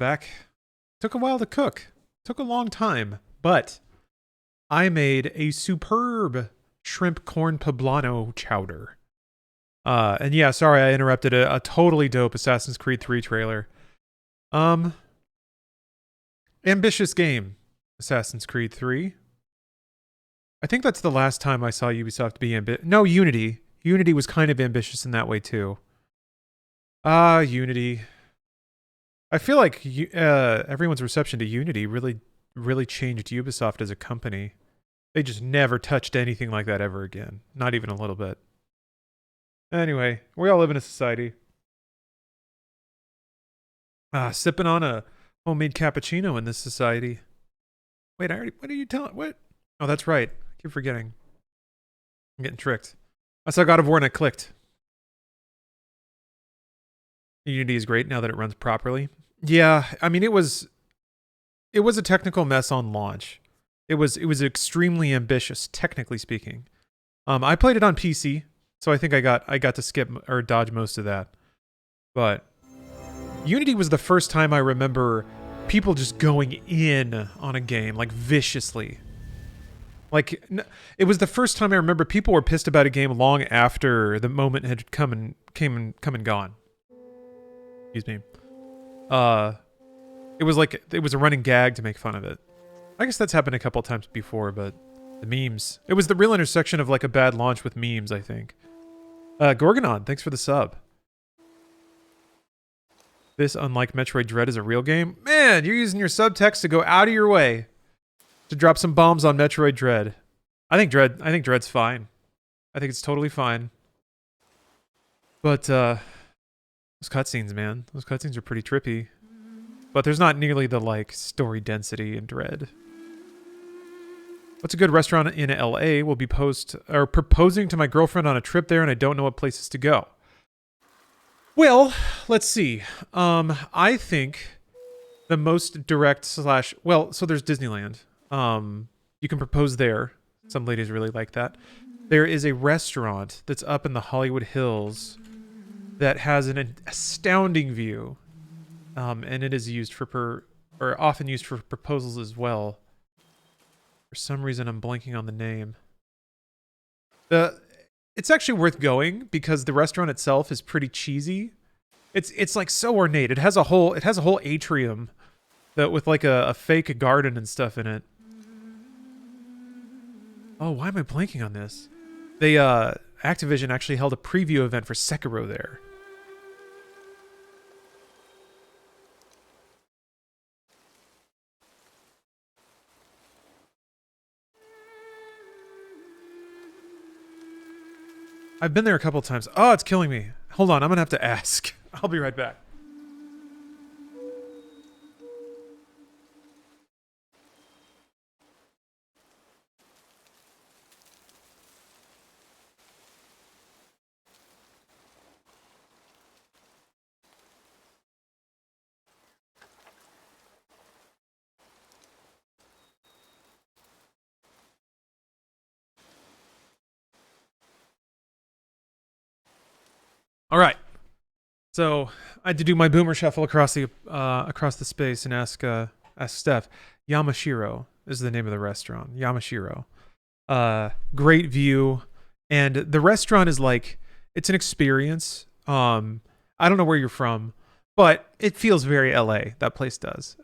back. Took a while to cook. Took a long time, but I made a superb shrimp corn poblano chowder. And yeah, sorry I interrupted a totally dope Assassin's Creed 3 trailer. Ambitious game, Assassin's Creed 3. I think that's the last time I saw Ubisoft be ambitious. No, Unity. Unity was kind of ambitious in that way too. Unity. I feel like everyone's reception to Unity really changed Ubisoft as a company. They just never touched anything like that ever again. Not even a little bit. Anyway, we all live in a society. Sipping on a homemade cappuccino in this society. Wait, what are you telling? What? Oh, that's right. I keep forgetting. I'm getting tricked. I saw God of War and I clicked. Unity is great now that it runs properly. Yeah, I mean it was a technical mess on launch. It was extremely ambitious, technically speaking. I played it on PC, so I think I got to skip or dodge most of that. But Unity was the first time I remember people just going in on a game like viciously. Like it was the first time I remember people were pissed about a game long after the moment had come and gone. Excuse me. It was like it was a running gag to make fun of it. I guess that's happened a couple times before, but the memes. It was the real intersection of like a bad launch with memes, I think. Gorgonon, thanks for the sub. This, unlike Metroid Dread, is a real game. Man, you're using your subtext to go out of your way to drop some bombs on Metroid Dread. I think Dread's fine. I think it's totally fine. But those cutscenes, man. Those cutscenes are pretty trippy. But there's not nearly the like story density in Dread. What's a good restaurant in LA? Will be proposing to my girlfriend on a trip there and I don't know what places to go. Well, let's see. I think the most direct well, so there's Disneyland. You can propose there. Some ladies really like that. There is a restaurant that's up in the Hollywood Hills that has an astounding view. And it is used often used for proposals as well. For some reason, I'm blanking on the name. It's actually worth going because the restaurant itself is pretty cheesy. It's like so ornate. It has a whole atrium that with like a fake garden and stuff in it. Oh, why am I blanking on this? They Activision actually held a preview event for Sekiro there. I've been there a couple times. Oh, it's killing me. Hold on, I'm gonna have to ask. I'll be right back. All right. So I had to do my boomer shuffle across the space and ask Steph. Yamashiro is the name of the restaurant. Yamashiro. Great view, and the restaurant is like it's an experience. I don't know where you're from, but it feels very LA. That place does.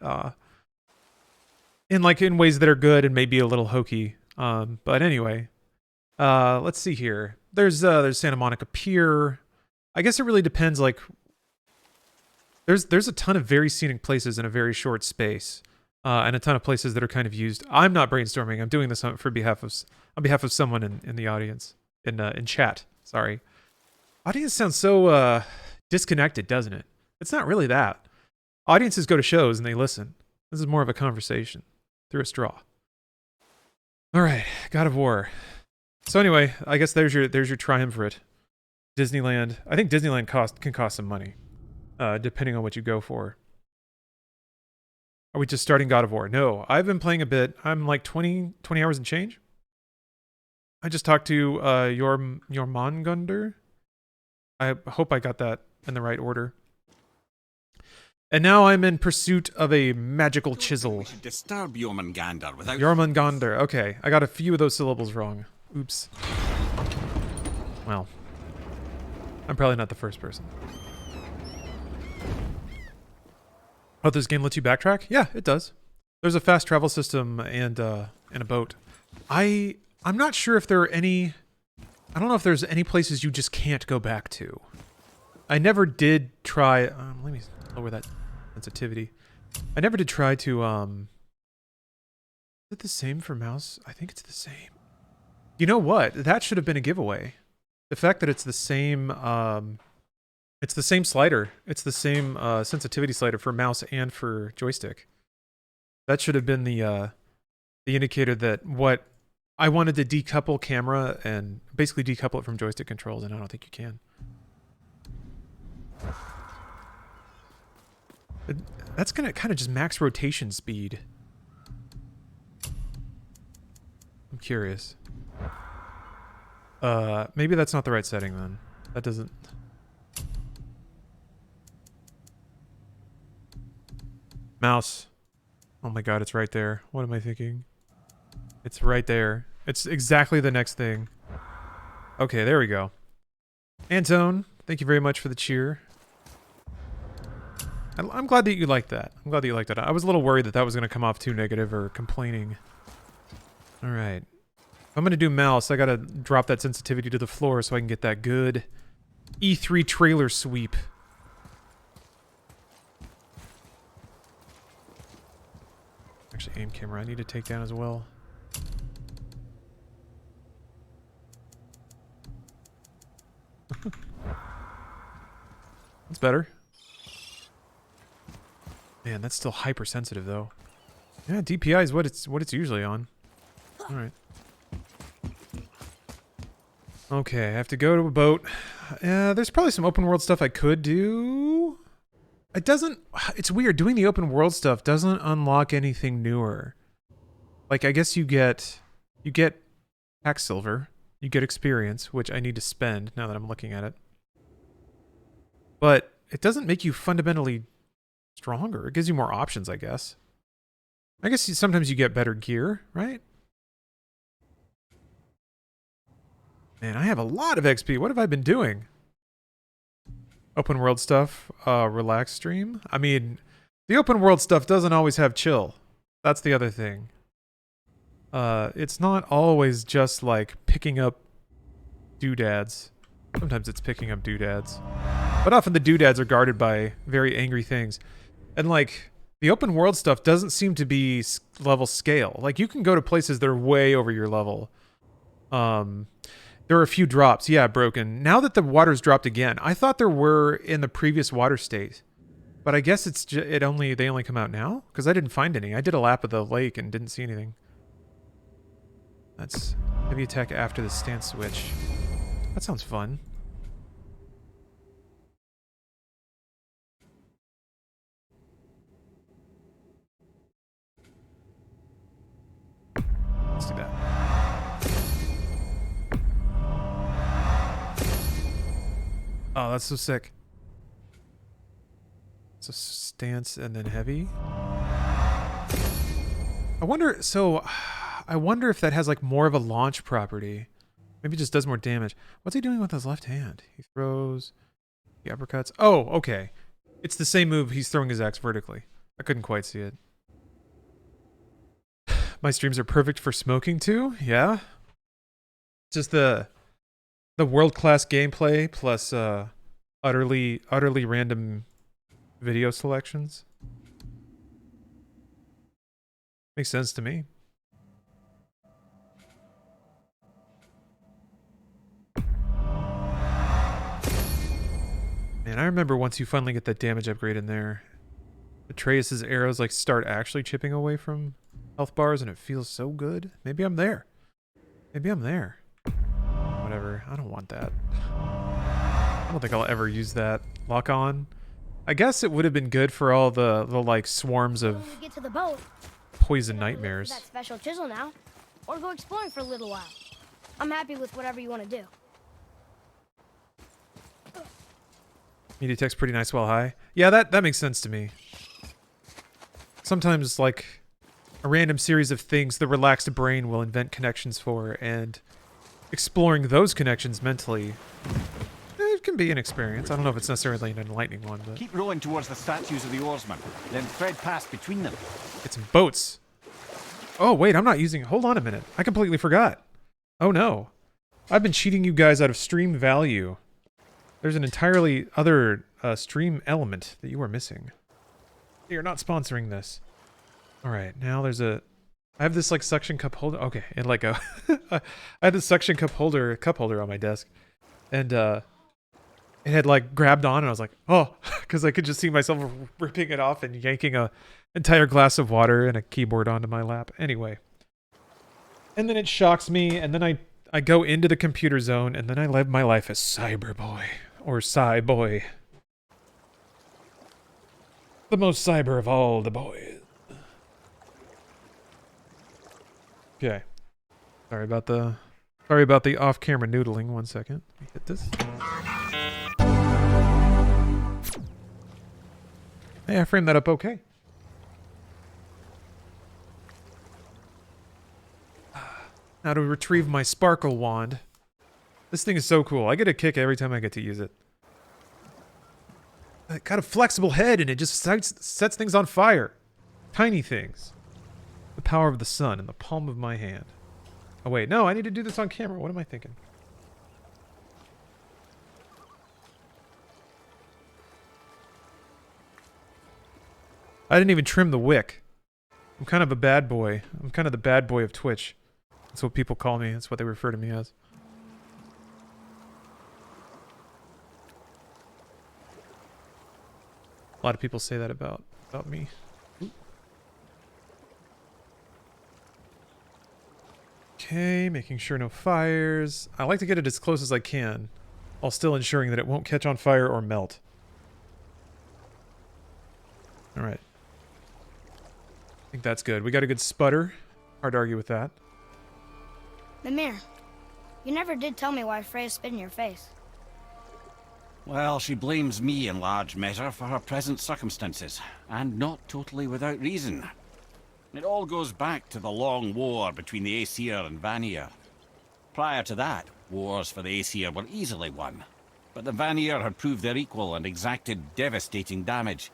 In ways that are good and maybe a little hokey. But anyway, let's see here. There's Santa Monica Pier. I guess it really depends. Like, there's a ton of very scenic places in a very short space, and a ton of places that are kind of used. I'm not brainstorming. I'm doing this on behalf of someone in the audience in chat. Sorry, audience sounds so disconnected, doesn't it? It's not really that. Audiences go to shows and they listen. This is more of a conversation through a straw. All right, God of War. So anyway, I guess there's your triumvirate. Disneyland. I think Disneyland can cost some money, depending on what you go for. Are we just starting God of War? No, I've been playing a bit. I'm like 20 hours and change. I just talked to your Mangunder. I hope I got that in the right order. And now I'm in pursuit of a magical chisel. We should disturb Jormungandr without... Jormungandr. Okay, I got a few of those syllables wrong. Oops. Well, I'm probably not the first person. Oh, this game lets you backtrack? Yeah, it does. There's a fast travel system and a boat. I'm not sure if there are any... I don't know if there's any places you just can't go back to. I never did try... let me lower that sensitivity. I never did try to... Is it the same for mouse? I think it's the same. You know what? That should have been a giveaway. The fact that it's the same... it's the same slider. It's the same sensitivity slider for mouse and for joystick. That should have been the indicator that what... I wanted to decouple camera and basically decouple it from joystick controls, and I don't think you can. That's gonna kind of just max rotation speed. I'm curious. Maybe that's not the right setting then. That doesn't... Mouse. Oh my god, it's right there. What am I thinking? It's right there. It's exactly the next thing. Okay, there we go. Antone, thank you very much for the cheer. I'm glad that you liked that. I'm glad that you liked that. I was a little worried that that was going to come off too negative or complaining. Alright. If I'm going to do mouse, I got to drop that sensitivity to the floor so I can get that good E3 trailer sweep. Actually, aim camera I need to take down as well. That's better. Man, that's still hypersensitive though. Yeah, DPI is what it's usually on. All right. Okay, I have to go to a boat. There's probably some open world stuff I could do. It doesn't... It's weird. Doing the open world stuff doesn't unlock anything newer. Like, I guess you get pack silver. You get experience, which I need to spend now that I'm looking at it. But it doesn't make you fundamentally stronger. It gives you more options, I guess. I guess sometimes you get better gear, right? Man, I have a lot of XP. What have I been doing? Open world stuff, relax stream. I mean, the open world stuff doesn't always have chill. That's the other thing. It's not always just like picking up doodads. Sometimes it's picking up doodads. But often the doodads are guarded by very angry things. And like, the open world stuff doesn't seem to be level scale. Like, you can go to places that are way over your level. There are a few drops. Yeah, broken. Now that the water's dropped again, I thought there were in the previous water state. But I guess it's they only come out now? Because I didn't find any. I did a lap of the lake and didn't see anything. That's heavy attack after the stance switch. That sounds fun. Let's do that. Oh, that's so sick. So stance and then heavy. I wonder if that has like more of a launch property. Maybe it just does more damage. What's he doing with his left hand? He throws the uppercuts. Oh, okay. It's the same move. He's throwing his axe vertically. I couldn't quite see it. My streams are perfect for smoking too. Yeah. Just the world-class gameplay plus utterly random video selections. Makes sense to me. Man, I remember once you finally get that damage upgrade in there, Atreus' arrows like start actually chipping away from health bars and it feels so good. Maybe I'm there. Maybe I'm there. Whatever. I don't want that. I don't think I'll ever use that. Lock on. I guess it would have been good for all the like swarms of get to the boat, poison nightmares. that special chisel now, or go exploring for a little while. I'm happy with whatever you want to do. Media tech's pretty nice while high. Yeah, that makes sense to me. Sometimes, like, a random series of things the relaxed brain will invent connections for, and exploring those connections mentally, it can be an experience. I don't know if it's necessarily an enlightening one, but... Keep rowing towards the statues of the oarsmen, then thread past between them. Get some boats. Oh, wait, I'm not using... Hold on a minute. I completely forgot. Oh, no. I've been cheating you guys out of stream value. There's an entirely other stream element that you are missing. You're not sponsoring this. All right, now there's a... I have this, like, suction cup holder. Okay, and, like, a... I had this suction cup holder on my desk. And, it had, like, grabbed on, and I was like, oh, because I could just see myself ripping it off and yanking a entire glass of water and a keyboard onto my lap. Anyway. And then it shocks me, and then I go into the computer zone, and then I live my life as Cyberboy. Or Cyboy. The most cyber of all the boys. Okay. Sorry about the off-camera noodling. 1 second. Let me hit this. Hey, I framed that up okay. Now to retrieve my sparkle wand. This thing is so cool. I get a kick every time I get to use it. It got a flexible head and it just sets things on fire. Tiny things. The power of the sun in the palm of my hand. Oh wait, no, I need to do this on camera. What am I thinking? I didn't even trim the wick. I'm kind of a bad boy. I'm kind of the bad boy of Twitch. That's what people call me. That's what they refer to me as. A lot of people say that about me. Okay, making sure no fires. I like to get it as close as I can, while still ensuring that it won't catch on fire or melt. Alright. I think that's good. We got a good sputter. Hard to argue with that. Mimir, you never did tell me why Freya spit in your face. Well, she blames me in large measure for her present circumstances, and not totally without reason. It all goes back to the long war between the Aesir and Vanir. Prior to that, wars for the Aesir were easily won, but the Vanir had proved their equal and exacted devastating damage.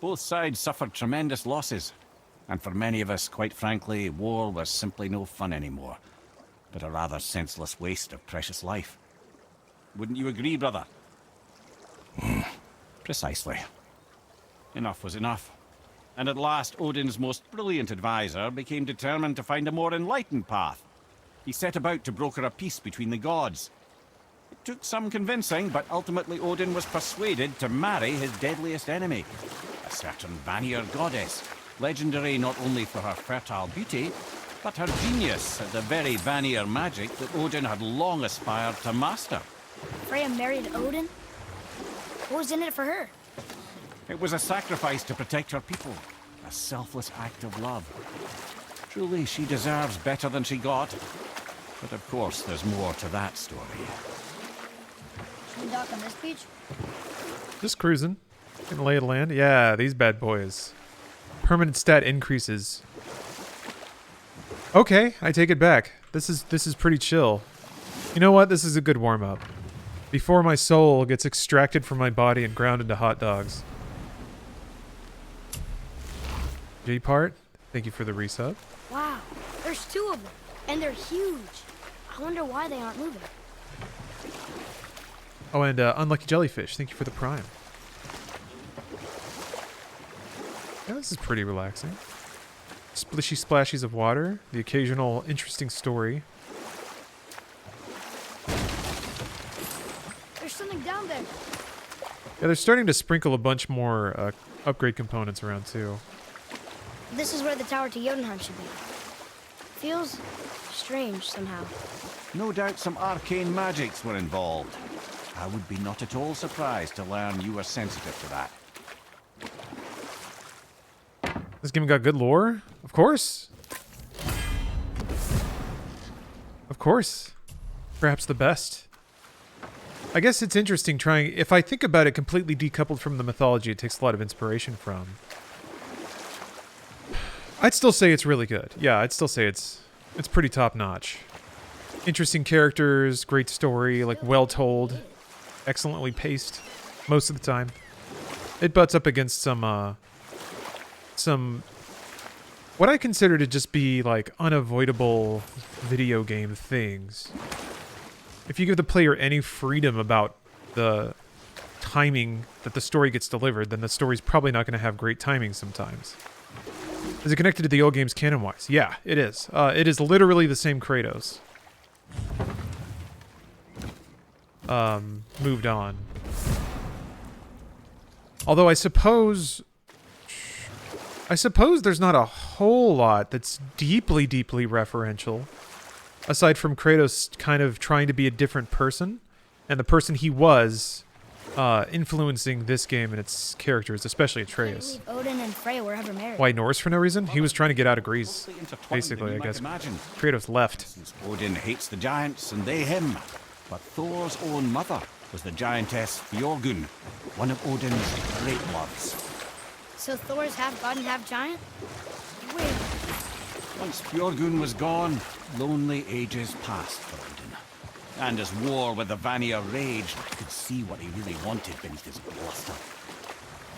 Both sides suffered tremendous losses, and for many of us, quite frankly, war was simply no fun anymore, but a rather senseless waste of precious life. Wouldn't you agree, brother? Precisely. Enough was enough. And at last, Odin's most brilliant advisor became determined to find a more enlightened path. He set about to broker a peace between the gods. It took some convincing, but ultimately Odin was persuaded to marry his deadliest enemy, a certain Vanir goddess, legendary not only for her fertile beauty, but her genius at the very Vanir magic that Odin had long aspired to master. Freya married Odin? What was in it for her? It was a sacrifice to protect her people, a selfless act of love. Truly, she deserves better than she got. But of course, there's more to that story. Should we dock on this beach? Just cruising. Getting lay of the land. Yeah, these bad boys. Permanent stat increases. Okay, I take it back. This is pretty chill. You know what? This is a good warm-up. Before my soul gets extracted from my body and ground into hot dogs. J-Part, thank you for the resub. Wow, there's 2 of them, and they're huge. I wonder why they aren't moving. Oh, and Unlucky Jellyfish, thank you for the prime. Yeah, this is pretty relaxing. Splishy splashies of water, the occasional interesting story. There's something down there. Yeah, they're starting to sprinkle a bunch more upgrade components around too. This is where the tower to Jotunheim should be. Feels strange somehow. No doubt some arcane magics were involved. I would be not at all surprised to learn you were sensitive to that. This game got good lore? Of course. Of course. Perhaps the best. I guess it's interesting trying... If I think about it completely decoupled from the mythology it takes a lot of inspiration from, I'd still say it's really good. Yeah, I'd still say it's pretty top-notch. Interesting characters, great story, like, well-told, excellently paced most of the time. It butts up against some what I consider to just be, like, unavoidable video game things. If you give the player any freedom about the timing that the story gets delivered, then the story's probably not going to have great timing sometimes. Is it connected to the old games canon-wise? Yeah, it is. It is literally the same Kratos. Moved on. Although I suppose there's not a whole lot that's deeply, deeply referential, aside from Kratos kind of trying to be a different person, and the person he was influencing this game and its characters, especially Atreus. I believe Odin and Freya were ever married. Why Norse for no reason? He was trying to get out of Greece, basically, I guess. Kratos left. Since Odin hates the giants and they him, but Thor's own mother was the giantess Björgun, one of Odin's great loves. So Thor's half god and half giant? Wait, Once Björgun was gone, lonely ages passed for Odin. And as war with the Vanir raged, I could see what he really wanted beneath his bluster.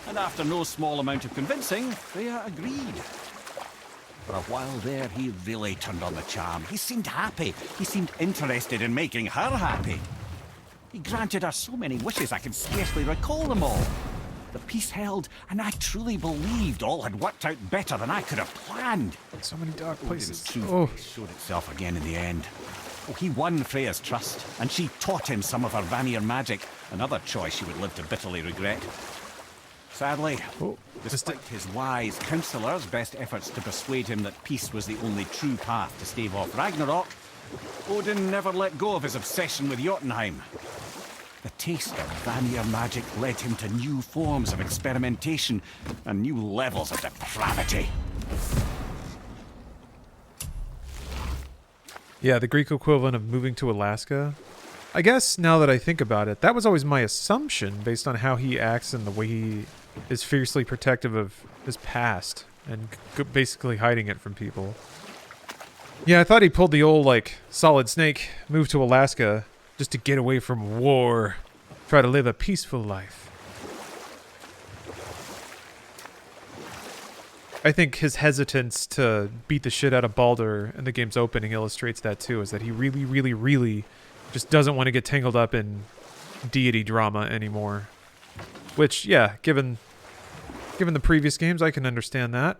And after no small amount of convincing, Freya agreed. For a while there, he really turned on the charm. He seemed happy. He seemed interested in making her happy. He granted her so many wishes I can scarcely recall them all. The peace held, and I truly believed all had worked out better than I could have planned. So many dark places. Odin's true Oh, face showed itself again in the end. Oh, he won Freya's trust, and she taught him some of her Vanir magic, another choice she would live to bitterly regret. Sadly, oh, despite his wise counsellors' best efforts to persuade him that peace was the only true path to stave off Ragnarok, Odin never let go of his obsession with Jotunheim. The taste of Vanir magic led him to new forms of experimentation and new levels of depravity. yeah, the Greek equivalent of moving to Alaska. I guess, now that I think about it, that was always my assumption based on how he acts and the way he is fiercely protective of his past and basically hiding it from people. Yeah, I thought he pulled the old, like, Solid Snake, moved to Alaska just to get away from war, try to live a peaceful life. I think his hesitance to beat the shit out of Baldur in the game's opening illustrates that too, is that he really, really, really just doesn't want to get tangled up in deity drama anymore. Which, yeah, given the previous games, I can understand that.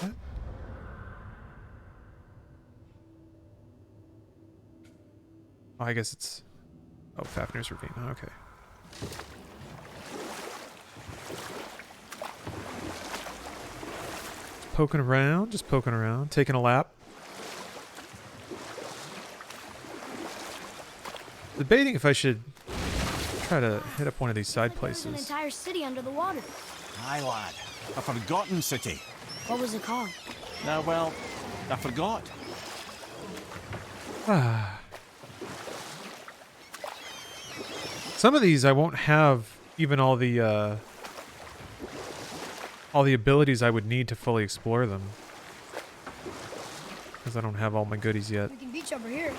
What? Oh, I guess it's... Oh, Fafnir's Ravine. Okay. Poking around, just poking around, taking a lap. Debating if I should try to hit up one of these side There's an places. entire city under the water. Aye, lad. A forgotten city. What was it called? Well, I forgot. Some of these I won't have even all the abilities I would need to fully explore them. Because I don't have all my goodies yet. We can beach over here.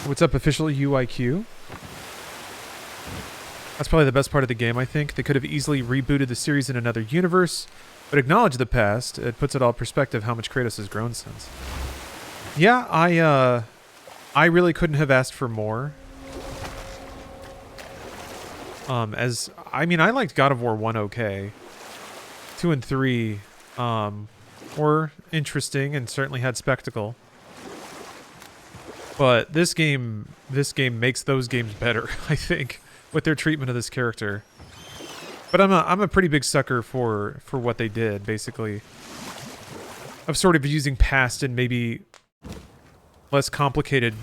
What's up, official UIQ? That's probably the best part of the game, I think. They could have easily rebooted the series in another universe, but acknowledge the past. It puts it all in perspective how much Kratos has grown since. Yeah, I really couldn't have asked for more. I liked God of War 1 okay. 2 and 3 were interesting and certainly had spectacle. But this game makes those games better, I think, with their treatment of this character. But I'm a pretty big sucker for what they did, basically. Of sort of using past and maybe less complicated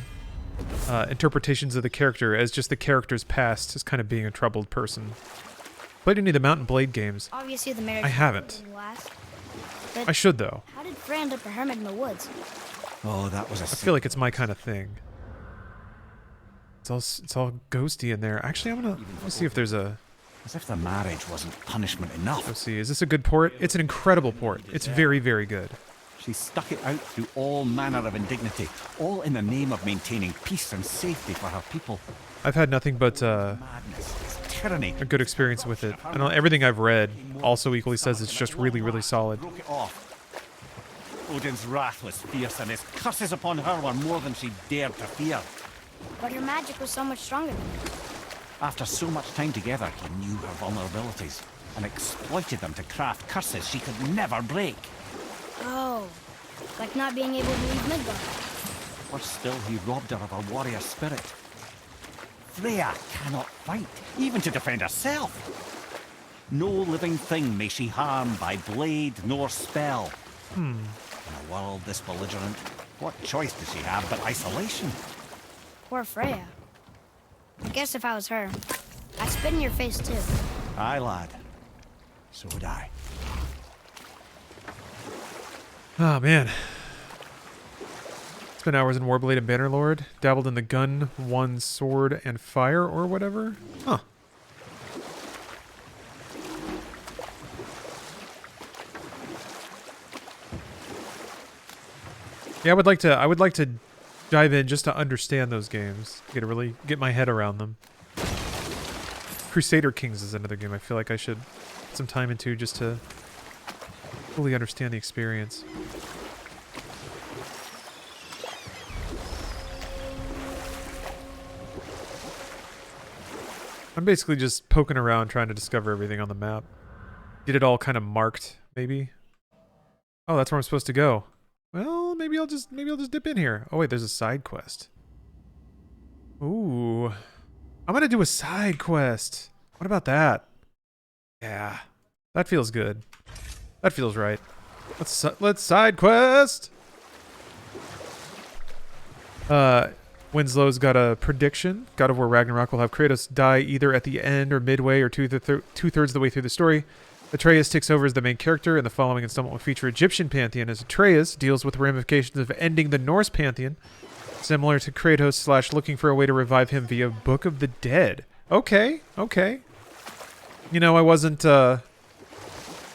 interpretations of the character as just the character's past as kind of being a troubled person. Played any of the Mount and Blade games? Obviously, the marriage I haven't. didn't last. But I should, though. how did Freya end up a hermit in the woods? Oh, that was a I feel like it's my kind of thing. It's all ghosty in there. Actually, let's see if there's a... As if the marriage wasn't punishment enough. Let's see, is this a good port? It's an incredible port. It's very, very good. She stuck it out through all manner of indignity, all in the name of maintaining peace and safety for her people. I've had nothing but Madness, it's tyranny. a good experience with it. And everything I've read also equally says it's just really, really solid. Broke it off. Odin's wrath was fierce, and his curses upon her were more than she dared to fear. But her magic was so much stronger than his. After so much time together, he knew her vulnerabilities and exploited them to craft curses she could never break. Oh, like not being able to leave Midgard. Worse still, he robbed her of her warrior spirit. Freya cannot fight, even to defend herself. No living thing may she harm by blade nor spell. In a world this belligerent, what choice does she have but isolation? Poor Freya. I guess if I was her, I'd spit in your face too. Aye, lad. So would I. Oh, man. Spent hours in Warblade and Bannerlord. Dabbled in the gun, one sword, and fire, or whatever. Huh. Yeah, I would like to dive in just to understand those games. Really get my head around them. Crusader Kings is another game I feel like I should put some time into just to fully understand the experience. I'm basically just poking around trying to discover everything on the map. Get it all kind of marked, maybe. Oh, that's where I'm supposed to go. Well, maybe I'll just dip in here. Oh wait, there's a side quest. Ooh. I'm gonna do a side quest. What about that? Yeah. That feels good. That feels right. Let's side quest. Winslow's got a prediction. God of War Ragnarok will have Kratos die either at the end or midway or two-thirds of the way through the story. Atreus takes over as the main character, and the following installment will feature Egyptian pantheon as Atreus deals with the ramifications of ending the Norse pantheon, similar to Kratos / looking for a way to revive him via Book of the Dead. Okay, okay. You know, I wasn't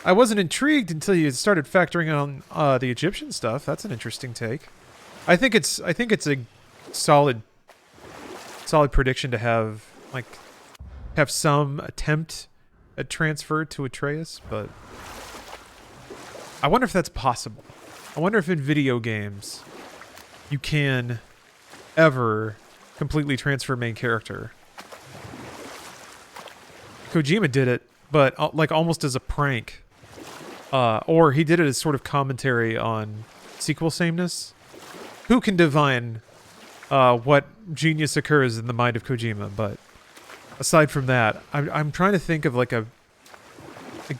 intrigued until you started factoring on the Egyptian stuff. That's an interesting take. I think it's a solid prediction to have some attempt at transfer to Atreus, but I wonder if that's possible. I wonder if in video games you can ever completely transfer main character. Kojima did it, but like almost as a prank. Or he did it as sort of commentary on sequel sameness. Who can divine what genius occurs in the mind of Kojima? But aside from that, I'm trying to think of like a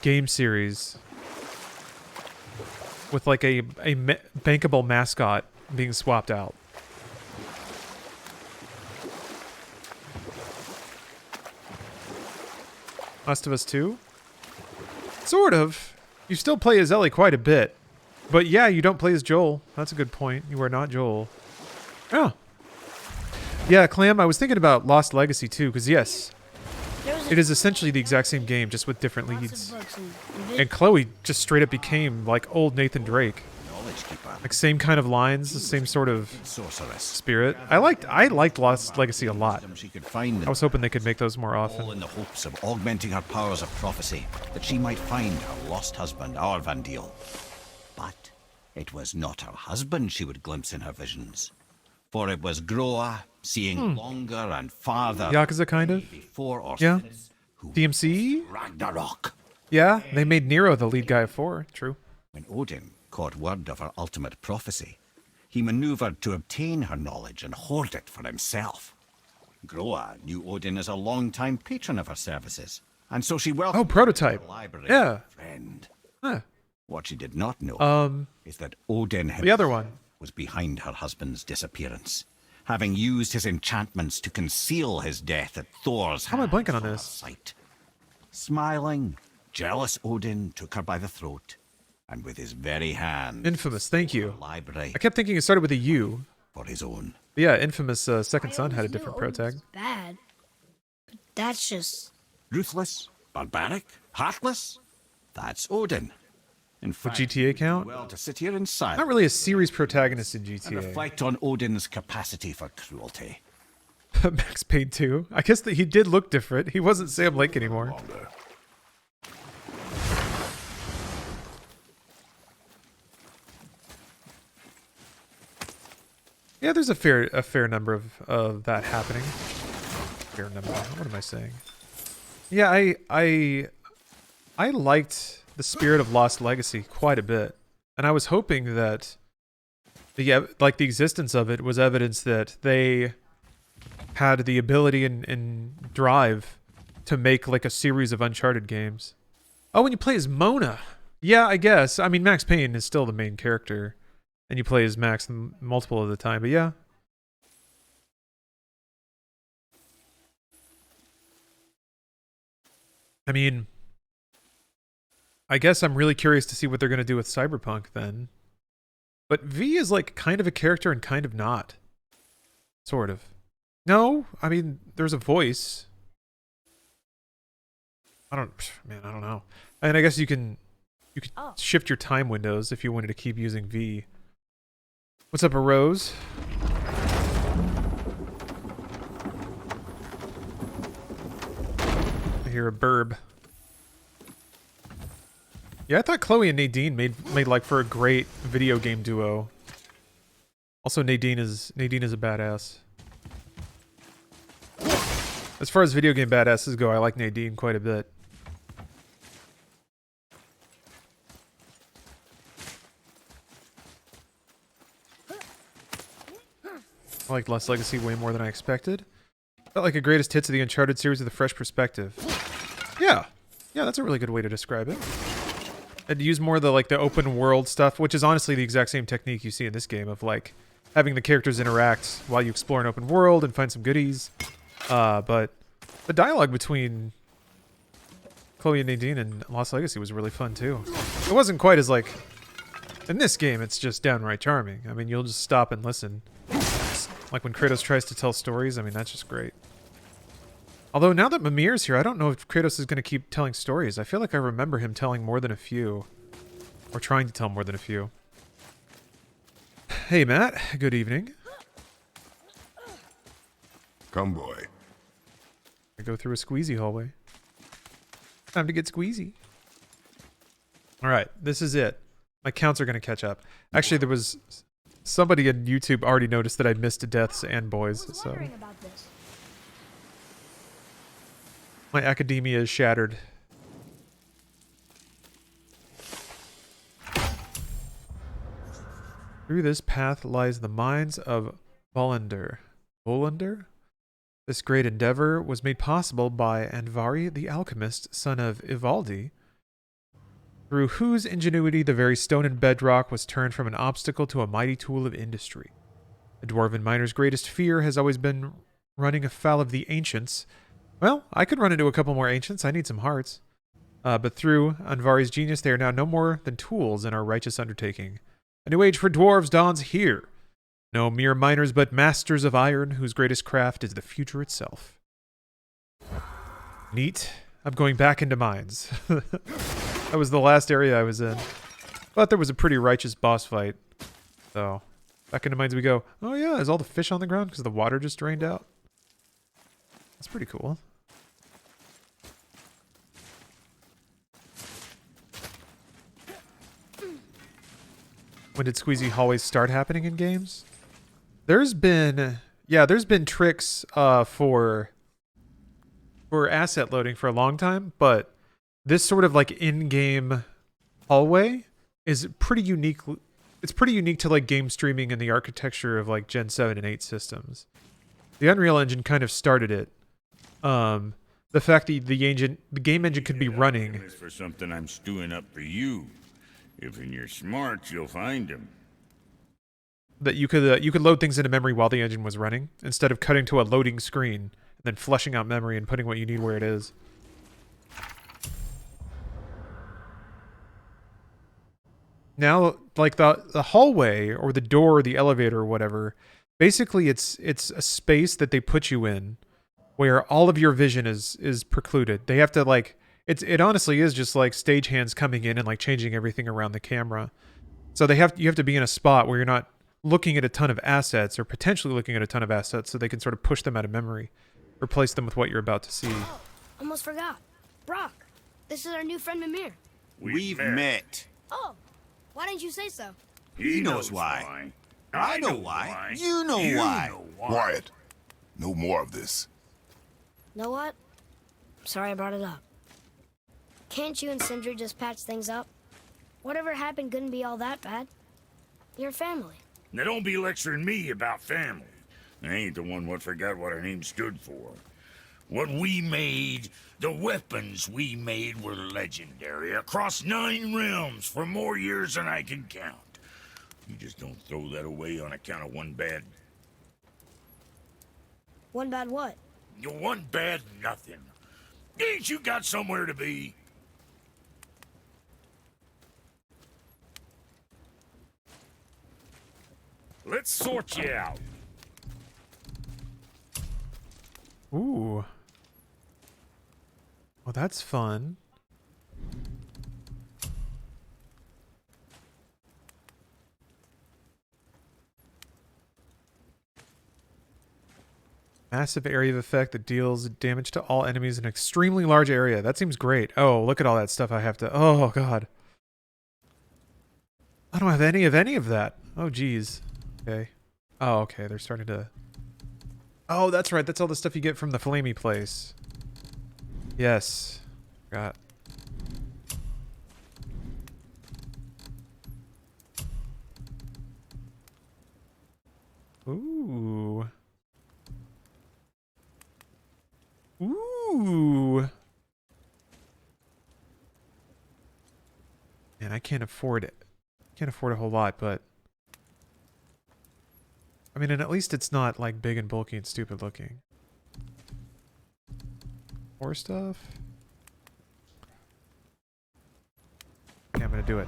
game series with like a bankable mascot being swapped out. Last of Us 2? Sort of. You still play as Ellie quite a bit. But yeah, you don't play as Joel. That's a good point. You are not Joel. Oh. Yeah, Clam, I was thinking about Lost Legacy too, because yes, it is essentially the exact same game, just with different leads. And Chloe just straight up became like old Nathan Drake. Like same kind of lines, the same sort of spirit. I liked Lost Legacy a lot. I was hoping they could make those more All often. in the hopes of augmenting her powers of prophecy, that she might find her lost husband, Arvandil. But it was not her husband she would glimpse in her visions, for it was Groa, seeing longer and farther Yakuza kind of? before or Yeah. since, who DMC? Ragnarok. Yeah, they made Nero the lead guy of 4. True. When Odin caught word of her ultimate prophecy, he maneuvered to obtain her knowledge and hoard it for himself. Groa knew Odin as a long-time patron of her services, and so she welcomed Oh, Prototype. her library Yeah. as a friend. Huh. What she did not know is that Odin The other one. was behind her husband's disappearance, having used his enchantments to conceal his death at Thor's How am I hands blanking on from her this? sight. Smiling, jealous Odin took her by the throat and with his very hand. Infamous, thank you. Library I kept thinking it started with a U. for his own. But yeah, Infamous Second I Son had a always different knew pro Odin was tag. bad, but that's just... Ruthless, barbaric, heartless. That's Odin. In Would fact, GTA count? well to sit here in silence Not really a series protagonist in and GTA. reflect on Odin's capacity for cruelty. Max Payne 2. I guess that he did look different. He wasn't Sam Lake anymore. Yeah, there's a fair number of that happening. Fair number. What am I saying? Yeah, I liked the Spirit of Lost Legacy quite a bit, and I was hoping that the existence of it was evidence that they had the ability and drive to make like a series of Uncharted games. Oh, and you play as Mona. Yeah, I guess. I mean, Max Payne is still the main character, and you play as Max multiple of the time. But yeah. I mean, I guess I'm really curious to see what they're going to do with Cyberpunk then. But V is like kind of a character and kind of not. Sort of. No, I mean, there's a voice. I don't know. And I guess you could shift your time windows if you wanted to keep using V. What's up, a Rose? I hear a burb. Yeah, I thought Chloe and Nadine made like for a great video game duo. Also, Nadine is a badass. As far as video game badasses go, I like Nadine quite a bit. I liked Lost Legacy way more than I expected. Felt like a greatest hits of the Uncharted series with a fresh perspective. Yeah, that's a really good way to describe it. And use more of the open world stuff, which is honestly the exact same technique you see in this game of like having the characters interact while you explore an open world and find some goodies. But the dialogue between Chloe and Nadine and Lost Legacy was really fun too. It wasn't quite as like in this game. It's just downright charming. I mean, you'll just stop and listen. Like when Kratos tries to tell stories. I mean, that's just great. Although now that Mimir's here, I don't know if Kratos is going to keep telling stories. I feel like I remember him telling more than a few. Or trying to tell more than a few. Hey, Matt. Good evening. Come, boy. I go through a squeezy hallway. Time to get squeezy. Alright, this is it. My counts are going to catch up. Actually, there was... Somebody on YouTube already noticed that I missed deaths and boys, so... about this. My academia is shattered. Through this path lies the mines of Volander. Volander? This great endeavor was made possible by Andvari the Alchemist, son of Ivaldi, through whose ingenuity the very stone and bedrock was turned from an obstacle to a mighty tool of industry. The dwarven miner's greatest fear has always been running afoul of the ancients. Well, I could run into a couple more ancients. I need some hearts. But through Andvari's genius, they are now no more than tools in our righteous undertaking. A new age for dwarves dawns here. No mere miners, but masters of iron, whose greatest craft is the future itself. Neat. I'm going back into mines. That was the last area I was in. But there was a pretty righteous boss fight. So, back into mines we go. Oh yeah, is all the fish on the ground because the water just drained out? That's pretty cool. When did squeezy hallways start happening in games? There's been tricks for asset loading for a long time, but this sort of like in-game hallway is pretty unique. It's pretty unique to like game streaming and the architecture of like Gen 7 and 8 systems. The Unreal Engine kind of started it. The fact that the game engine could be running. Is for something I'm stewing up for you. If you're smart, you'll find him. That you could load things into memory while the engine was running instead of cutting to a loading screen and then flushing out memory and putting what you need where it is. Now, like the hallway or the door or the elevator or whatever, basically it's a space that they put you in where all of your vision is precluded. They have to like it honestly is just like stagehands coming in and like changing everything around the camera. So you have to be in a spot where you're not looking at a ton of assets or potentially looking at a ton of assets so they can sort of push them out of memory, replace them with what you're about to see. Oh, almost forgot. Brock, this is our new friend Mimir. We've met. Oh, why didn't you say so? He knows why. I know why. You know why. Quiet. No more of this. Know what? Sorry I brought it up. Can't you and Sindri just patch things up? Whatever happened couldn't be all that bad. You're family. Now don't be lecturing me about family. I ain't the one what forgot what our name stood for. What we made, the weapons we made were legendary across 9 realms for more years than I can count. You just don't throw that away on account of one bad... One bad what? One bad nothing. Ain't you got somewhere to be? Let's sort you out. Ooh. Well, that's fun. Massive area of effect that deals damage to all enemies in an extremely large area. That seems great. Oh, look at all that stuff I have to... Oh, God. I don't have any of that. Oh, geez. Okay. Oh, okay. They're starting to... Oh, that's right. That's all the stuff you get from the flamey place. Yes. Got. Ooh. Ooh. Man, I can't afford it. Can't afford a whole lot, but... I mean, and at least it's not, like, big and bulky and stupid looking. More stuff? Yeah, I'm gonna do it.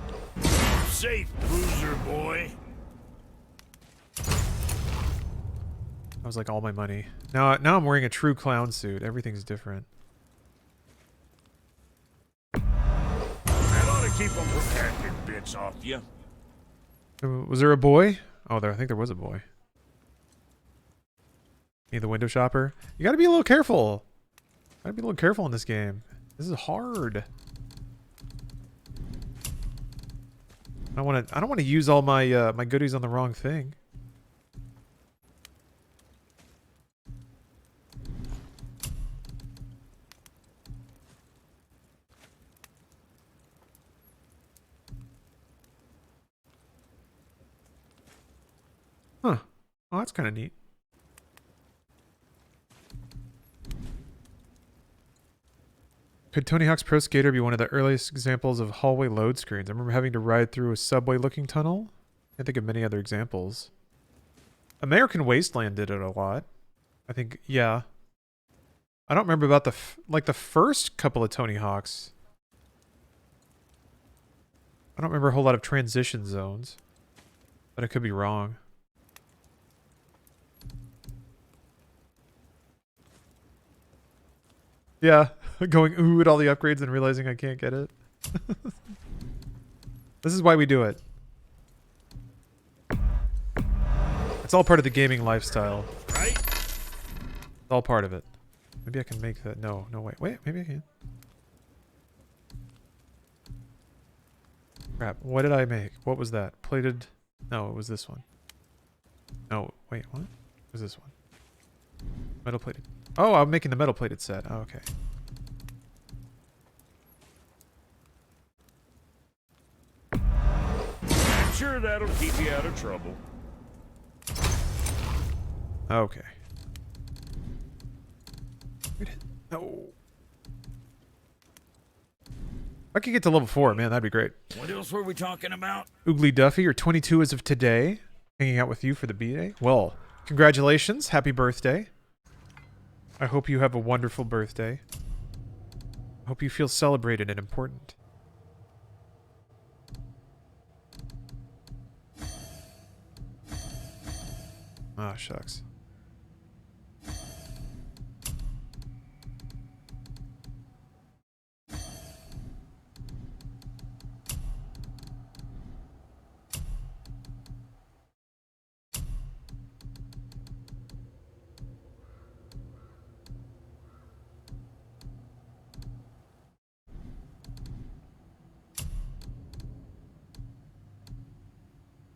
Safe, bruiser boy. That was like all my money. Now I'm wearing a true clown suit. Everything's different. That ought to keep them protected bits off you. Was there a boy? Oh, I think there was a boy. Me, the window shopper. You gotta be a little careful. Gotta be a little careful in this game. This is hard. I don't want to use all my my goodies on the wrong thing. Huh. Oh, that's kind of neat. Could Tony Hawk's Pro Skater be one of the earliest examples of hallway load screens? I remember having to ride through a subway-looking tunnel. I think of many other examples. American Wasteland did it a lot. I think, yeah. I don't remember about the first couple of Tony Hawks. I don't remember a whole lot of transition zones. But I could be wrong. Yeah, going ooh at all the upgrades and realizing I can't get it. This is why we do it. It's all part of the gaming lifestyle. Right? It's all part of it. Maybe I can make that. No, wait, maybe I can. Crap, what did I make? What was that? Plated? No, it was this one. No, wait, what? What was this one? Metal plated. Oh, I'm making the metal plated set. Oh, okay. I'm sure that'll keep you out of trouble. Okay. No. If I could get to level 4, man, that'd be great. What else were we talking about? Oogly Duffy, you're 22 as of today. Hanging out with you for the B-Day. Well, congratulations. Happy birthday. I hope you have a wonderful birthday. I hope you feel celebrated and important. Ah, shucks.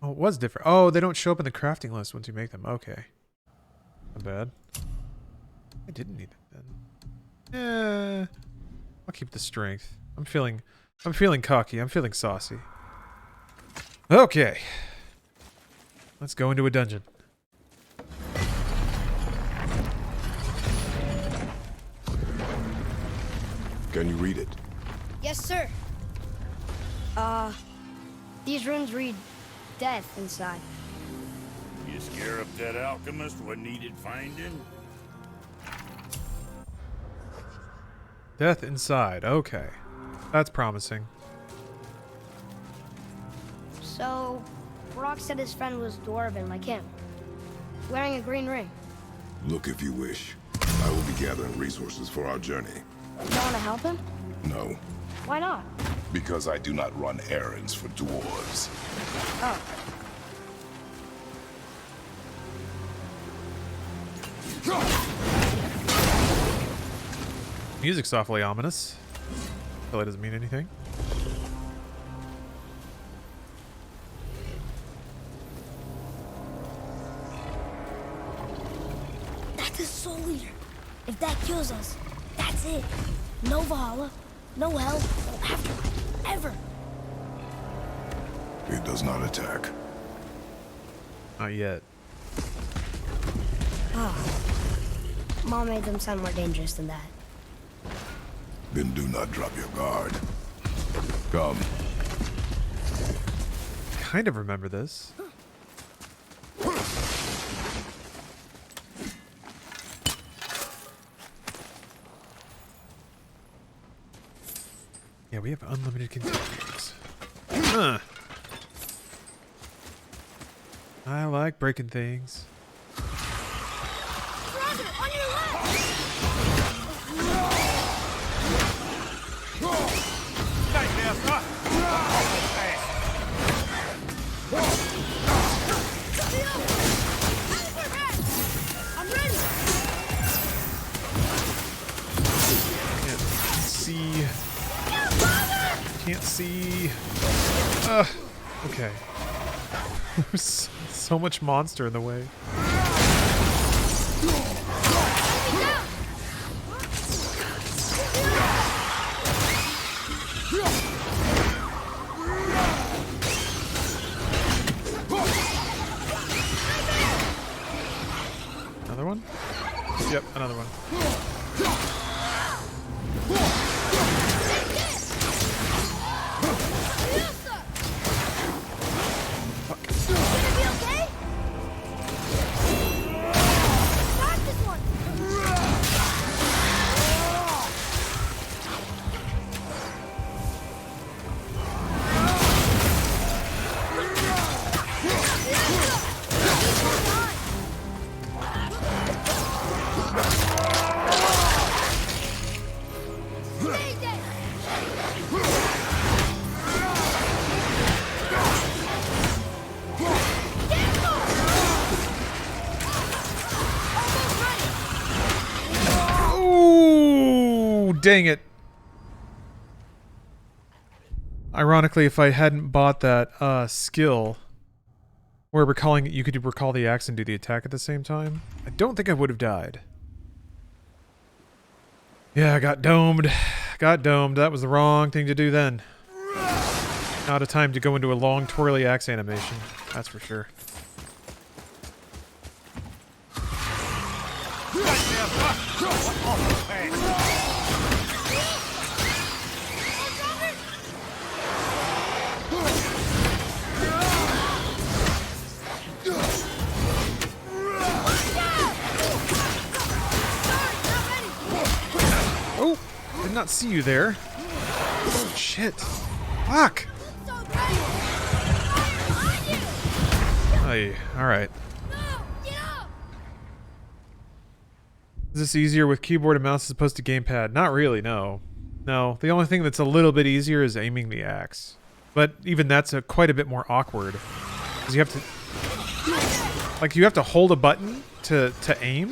Oh, it was different. Oh, they don't show up in the crafting list once you make them. Okay. Not bad. I didn't need it then. I'll keep the strength. I'm feeling cocky. I'm feeling saucy. Okay. Let's go into a dungeon. Can you read it? Yes, sir. These runes read death inside. You scare up that alchemist what needed finding? Death inside. Okay. That's promising. So, Brock said his friend was dwarven like him, wearing a green ring. Look if you wish. I will be gathering resources for our journey. You want to help him? No, Why not? because I do not run errands for dwarves. Oh. Music's awfully ominous. Probably doesn't mean anything. That's a soul eater. If that kills us, that's it. No Valhalla, no hell, no afterlife, ever. It does not attack. Not yet. Mom made them sound more dangerous than that. Then do not drop your guard. Come. I kind of remember this. Yeah, we have unlimited containers. I like breaking things. Roger, on your left! I'm ready! Can't see. Okay. There's so much monster in the way. Another one? Yep, another one. Dang it. Ironically, if I hadn't bought that skill where recalling, you could recall the axe and do the attack at the same time, I don't think I would have died. Yeah, I got domed. Got domed. That was the wrong thing to do then. Not a time to go into a long twirly axe animation. That's for sure. Oh, did not see you there. Shit. Fuck. Hey, all right. Is this easier with keyboard and mouse as opposed to gamepad? Not really, no. No, the only thing that's a little bit easier is aiming the axe. But even that's quite a bit more awkward. Because you have to... Like, you have to hold a button to aim?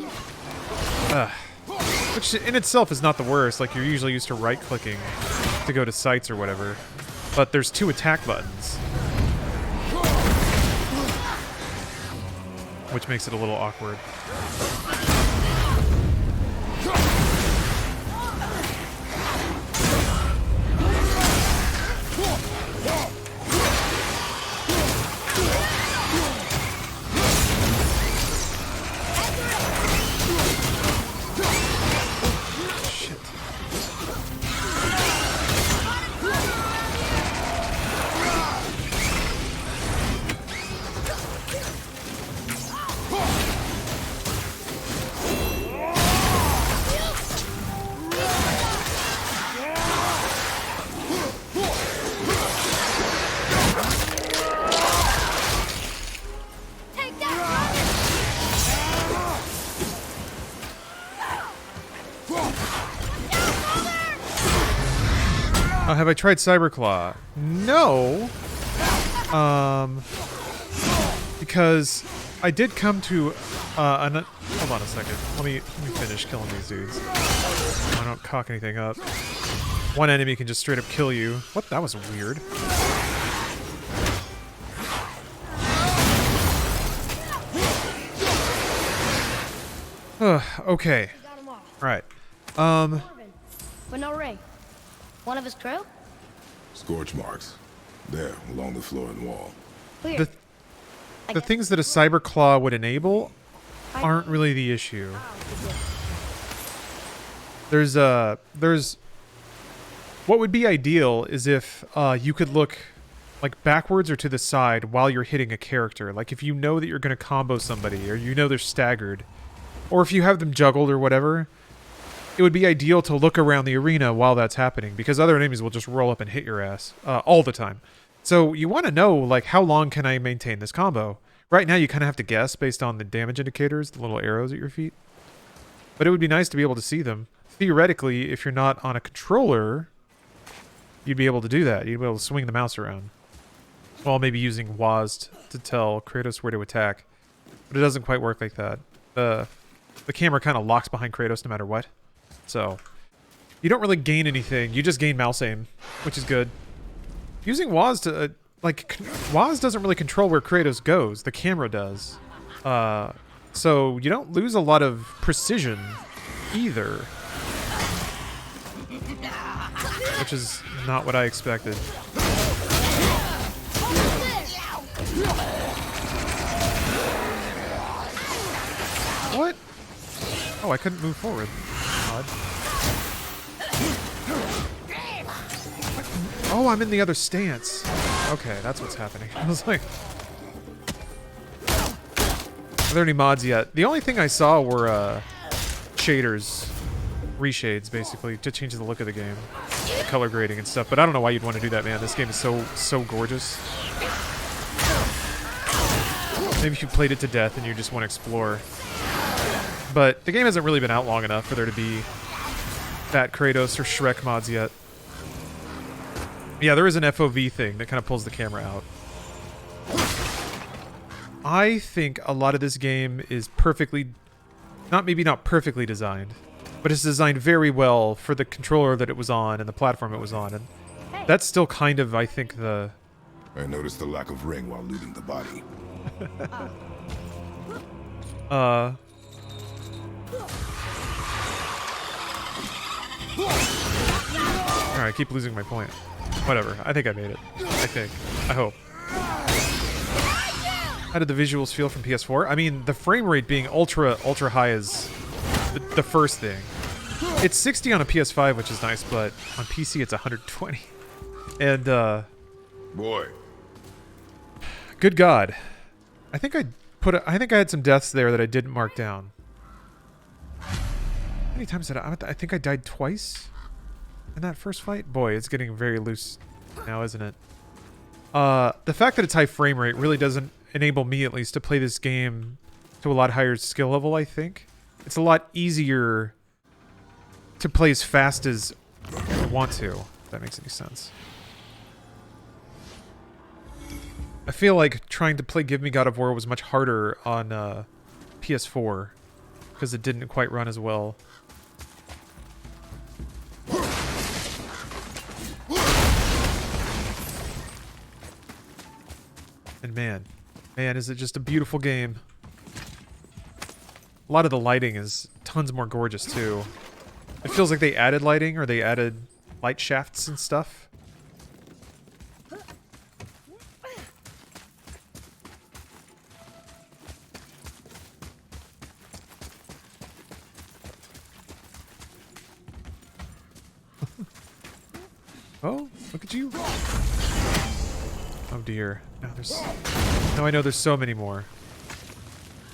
Which in itself is not the worst. Like, you're usually used to right-clicking to go to sights or whatever. But there's 2 attack buttons. Which makes it a little awkward. Have I tried Cyberclaw? No. Because I did come to hold on a second. Let me finish killing these dudes. I don't cock anything up. One enemy can just straight up kill you. What? That was weird. Okay. Right. But no ring. One of his crew? Scorch marks. There, along the floor and wall. Weird. The things that a Cyberclaw would enable aren't really the issue. There's what would be ideal is if you could look like backwards or to the side while you're hitting a character. Like if you know that you're going to combo somebody or you know they're staggered, or if you have them juggled or whatever, it would be ideal to look around the arena while that's happening because other enemies will just roll up and hit your ass all the time. So you want to know, like, how long can I maintain this combo? Right now you kind of have to guess based on the damage indicators, the little arrows at your feet. But it would be nice to be able to see them. Theoretically, if you're not on a controller, you'd be able to do that. You'd be able to swing the mouse around. Well, maybe using WASD to tell Kratos where to attack. But it doesn't quite work like that. The camera kind of locks behind Kratos no matter what. So, you don't really gain anything. You just gain mouse aim, which is good. Using WAS to, WAS doesn't really control where Kratos goes. The camera does. So, you don't lose a lot of precision either. Which is not what I expected. What? Oh, I couldn't move forward. Odd. Oh, I'm in the other stance. Okay, that's what's happening. I was like... Are there any mods yet? The only thing I saw were shaders. Reshades, basically, to change the look of the game. The color grading and stuff, but I don't know why you'd want to do that, man. This game is so gorgeous. Maybe if you played it to death and you just want to explore. But the game hasn't really been out long enough for there to be Fat Kratos or Shrek mods yet. Yeah, there is an FOV thing that kind of pulls the camera out. I think a lot of this game is perfectly... maybe not perfectly designed, but it's designed very well for the controller that it was on and the platform it was on. And that's still kind of, I think, the... I noticed the lack of ring while looting the body. Alright, I keep losing my point. Whatever, I think I made it. I think. I hope. How did the visuals feel from PS4? I mean, the frame rate being ultra high is the first thing. It's 60 on a PS5, which is nice, but on PC it's 120. And, Boy. good God. I think I had some deaths there that I didn't mark down. How many times did I think I died twice in that first fight? Boy, it's getting very loose now, isn't it? The fact that it's high frame rate really doesn't enable me, at least, to play this game to a lot higher skill level, I think. it's a lot easier to play as fast as I want to, if that makes any sense. I feel like trying to play Give Me God of War was much harder on PS4 because it didn't quite run as well. And man, is it just a beautiful game. A lot of the lighting is tons more gorgeous too. It feels like they added lighting, or they added light shafts and stuff. Oh, look at you. Oh dear. Now I know there's so many more.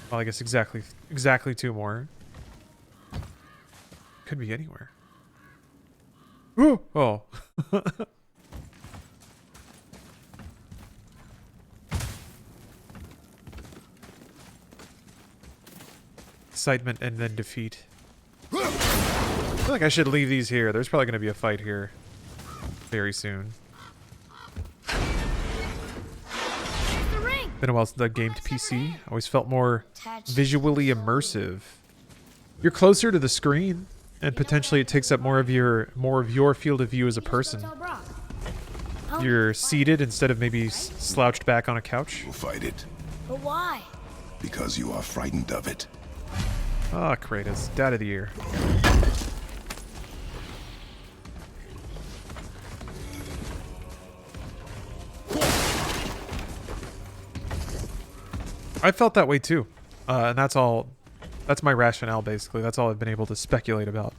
Well, I guess exactly 2 more. Could be anywhere. Ooh! Oh. Excitement and then defeat. I feel like I should leave these here. There's probably going to be a fight here very soon. Been a while since I gamed PC. Always felt more visually immersive. You're closer to the screen, and potentially it takes up more of your field of view as a person. You're seated instead of maybe slouched back on a couch. We'll fight it. But why? Because you are frightened of it. Ah, Kratos, Dad of the Year. I felt that way too, and that's my rationale basically. That's all I've been able to speculate about.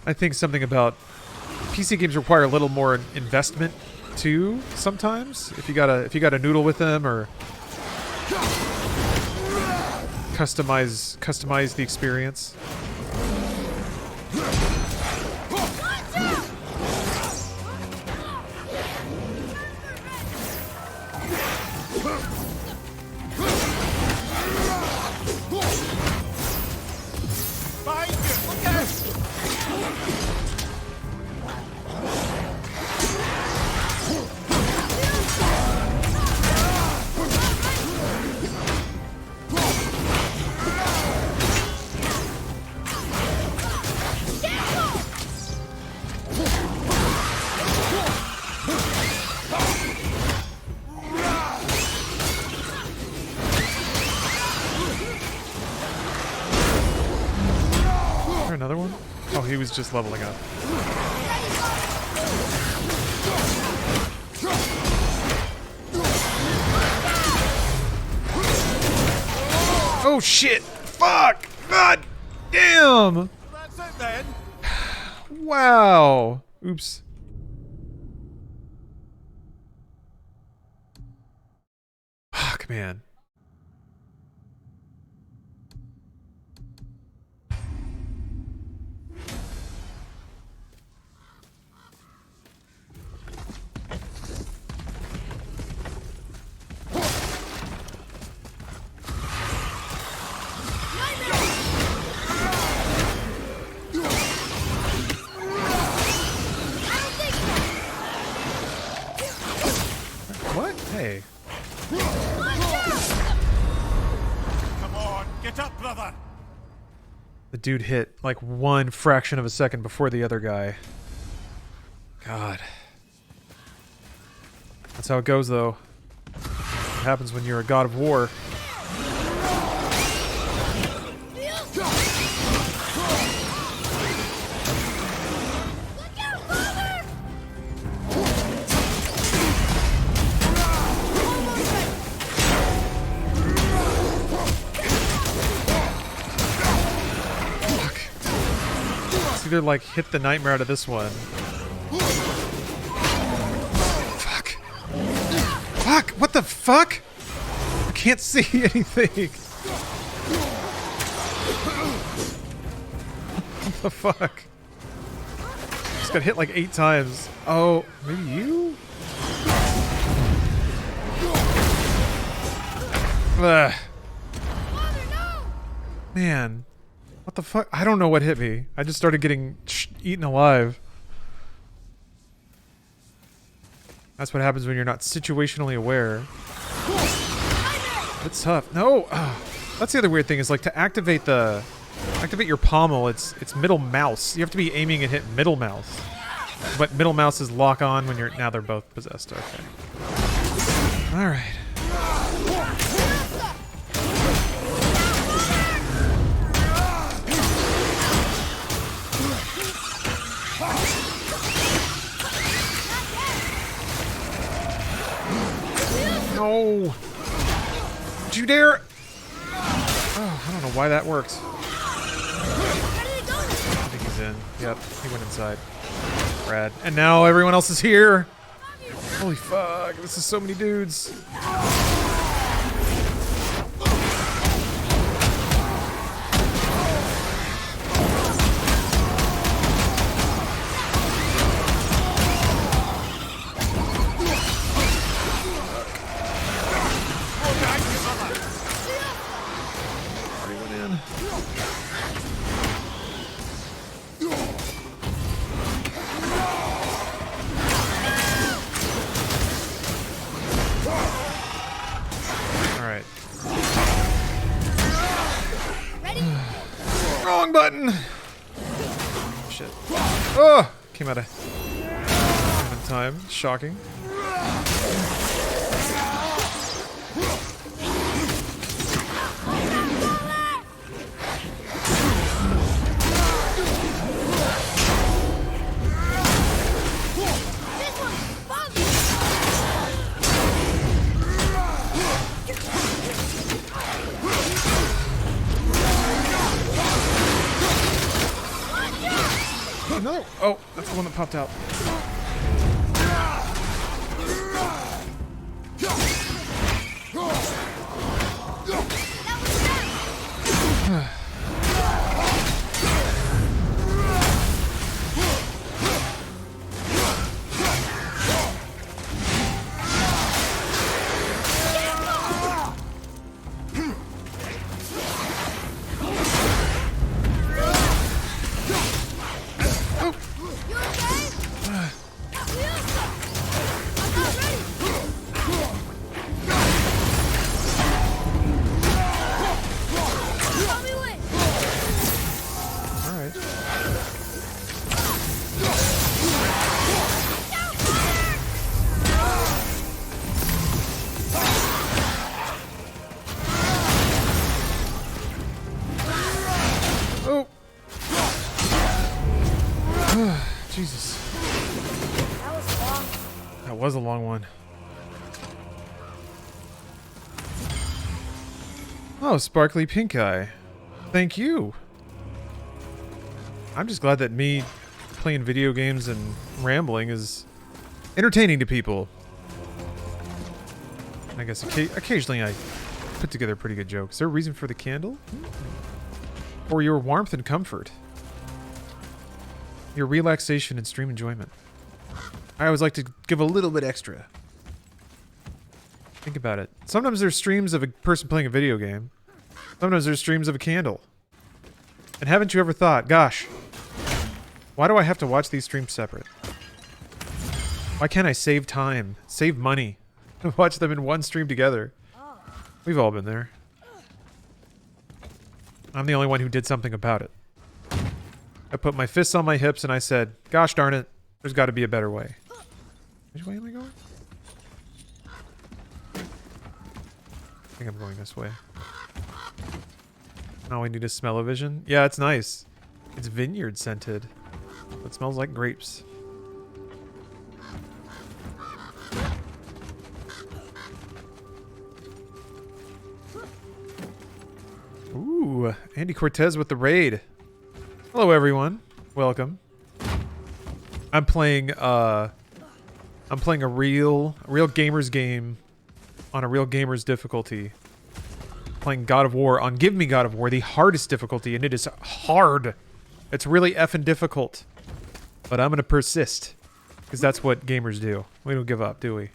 I think something about PC games require a little more investment too sometimes. If you gotta noodle with them or customize the experience. Another one? Oh, he was just leveling up. Oh shit! Fuck! God damn! That's it then. Wow. Oops. Fuck, man. What? Hey. Come on, get up, brother. The dude hit like 1 fraction of a second before the other guy. God. That's how it goes, though. It happens when you're a god of war. Either like hit the nightmare out of this one. Fuck. Fuck! What the fuck? I can't see anything. What the fuck? Just got hit like 8 times. Oh, maybe you? Ugh. Man. What the fuck? I don't know what hit me. I just started getting eaten alive. That's what happens when you're not situationally aware. It's tough. No! That's the other weird thing is like to activate your pommel, it's middle mouse. You have to be aiming and hit middle mouse. But middle mouse is lock on when you're... Now they're both possessed. Okay. Alright. No! Don't you dare! Oh, I don't know why that works. I think he's in. Yep, he went inside. Rad. And now everyone else is here! Holy fuck, this is so many dudes. Wrong button! Shit. Oh! Came out of time. Shocking. No! Oh, that's the one that popped out. Jesus. That was long. That was a long one. Oh, sparkly pink eye. Thank you. I'm just glad that me playing video games and rambling is entertaining to people. I guess occasionally I put together a pretty good joke. Is there a reason for the candle? For your warmth and comfort. Your relaxation and stream enjoyment. I always like to give a little bit extra. Think about it. Sometimes there's streams of a person playing a video game. Sometimes there's streams of a candle. And haven't you ever thought, gosh, why do I have to watch these streams separate? Why can't I save time, save money, and watch them in one stream together? We've all been there. I'm the only one who did something about it. I put my fists on my hips and I said, gosh darn it, there's got to be a better way. Which way am I going? I think I'm going this way. Now we need a smell-o-vision. Yeah, it's nice. It's vineyard scented. It smells like grapes. Ooh, Andy Cortez with the raid. Hello everyone. Welcome. I'm playing a real gamers game on a real gamers difficulty. Playing God of War on Give Me God of War, the hardest difficulty, and it is hard. It's really effing difficult. But I'm gonna persist. Because that's what gamers do. We don't give up, do we?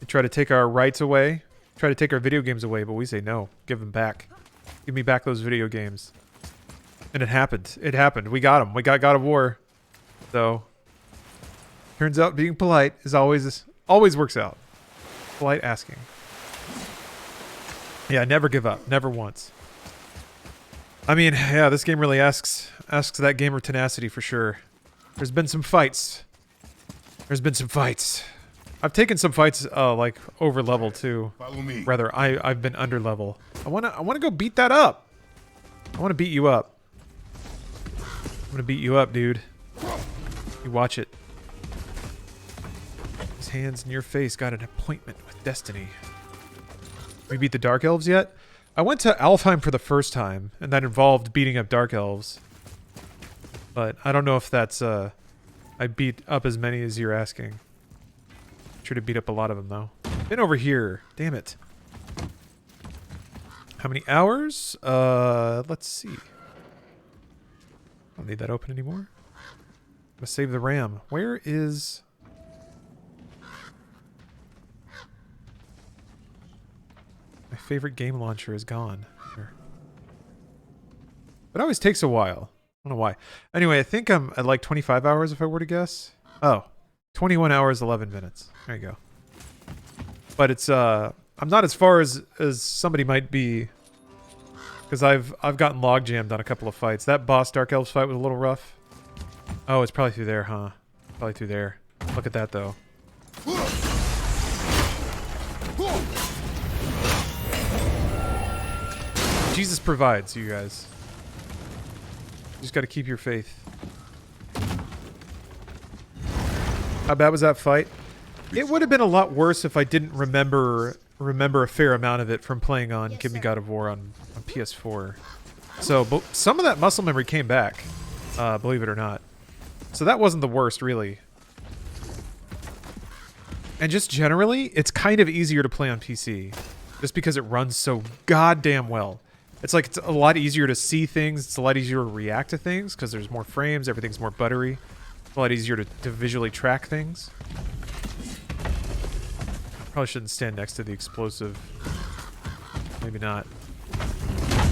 They try to take our rights away, try to take our video games away, but we say no. Give them back. Give me back those video games. And it happened. It happened. We got him. We got God of War. So, turns out being polite is always works out. Polite asking. Yeah, never give up. Never once. I mean, yeah, this game really asks that gamer tenacity for sure. There's been some fights. I've taken some fights like over level too. Follow me. Rather, I've been under level. I wanna go beat that up. I wanna beat you up. I'm gonna beat you up, dude. You watch it. His hands in your face got an appointment with destiny. We beat the Dark Elves yet? I went to Alfheim for the first time, and that involved beating up Dark Elves. But I don't know if that's, I beat up as many as you're asking. Sure to beat up a lot of them, though. Been over here. Damn it. How many hours? Let's see. Don't need that open anymore. I'm gonna save the RAM. Where is... My favorite game launcher is gone. Here. It always takes a while. I don't know why. Anyway, I think I'm at like 25 hours if I were to guess. Oh. 21 hours, 11 minutes. There you go. But it's, I'm not as far as somebody might be. Because I've gotten log jammed on a couple of fights. That boss Dark Elves fight was a little rough. Oh, it's probably through there, huh? Probably through there. Look at that, though. Jesus provides, you guys. You just gotta keep your faith. How bad was that fight? It would have been a lot worse if I didn't remember a fair amount of it from playing on Give Me God of War on PS4. So, but some of that muscle memory came back, believe it or not. So that wasn't the worst, really. And just generally, it's kind of easier to play on PC. Just because it runs so goddamn well. It's like it's a lot easier to see things. It's a lot easier to react to things because there's more frames. Everything's more buttery. It's a lot easier to visually track things. Probably shouldn't stand next to the explosive. Maybe not.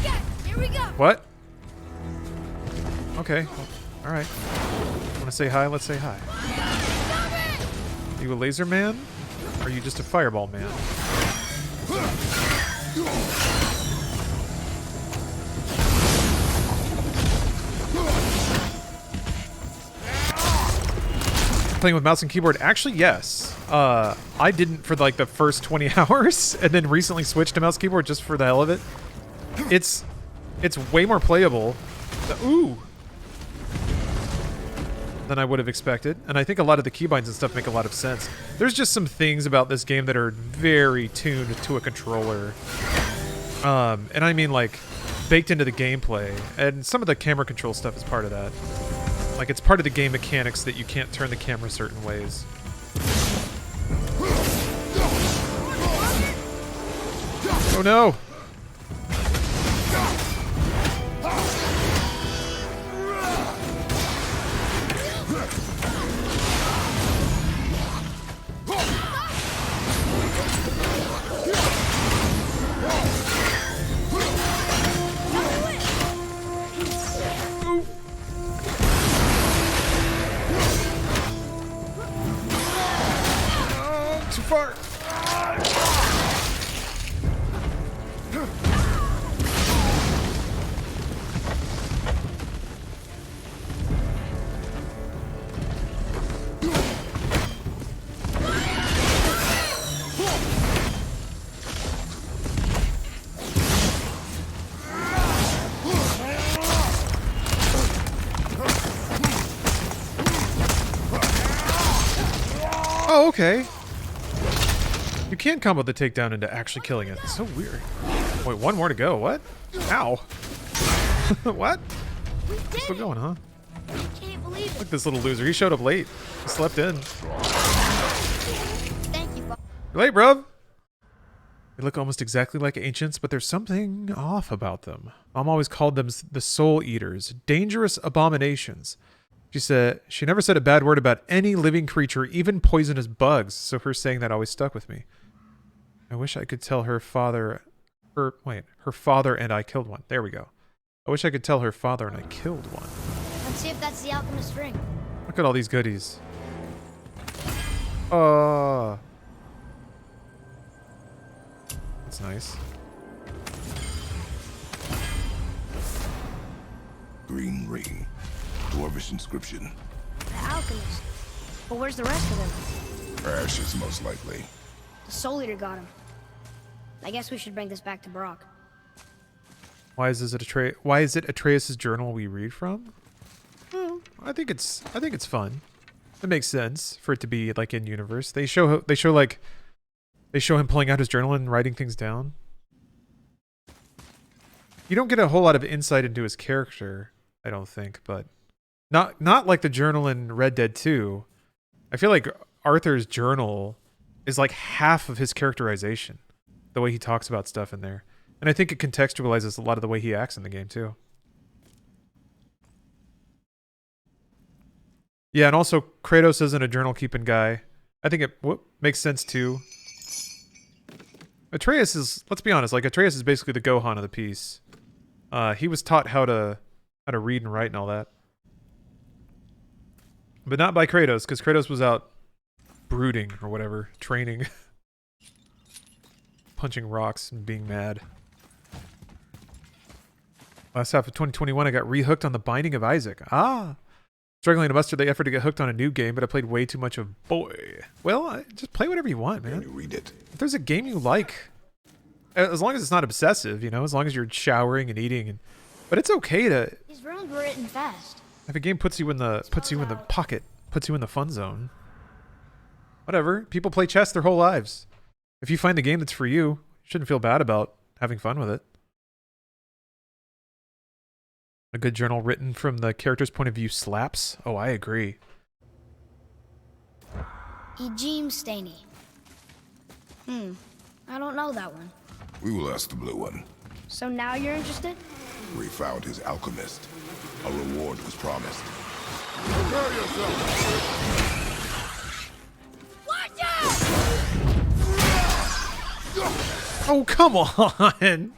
Yeah, here we go. What? Okay. Well, all right. Want to say hi? Let's say hi. Are you a laser man? Or are you just a fireball man? Playing with mouse and keyboard? Actually, yes. I didn't for like the first 20 hours, and then recently switched to mouse keyboard just for the hell of it. It's way more playable. Ooh. Than I would have expected, and I think a lot of the keybinds and stuff make a lot of sense. There's just some things about this game that are very tuned to a controller. And I mean like baked into the gameplay, and some of the camera control stuff is part of that. Like, it's part of the game mechanics that you can't turn the camera certain ways. Oh no! Too far. Oh, okay. You can combo the takedown into actually killing it. It's so weird. Wait, one more to go. What? Ow. What? We did Still it. going, huh? I can't believe it. Look at this little loser. He showed up late. He slept in. Thank you, Bob. You're late, bruv. They look almost exactly like ancients, but there's something off about them. Mom always called them the soul eaters, dangerous abominations. She said she never said a bad word about any living creature, even poisonous bugs, so her saying that always stuck with me. I wish I could tell her father Her father and I killed one. There we go. I wish I could tell her father and I killed one. Let's see if that's the Alchemist Ring. Look at all these goodies. That's nice. Green ring. Dwarvish inscription. The Alchemist. But where's the rest of them? Ashes, most likely. The Soul Eater got him. I guess we should bring this back to Brock. Why is it Atreus' journal we read from? Well, I think it's fun. It makes sense for it to be like in universe. They show him pulling out his journal and writing things down. You don't get a whole lot of insight into his character, I don't think, but not like the journal in Red Dead 2. I feel like Arthur's journal is like half of his characterization, the way he talks about stuff in there. And I think it contextualizes a lot of the way he acts in the game too. Yeah, and also Kratos isn't a journal keeping guy. I think it makes sense too. Atreus is, let's be honest, like Atreus is basically the Gohan of the piece. He was taught how to read and write and all that. But not by Kratos, because Kratos was out brooding or whatever, training. Punching rocks and being mad. Last half of 2021, I got rehooked on The Binding of Isaac. Struggling to muster the effort to get hooked on a new game, but I played way too much of boy. Well, just play whatever you want, man. Can you read it? If there's a game you like, as long as it's not obsessive, you know, as long as you're showering and eating, but it's okay to. These runes were written fast. If a game puts you in the pocket, puts you in the fun zone. Whatever. People play chess their whole lives. If you find the game that's for you, you shouldn't feel bad about having fun with it. A good journal written from the character's point of view slaps. Oh, I agree. Ejim Staney. I don't know that one. We will ask the blue one. So now you're interested? We found his alchemist. A reward was promised. Prepare yourself! Watch out! Oh, come on! I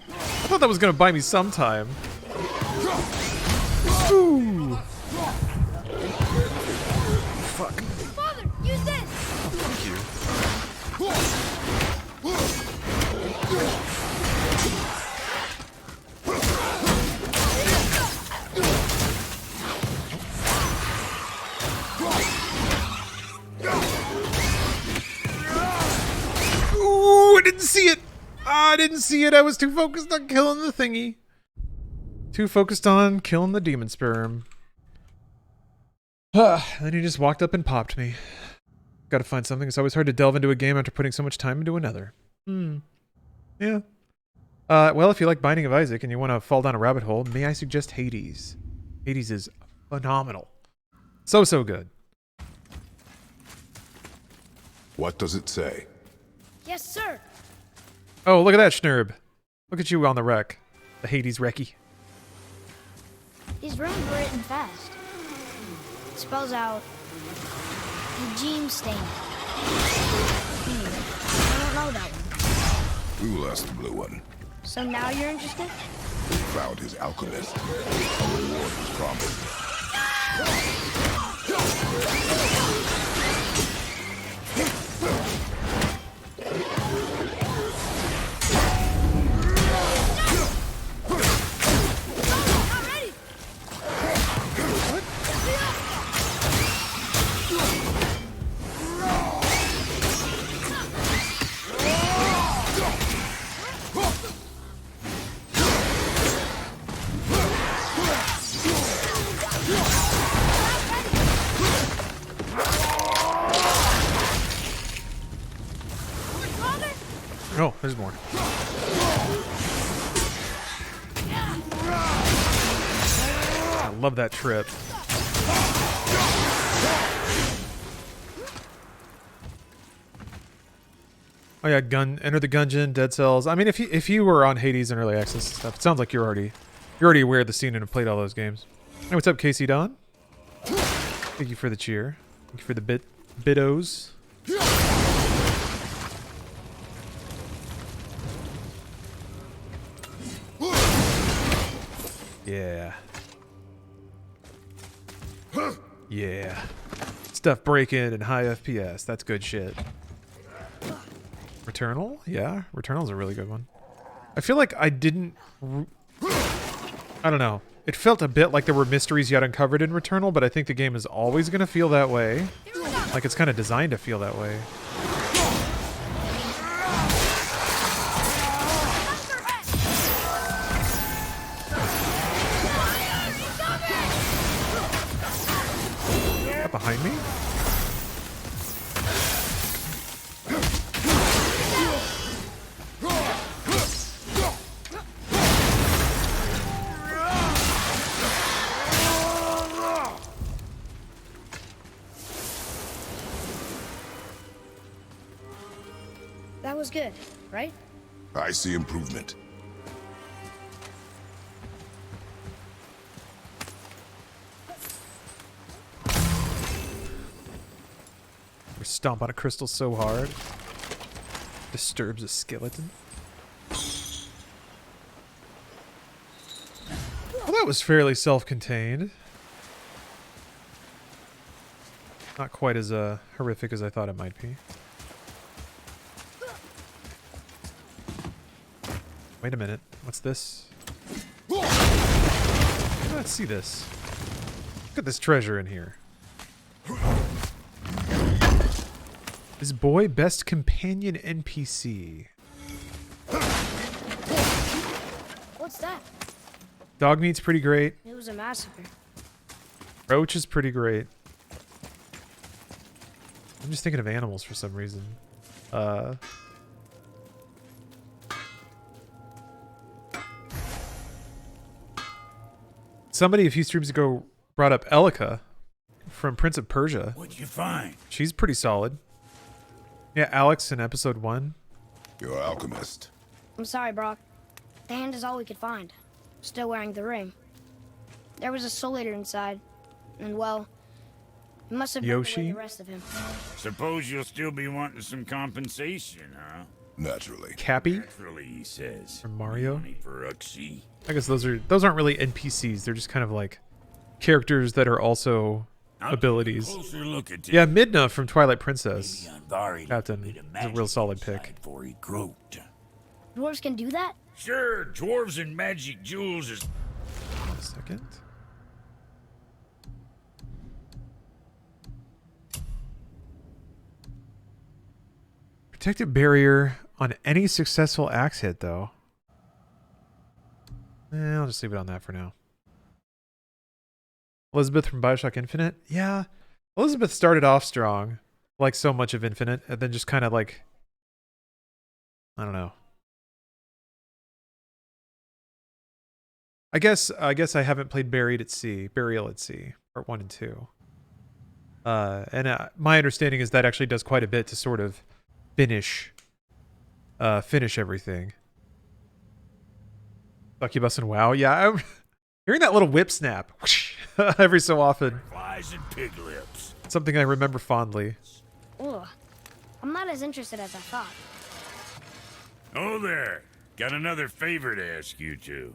thought that was gonna buy me some time. Ooh. Fuck. Father, use this! Thank you. Ooh, I didn't see it! I didn't see it. I was too focused on killing the thingy. Too focused on killing the demon sperm. Then he just walked up and popped me. Gotta find something. It's always hard to delve into a game after putting so much time into another. Yeah. Well, if you like Binding of Isaac and you want to fall down a rabbit hole, may I suggest Hades? Hades is phenomenal. So good. What does it say? Yes, sir. Oh, look at that, Schnurb. Look at you on the wreck. The Hades wrecky. These runes were written fast. It spells out Ejim Staney. I don't know that one. We will ask the blue one. So now you're interested? We found his alchemist. A reward was promised. Oh, there's more. I love that trip. Oh yeah, enter the gungeon, dead cells. I mean, if you were on Hades and early access and stuff, it sounds like you're already aware of the scene and have played all those games. Hey, what's up, Casey Don? Thank you for the cheer. Thank you for the bitos. Yeah. Yeah. Stuff breaking and high FPS. That's good shit. Returnal? Yeah, Returnal's a really good one. I feel like I didn't... I don't know. It felt a bit like there were mysteries yet uncovered in Returnal, but I think the game is always going to feel that way. Like it's kind of designed to feel that way. Behind me? That was good, right? I see improvement. Stomp on a crystal so hard. Disturbs a skeleton. Well, that was fairly self-contained. Not quite as horrific as I thought it might be. Wait a minute. What's this? Let's see this. Look at this treasure in here. Is boy best companion NPC? What's that? Dog meat's pretty great. It was a massacre. Roach is pretty great. I'm just thinking of animals for some reason. Somebody a few streams ago brought up Elika from Prince of Persia. What'd you find? She's pretty solid. Yeah, Alex in episode 1. You're alchemist. I'm sorry, Brock. The hand is all we could find. Still wearing the ring. There was a soul eater inside. And, well, it must have been Yoshi? the rest of him. Suppose you'll still be wanting some compensation, huh? Naturally. Cappy Naturally, he says. from Mario. Money for Uxie. I guess those aren't really NPCs. They're just kind of like characters that are also abilities. Closer look at Yeah, Midna from Twilight Princess. Maybe Anvari Captain lit is a magic real solid inside pick. before he groped. Dwarves can do that? Sure, dwarves and magic jewels is... One second. Protective barrier on any successful axe hit, though. I'll just leave it on that for now. Elizabeth from Bioshock Infinite? Yeah. Elizabeth started off strong, like so much of Infinite, and then just kind of like... I don't know. I guess I haven't played Burial at Sea, part 1 and 2. And my understanding is that actually does quite a bit to sort of finish everything. Succubus and WoW, yeah. I'm hearing that little whip snap every so often. Flies and pig lips. Something I remember fondly. Ugh. I'm not as interested as I thought. Oh there. Got another favor to ask you two.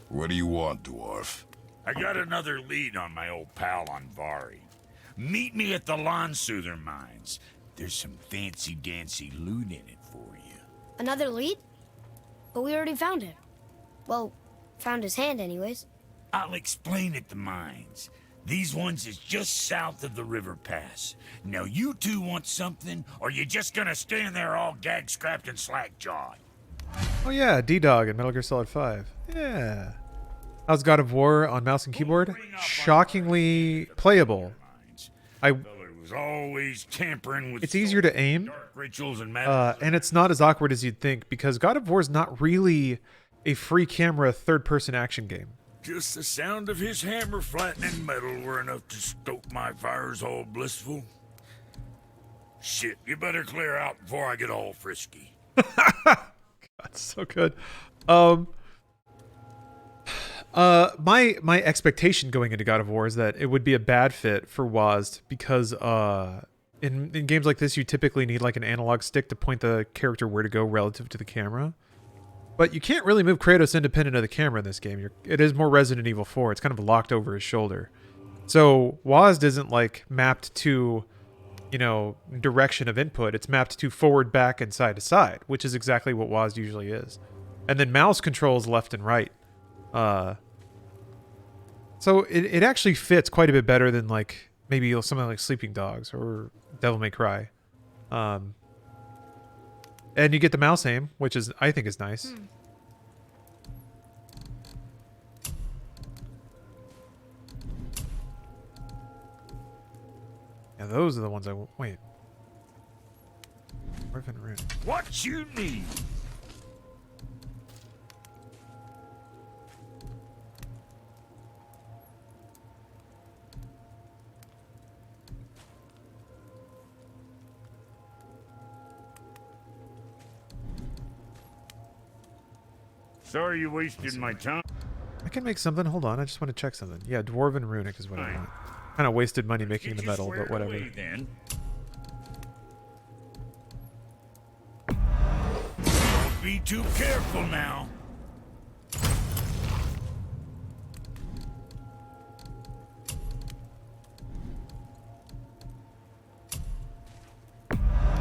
What do you want, dwarf? I got another lead on my old pal Anvari. Meet me at the Lawn Soother Mines. There's some fancy-dancy loot in it for you. Another lead? But we already found him. Well, found his hand anyways. I'll explain at the mines. These ones is just south of the river pass. Now you two want something, or you just gonna stand there all gag-scrapped and slack-jawed? Oh yeah, D-Dog in Metal Gear Solid 5. Yeah. How's God of War on mouse and keyboard? Shockingly playable. I Was always tampering with It's easier to aim, dark rituals and magic. and it's not as awkward as you'd think, because God of War is not really a free camera third-person action game. Just the sound of his hammer flattening metal were enough to stoke my fires all blissful. Shit, you better clear out before I get all frisky. That's so good. My expectation going into God of War is that it would be a bad fit for WASD because in games like this you typically need like an analog stick to point the character where to go relative to the camera. But you can't really move Kratos independent of the camera in this game. It is more Resident Evil 4. It's kind of locked over his shoulder. So WASD isn't like mapped to, you know, direction of input. It's mapped to forward, back, and side to side, which is exactly what WASD usually is. And then mouse controls left and right. So it actually fits quite a bit better than like maybe something like Sleeping Dogs or Devil May Cry. And you get the mouse aim, which is I think is nice. Yeah, those are the ones I want. Wait. Dwarven Rune. What you need? Sorry you wasted my time. I can make something. Hold on, I just want to check something. Yeah, Dwarven Runic is what I want. Kind of wasted money making the metal, but whatever. Then. Don't be too careful now.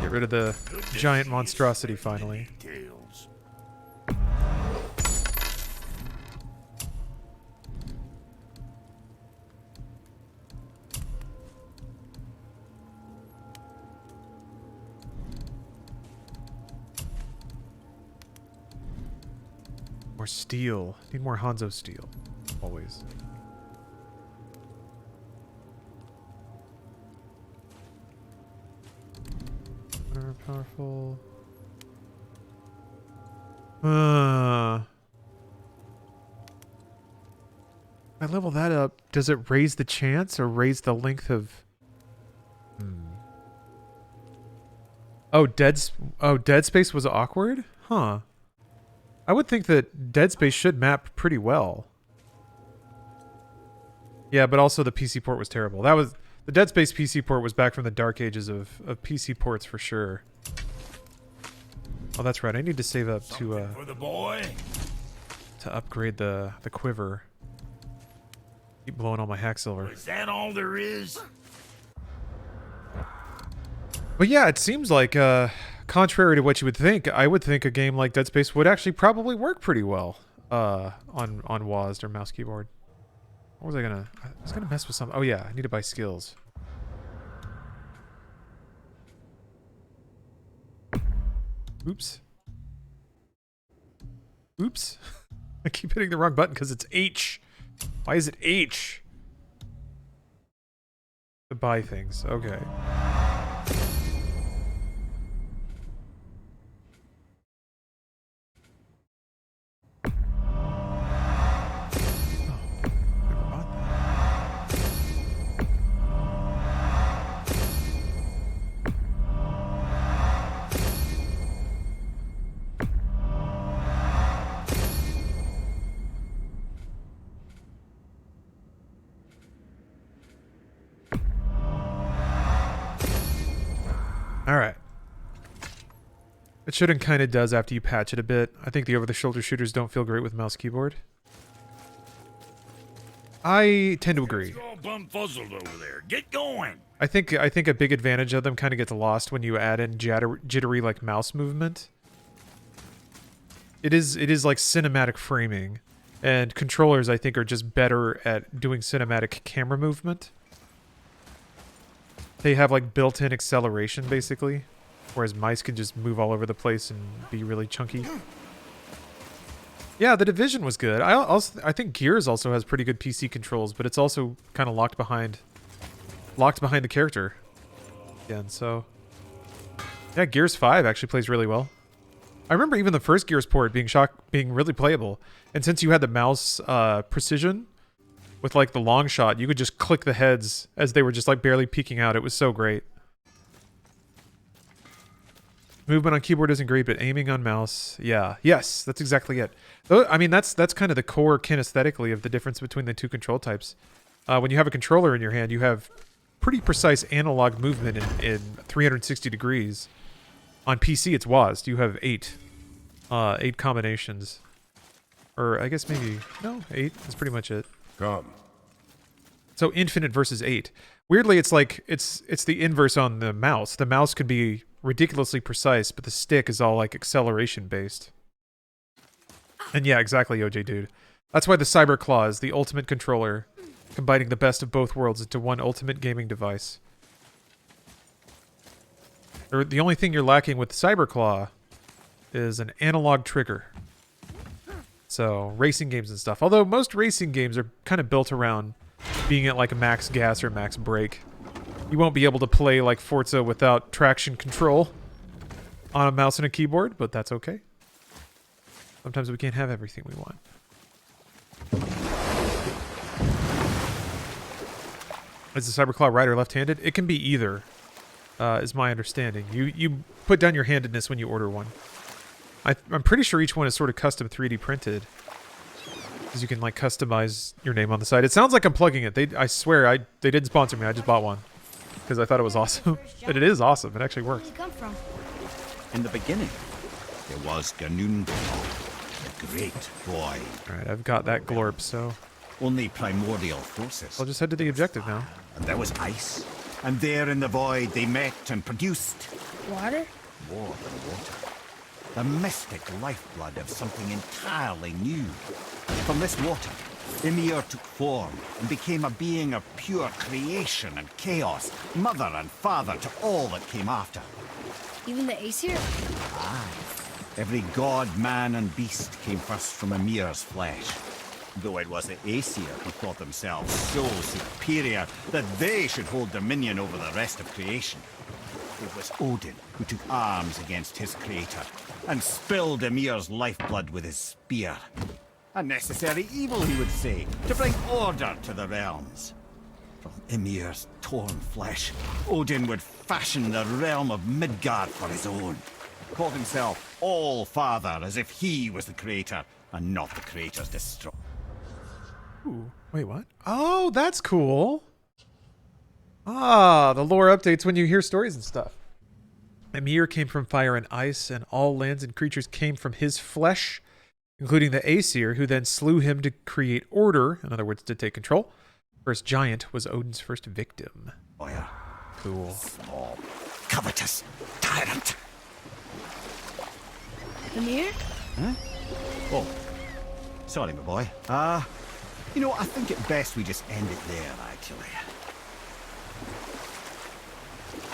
Get rid of the giant monstrosity finally. Details. More steel. Need more Hanzo steel. Always. More powerful. I level that up. Does it raise the chance or raise the length of... Oh, Dead Space was awkward? Huh. I would think that Dead Space should map pretty well. Yeah, but also the PC port was terrible. That was... The Dead Space PC port was back from the dark ages of PC ports for sure. Oh, that's right. I need to save up For the boy. to upgrade the quiver. Keep blowing all my hack silver. Is that all there is? But yeah, it seems like, contrary to what you would think, I would think a game like Dead Space would actually probably work pretty well on WASD or mouse keyboard. What was I was gonna mess with something. Oh yeah, I need to buy skills. Oops. Oops. I keep hitting the wrong button because it's H. Why is it H? To buy things. Okay. Alright. It should and kind of does after you patch it a bit. I think the over-the-shoulder shooters don't feel great with mouse keyboard. I tend to agree. It's all bumfuzzled over there. Get going. I think a big advantage of them kind of gets lost when you add in jittery like mouse movement. It is like cinematic framing, and controllers I think are just better at doing cinematic camera movement. They have like built-in acceleration basically, whereas mice can just move all over the place and be really chunky. Yeah, The Division was good. I think Gears also has pretty good PC controls, but it's also kind of locked behind the character. Again, so yeah, Gears 5 actually plays really well. I remember even the first Gears port being really playable, and since you had the mouse precision with like the long shot, you could just click the heads as they were just like barely peeking out. It was so great. Movement on keyboard isn't great, but aiming on mouse, yeah. Yes, that's exactly it. I mean, that's kind of the core kinesthetically of the difference between the two control types. When you have a controller in your hand, you have pretty precise analog movement in 360 degrees. On PC, it's WASD. You have 8. 8 combinations. Or I guess maybe, no, 8 is pretty much it. Come. So infinite versus 8. Weirdly, it's like, it's the inverse on the mouse. The mouse can be ridiculously precise, but the stick is all like acceleration based. And yeah, exactly, OJ dude. That's why the Cyber Claw is the ultimate controller, combining the best of both worlds into one ultimate gaming device. The only thing you're lacking with the Cyber Claw is an analog trigger. So, racing games and stuff. Although most racing games are kind of built around being at like a max gas or max brake. You won't be able to play like Forza without traction control on a mouse and a keyboard, but that's okay. Sometimes we can't have everything we want. Is the Cyberclaw right or left-handed? It can be either, is my understanding. You put down your handedness when you order one. I'm pretty sure each one is sort of custom 3D printed, because you can like customize your name on the side. It sounds like I'm plugging it. I swear they didn't sponsor me. I just bought one because I thought it was awesome, and it is awesome. It actually works. Where did you come from? In the beginning, there was Ganun, a great boy. All right, I've got that glorp, so Only primordial forces. I'll just head to the objective now. And there was ice. And there in the void they met and produced Water? more than water. The mystic lifeblood of something entirely new. From this water, Ymir took form and became a being of pure creation and chaos, mother and father to all that came after. Even the Aesir? Aye. Every god, man, and beast came first from Ymir's flesh. Though it was the Aesir who thought themselves so superior that they should hold dominion over the rest of creation. It was Odin who took arms against his creator and spilled Ymir's lifeblood with his spear. A necessary evil, he would say, to bring order to the realms. From Ymir's torn flesh, Odin would fashion the realm of Midgard for his own. Called himself All-Father as if he was the creator and not the creator's destroyer. Ooh, wait, what? Oh, that's cool. Ah, the lore updates when you hear stories and stuff. Ymir came from fire and ice, and all lands and creatures came from his flesh, including the Aesir, who then slew him to create order, in other words, to take control. First giant was Odin's first victim. Cool. Small, covetous tyrant. Ymir? Huh? Oh, sorry, my boy. You know, I think it best we just end it there, actually.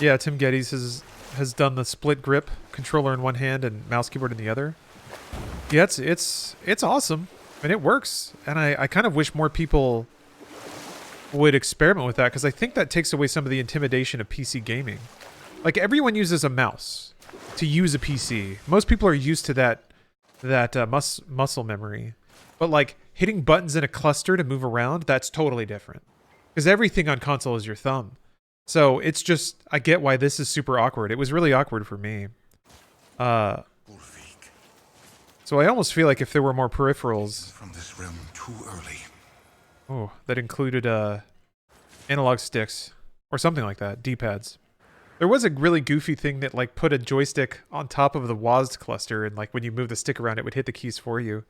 Yeah, Tim Geddes has done the split grip, controller in one hand and mouse keyboard in the other. Yeah, it's awesome, and it works. And I kind of wish more people would experiment with that, because I think that takes away some of the intimidation of PC gaming. Like, everyone uses a mouse to use a PC. Most people are used to that muscle memory. But like, hitting buttons in a cluster to move around, that's totally different. Because everything on console is your thumb. So it's just, I get why this is super awkward. It was really awkward for me. So I almost feel like if there were more peripherals From this realm too early. that included analog sticks or something like that, D-pads. There was a really goofy thing that like put a joystick on top of the WASD cluster, and like when you move the stick around, it would hit the keys for you.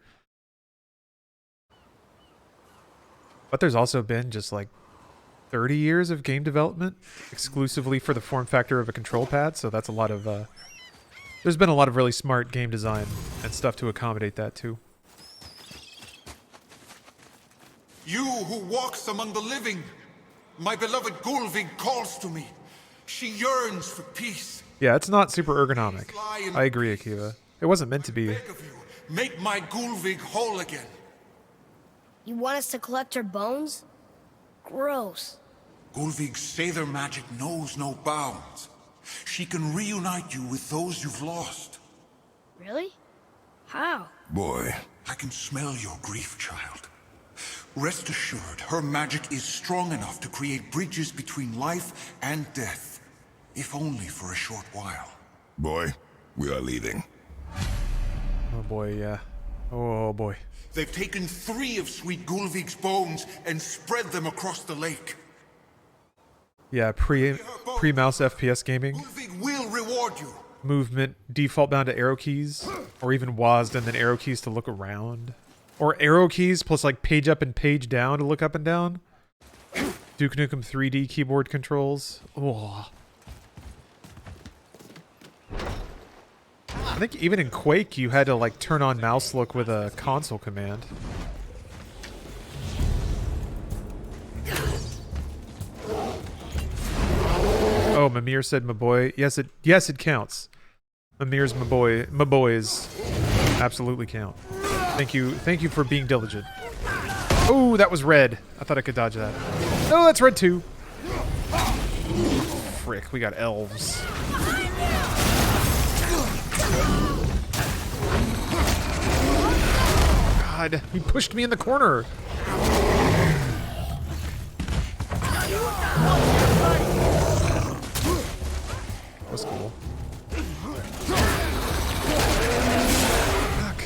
But there's also been just like 30 years of game development exclusively for the form factor of a control pad, so that's a lot of there's been a lot of really smart game design and stuff to accommodate that too. You who walks among the living, my beloved Gulvig calls to me. She yearns for peace. Yeah, it's not super ergonomic. I agree, Akiva. It wasn't meant to be. Beg of you, make my Gulvig whole again. You want us to collect her bones? Gross. Gulvig's Sather magic knows no bounds. She can reunite you with those you've lost. Really? How? Boy, I can smell your grief, child. Rest assured, her magic is strong enough to create bridges between life and death, if only for a short while. boy, we are leaving. Oh boy, yeah. Oh boy. They've taken 3 of Sweet Gulvig's bones and spread them across the lake. Yeah, pre-mouse FPS gaming. Gulvig will reward you. movement default bound to arrow keys, or even WASD and then arrow keys to look around, or arrow keys plus like page up and page down to look up and down. Duke Nukem 3D keyboard controls. Oh. I think even in Quake you had to like turn on mouse look with a console command. Oh, Mimir said my boy. Yes it counts. Mimir's my boy. My boys absolutely count. Thank you for being diligent. Oh, that was red. I thought I could dodge that. No, that's red too. Frick, we got elves. God, he pushed me in the corner. That was cool. Fuck.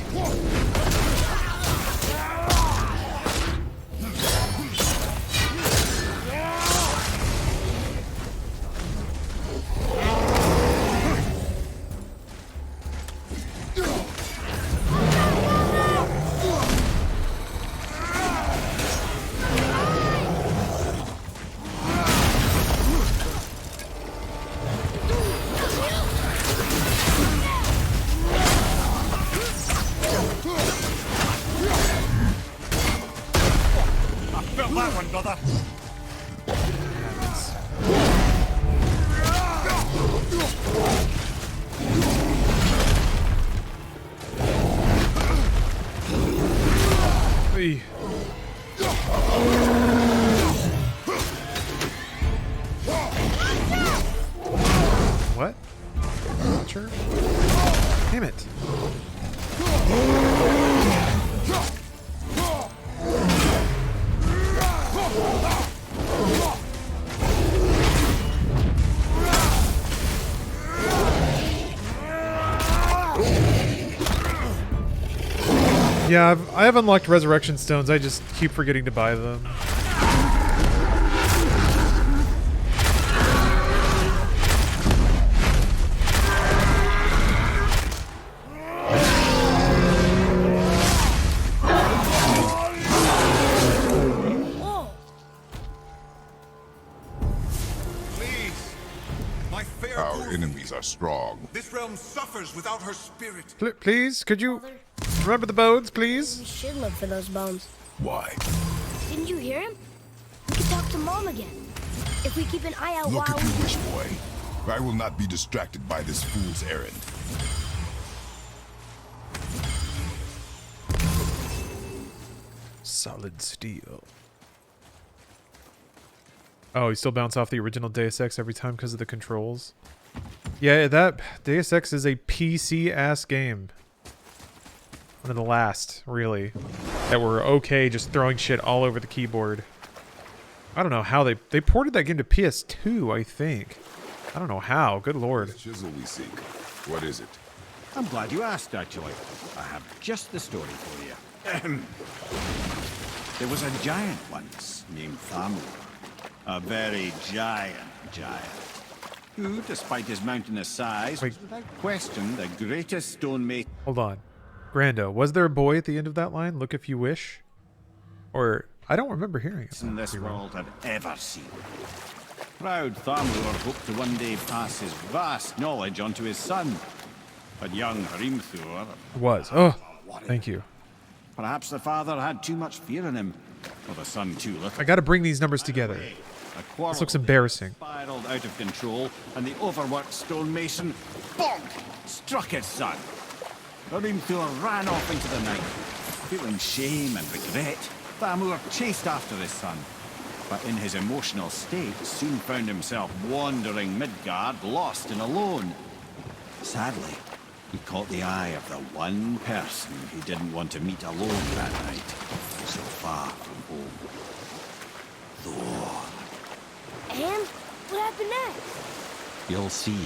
That one, brother. Hey. What? Sure. Damn it. Yeah, I have unlocked resurrection stones. I just keep forgetting to buy them. Please, my fair Our Goose, enemies are strong. this realm suffers without her spirit. Please, could you remember the bones, please? We should look for those bones. Why? Didn't you hear him? We could talk to Mom again. If we keep an eye out Look while if you wish, boy. I will not be distracted by this fool's errand. Solid steel. Oh, you still bounce off the original Deus Ex every time because of the controls? Yeah, that Deus Ex is a PC-ass game. One of the last, really, that were okay just throwing shit all over the keyboard. I don't know how they ported that game to PS2, I think. I don't know how. Good lord. Chisel we seek. What is it? I'm glad you asked, actually. I have just the story for you. There was a giant once named Thamur. A very giant, who, despite his mountainous size, Wait. was without question the greatest stonemason Hold on. Grando, was there a boy at the end of that line? Look if you wish? Or, I don't remember hearing it. this world had ever seen. Proud Thamur hoped to one day pass his vast knowledge onto his son. But young Hrimthur, Was. Oh, thank you. perhaps the father had too much fear in him, or the son too little. I gotta bring these numbers together. A quarrel This looks embarrassing. spiraled out of control, and the overworked stonemason, BONK, struck his son. Hrimthur ran off into the night. Feeling shame and regret, Thamur chased after his son, but in his emotional state soon found himself wandering Midgard, lost and alone. Sadly, he caught the eye of the one person he didn't want to meet alone that night, so far from home. Thor. And what happened next? You'll see.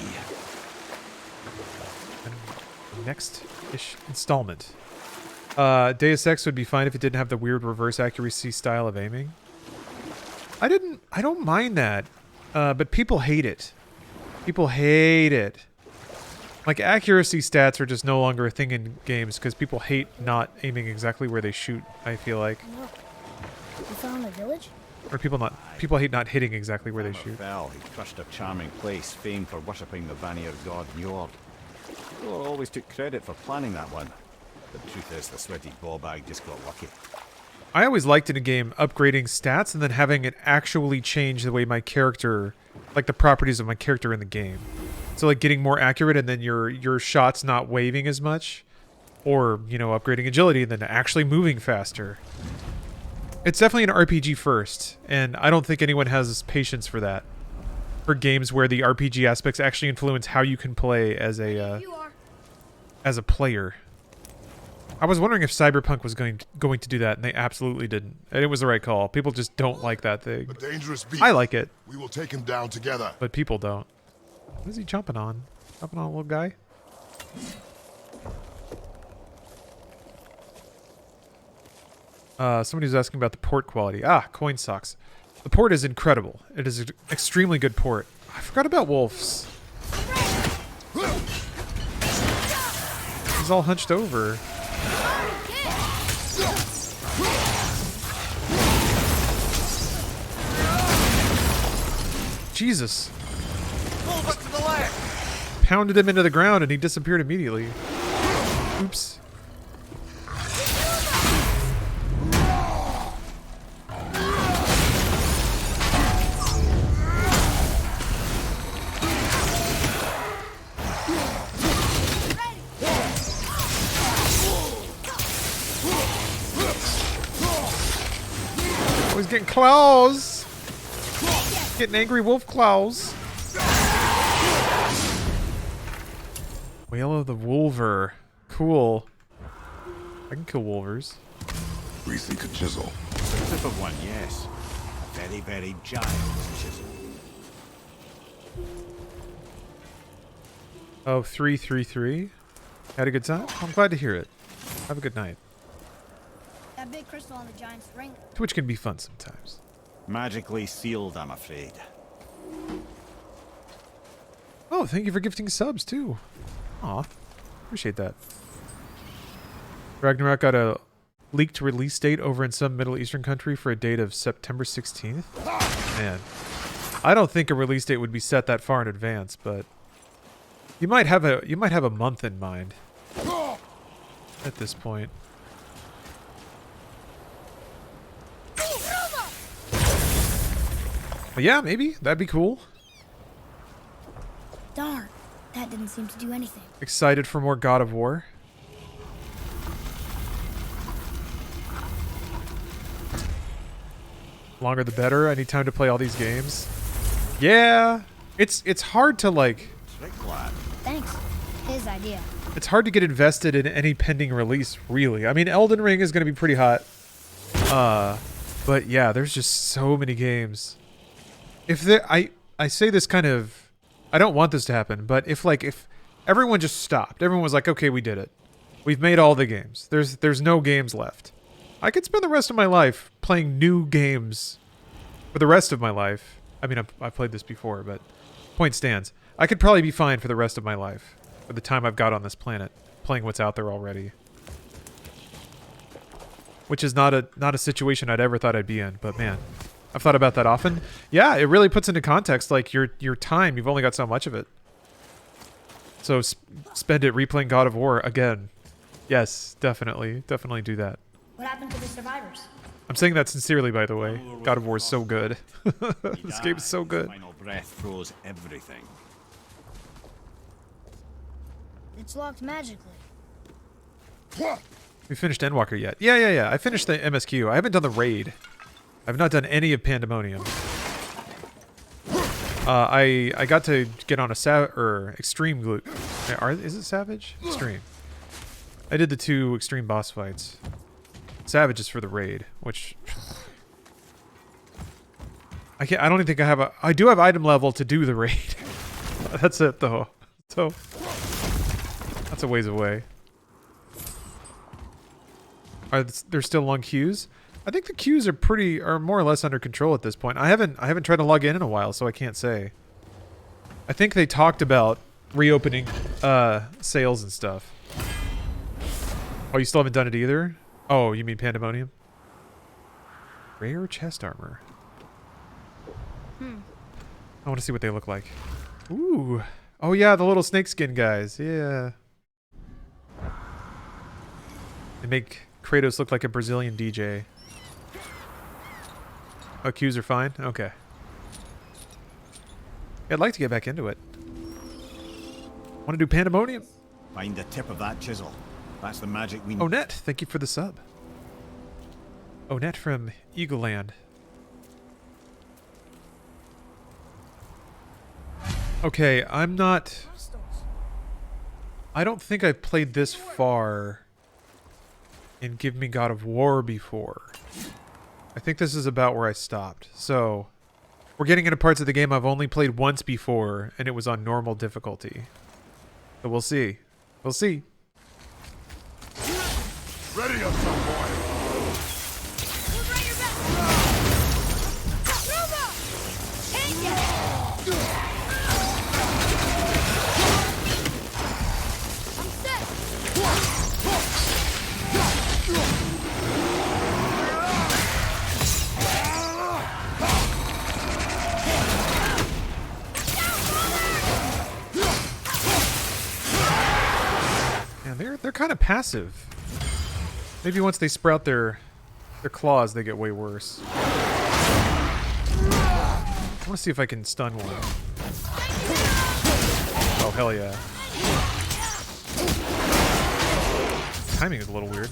Next-ish installment. Deus Ex would be fine if it didn't have the weird reverse accuracy style of aiming. I don't mind that. But people hate it. People hate it. Like, accuracy stats are just no longer a thing in games because people hate not aiming exactly where they shoot, I feel like. No. You found the village? Or people hate not hitting exactly where they shoot. Fell, he crushed a charming place, famed for worshipping the Vanir god Njord. Thor always took credit for planning that one. The truth is, the sweaty ballbag just got lucky. I always liked in a game upgrading stats and then having it actually change the way my character, like the properties of my character in the game. So like getting more accurate and then your shots not waving as much. Or, you know, upgrading agility and then actually moving faster. It's definitely an RPG first, and I don't think anyone has patience for that. For games where the RPG aspects actually influence how you can play as a player. I was wondering if Cyberpunk was going to do that, and they absolutely didn't. And it was the right call. People just don't like that thing. A dangerous beast. I like it. We will take him down together. But people don't. What is he jumping on? Jumping on a little guy? Somebody was asking about the port quality. Ah, coin socks. The port is incredible. It is an extremely good port. I forgot about wolves. He's all hunched over. Jesus. Pounded him into the ground and he disappeared immediately. Oops. Oh, he's getting claws. Getting angry wolf claws. Whale of the Wolver. Cool. I can kill wolvers. Greasy could chisel. The tip of one, yes. A very, very giant chisel. Oh, 333. Had a good time? I'm glad to hear it. Have a good night. That big crystal on the giant's ring. Twitch can be fun sometimes. Magically sealed, I'm afraid. Oh, thank you for gifting subs too. Aw, appreciate that. Ragnarok got a leaked release date over in some Middle Eastern country for a date of September 16th. Man, I don't think a release date would be set that far in advance, but you might have a month in mind at this point. But yeah, maybe that'd be cool. Darn, that didn't seem to do anything. Excited for more God of War. Longer the better. I need time to play all these games. Yeah, it's hard to like. Thanks. His idea. It's hard to get invested in any pending release, really. I mean, Elden Ring is going to be pretty hot. But yeah, there's just so many games. If there, I say this kind of, I don't want this to happen, but if everyone just stopped, everyone was like, okay, we did it. We've made all the games. There's no games left. I could spend the rest of my life playing new games for the rest of my life. I mean, I've played this before, but point stands. I could probably be fine for the rest of my life, for the time I've got on this planet, playing what's out there already. Which is not a situation I'd ever thought I'd be in, but man, I've thought about that often. Yeah, it really puts into context, like, your time, you've only got so much of it. So spend it replaying God of War again. Yes, definitely do that. What happened to the survivors? I'm saying that sincerely, by the way. God of War is so good. This game is so good. Final breath froze everything. It's locked magically. We finished Endwalker yet? Yeah. I finished the MSQ. I haven't done the raid. I've not done any of Pandemonium. I got to get on a extreme glute. Is it Savage? Extreme. I did the 2 extreme boss fights. Savage is for the raid, which I don't even think I have I do have item level to do the raid. That's it though. So that's a ways away. Are there still long queues? I think the queues are more or less under control at this point. I haven't tried to log in a while, so I can't say. I think they talked about reopening sales and stuff. Oh, you still haven't done it either? Oh, you mean Pandemonium? Rare chest armor. I want to see what they look like. Ooh. Oh yeah, the little snakeskin guys. Yeah. They make Kratos look like a Brazilian DJ. Oh, cues are fine? Okay. Yeah, I'd like to get back into it. Want to do Pandemonium? Find the tip of that chisel. That's the magic we need. Onet, thank you for the sub. Onet from Eagle Land. Okay, I'm not... I don't think I've played this far in Give Me God of War before. I think this is about where I stopped. So, we're getting into parts of the game I've only played once before, and it was on normal difficulty. So we'll see. We'll see. Ready up, some boy. Move right your back. Robo! Take it! I'm set. Yeah, they're kind of passive. Maybe once they sprout their claws, they get way worse. I want to see if I can stun one. Oh, hell yeah. Timing is a little weird.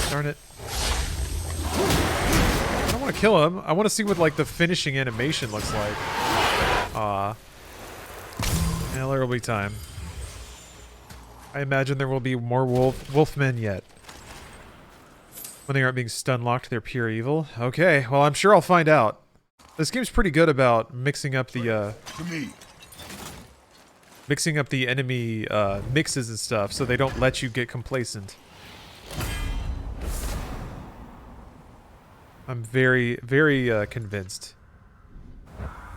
Darn it. I don't want to kill him. I want to see what, like, the finishing animation looks like. Aw. Yeah, there will be time. I imagine there will be more wolfmen yet. When they aren't being stun-locked, they're pure evil. Okay, well, I'm sure I'll find out. This game's pretty good about mixing up the, mixing up the enemy, mixes and stuff, so they don't let you get complacent. I'm very, very convinced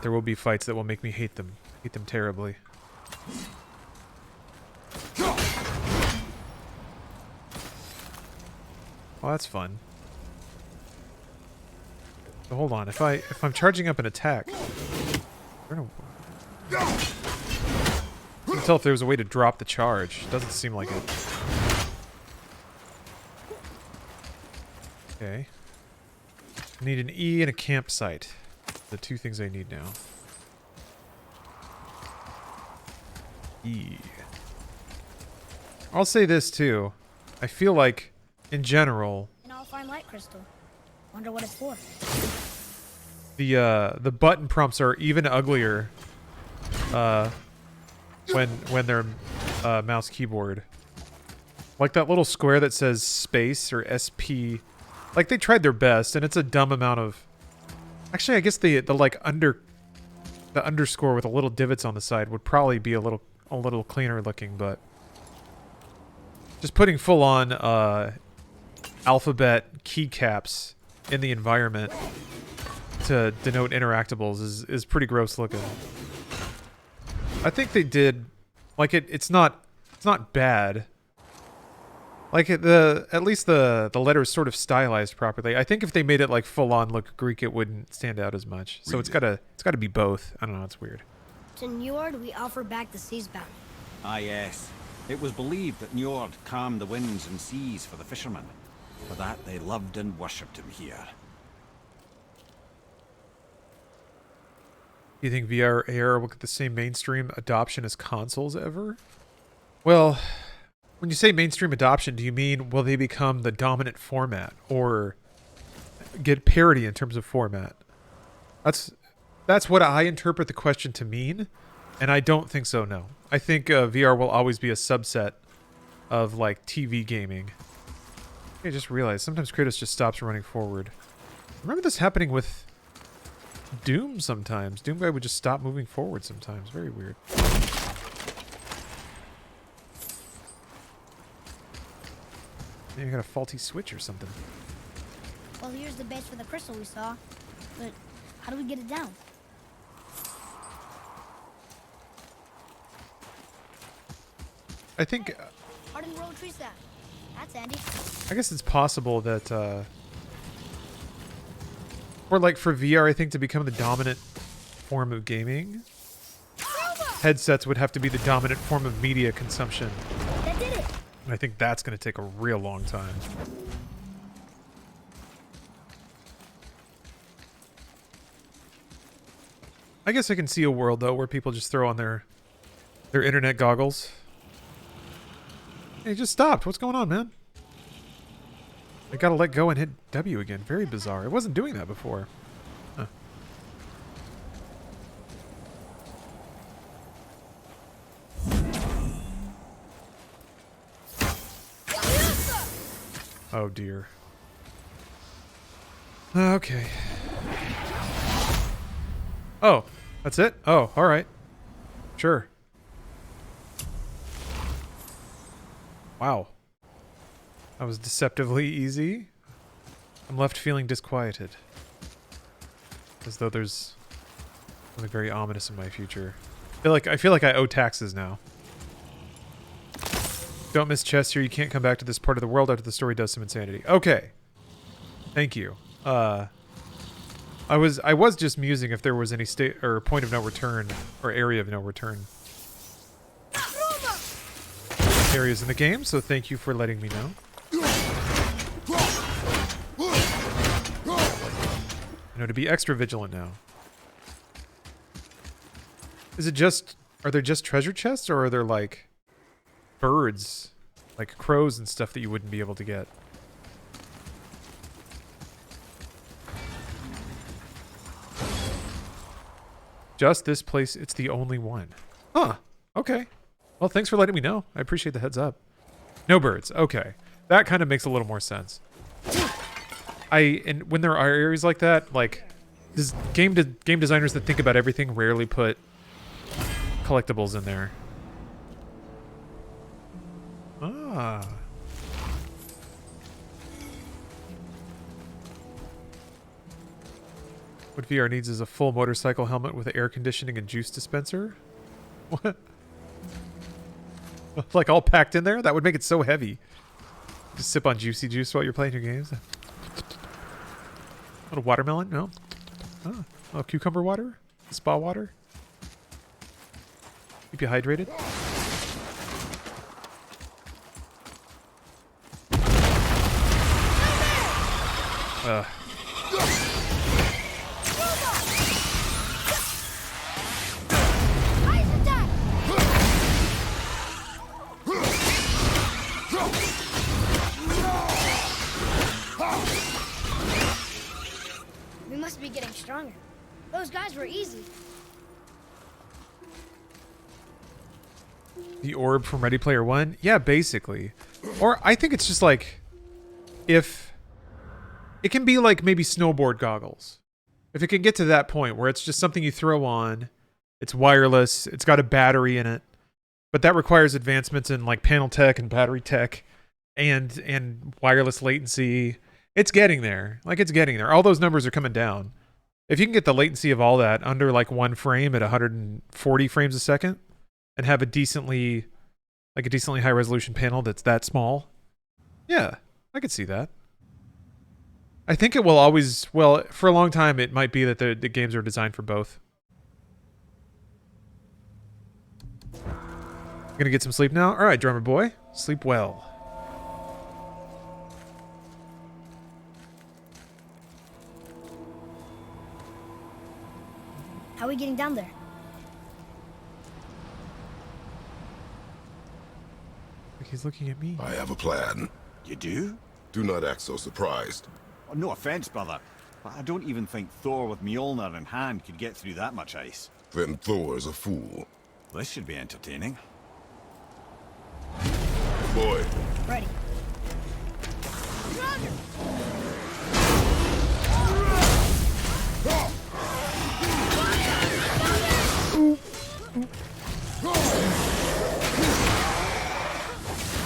there will be fights that will make me hate them terribly. Well, that's fun. So hold on, if I'm charging up an attack, I don't know. I can tell if there was a way to drop the charge. Doesn't seem like it. Okay. I need an E and a campsite. The two things I need now. E. I'll say this too. I feel like, in general, And I'll find light crystal. Wonder what it's for. the button prompts are even uglier when they're mouse keyboard. Like that little square that says space or SP. Like, they tried their best, and it's a dumb amount of... Actually, I guess the underscore with a little divots on the side would probably be a little cleaner looking, but... Just putting full-on alphabet keycaps in the environment to denote interactables is pretty gross looking. I think they did... Like, it's not bad. Like, at least the letter is sort of stylized properly. I think if they made it like full on look Greek, it wouldn't stand out as much. So it's gotta be both. I don't know, it's weird. To Njord, we offer back the sea's bounty. Ah, yes. It was believed that Njord calmed the winds and seas for the fishermen. For that, they loved and worshipped him here. Do you think VR AR will get the same mainstream adoption as consoles ever? Well, when you say mainstream adoption, do you mean will they become the dominant format or get parity in terms of format? That's what I interpret the question to mean, and I don't think so, no. I think VR will always be a subset of, like, TV gaming. I just realized sometimes Kratos just stops running forward. Remember this happening with Doom sometimes. Doom guy would just stop moving forward sometimes. Very weird. Maybe I got a faulty switch or something. Well, here's the base for the crystal we saw. But how do we get it down? I think... Hardened roller tree staff. That's handy. I guess it's possible that... or like for VR, I think to become the dominant form of gaming, headsets would have to be the dominant form of media consumption. That did it. And I think that's going to take a real long time. I guess I can see a world, though, where people just throw on their internet goggles. Hey, just stopped. What's going on, man? I gotta let go and hit W again. Very bizarre. It wasn't doing that before. Huh. Oh, dear. Okay. Oh, that's it? Oh, alright. Sure. Wow. That was deceptively easy. I'm left feeling disquieted. As though there's something very ominous in my future. I feel like I owe taxes now. Don't miss Chester, you can't come back to this part of the world after the story does some insanity. Okay. Thank you. I was just musing if there was any state or point of no return or area of no return areas in the game, so thank you for letting me know. I know to be extra vigilant now. Is it just... Are there just treasure chests, or are there, like, birds? Like crows and stuff that you wouldn't be able to get? Just this place, it's the only one. Huh. Okay. Well, thanks for letting me know. I appreciate the heads up. No birds. Okay. That kind of makes a little more sense. And when there are areas like that, like game designers that think about everything rarely put collectibles in there. Ah. What VR needs is a full motorcycle helmet with air conditioning and juice dispenser. What? Like all packed in there? That would make it so heavy. Just sip on juicy juice while you're playing your games. A watermelon? No. Oh, cucumber water? Spa water? Keep you hydrated? We must be getting stronger. Those guys were easy. The orb from Ready Player One? Yeah, basically. Or I think it's just like, if it can be like maybe snowboard goggles. If it can get to that point where it's just something you throw on, it's wireless, it's got a battery in it, but that requires advancements in like panel tech and battery tech and wireless latency. It's getting there. Like, it's getting there. All those numbers are coming down. If you can get the latency of all that under like 1 frame at 140 frames a second and have a decently high resolution panel that's that small, yeah, I could see that. I think it will always, well, for a long time, it might be that the games are designed for both. Gonna get some sleep now? All right, drummer boy. Sleep well. How are we getting down there? He's looking at me. I have a plan. You do? Do not act so surprised. Oh, no offense, brother, but I don't even think Thor with Mjolnir in hand could get through that much ice. Then Thor's a fool. This should be entertaining. Boy, Ready.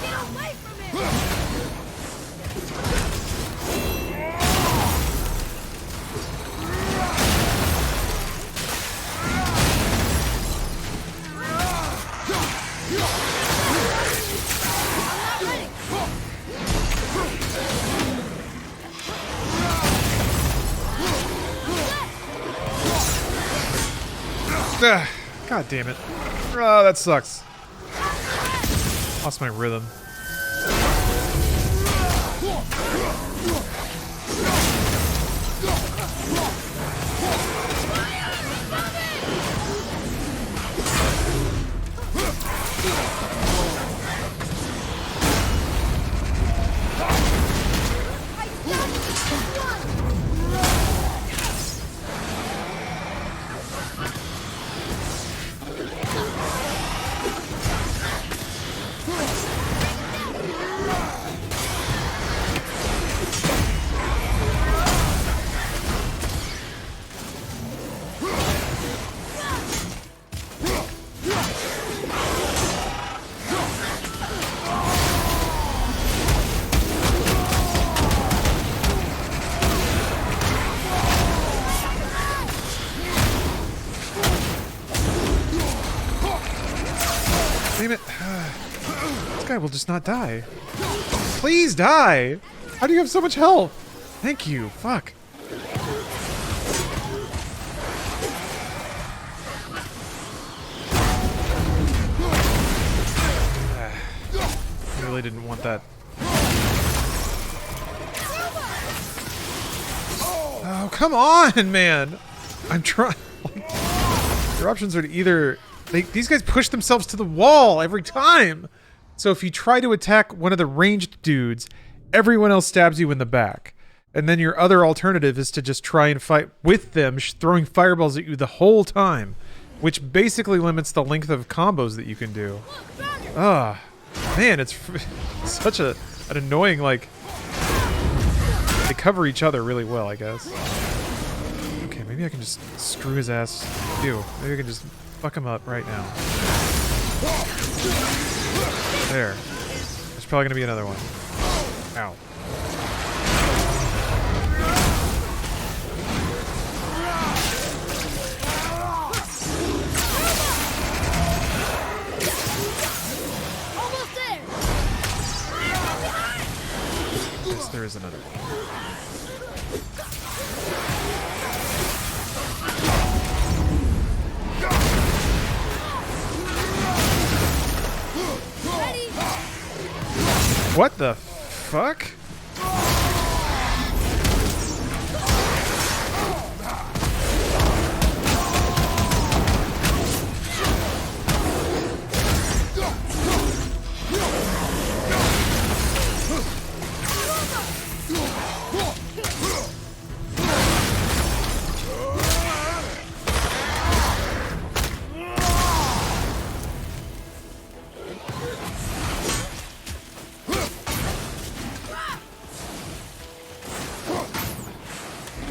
Get away from him! Ugh, God damn it. Oh, that sucks. Lost my rhythm. Damn it. This guy will just not die. Please die! How do you have so much health? Thank you. Fuck. I really didn't want that. Oh, come on, man! I'm trying. Your options are to either... these guys push themselves to the wall every time! So if you try to attack one of the ranged dudes, everyone else stabs you in the back. And then your other alternative is to just try and fight with them, throwing fireballs at you the whole time. Which basically limits the length of combos that you can do. Ah, man, it's such an annoying, like... They cover each other really well, I guess. Okay, maybe I can just screw his ass. Ew, maybe I can just fuck him up right now. There. There's probably gonna be another one. Ow. Almost there. Yes, there is another one. What the fuck?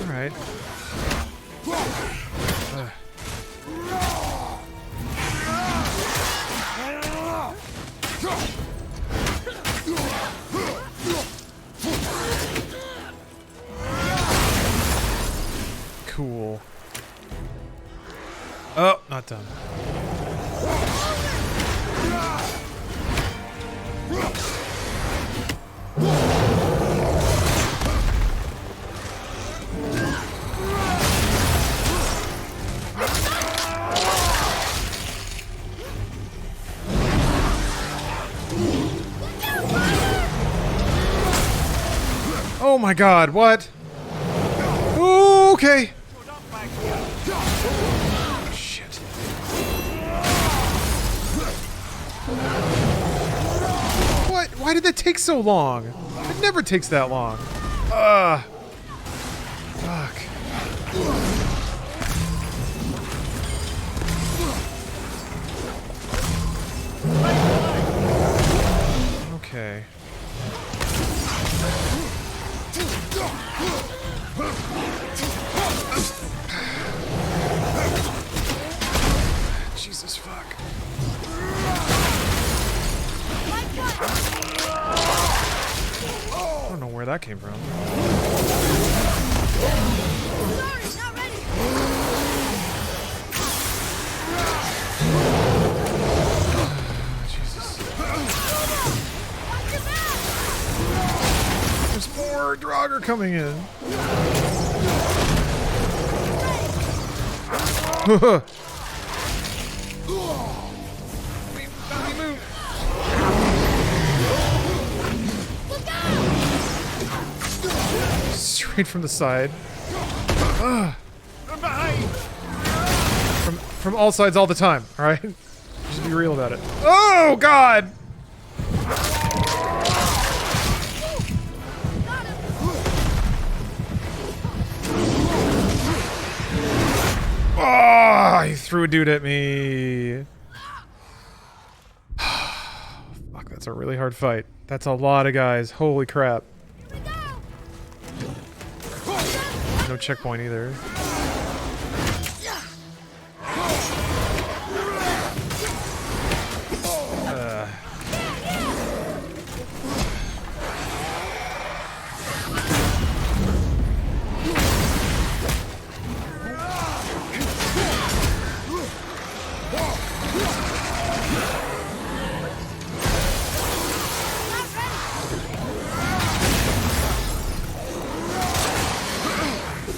Alright. Cool. Oh, not done. Oh my god, what? Ooh, okay. Oh, shit. What? Why did that take so long? It never takes that long. Fuck. Okay. Jesus fuck. I don't know where that came from. Sorry, not ready. Jesus. There's more Draugr coming in. right from the side. From all sides all the time, alright? Just be real about it. Oh, God! Oh, he threw a dude at me. Fuck, that's a really hard fight. That's a lot of guys. Holy crap. No checkpoint either.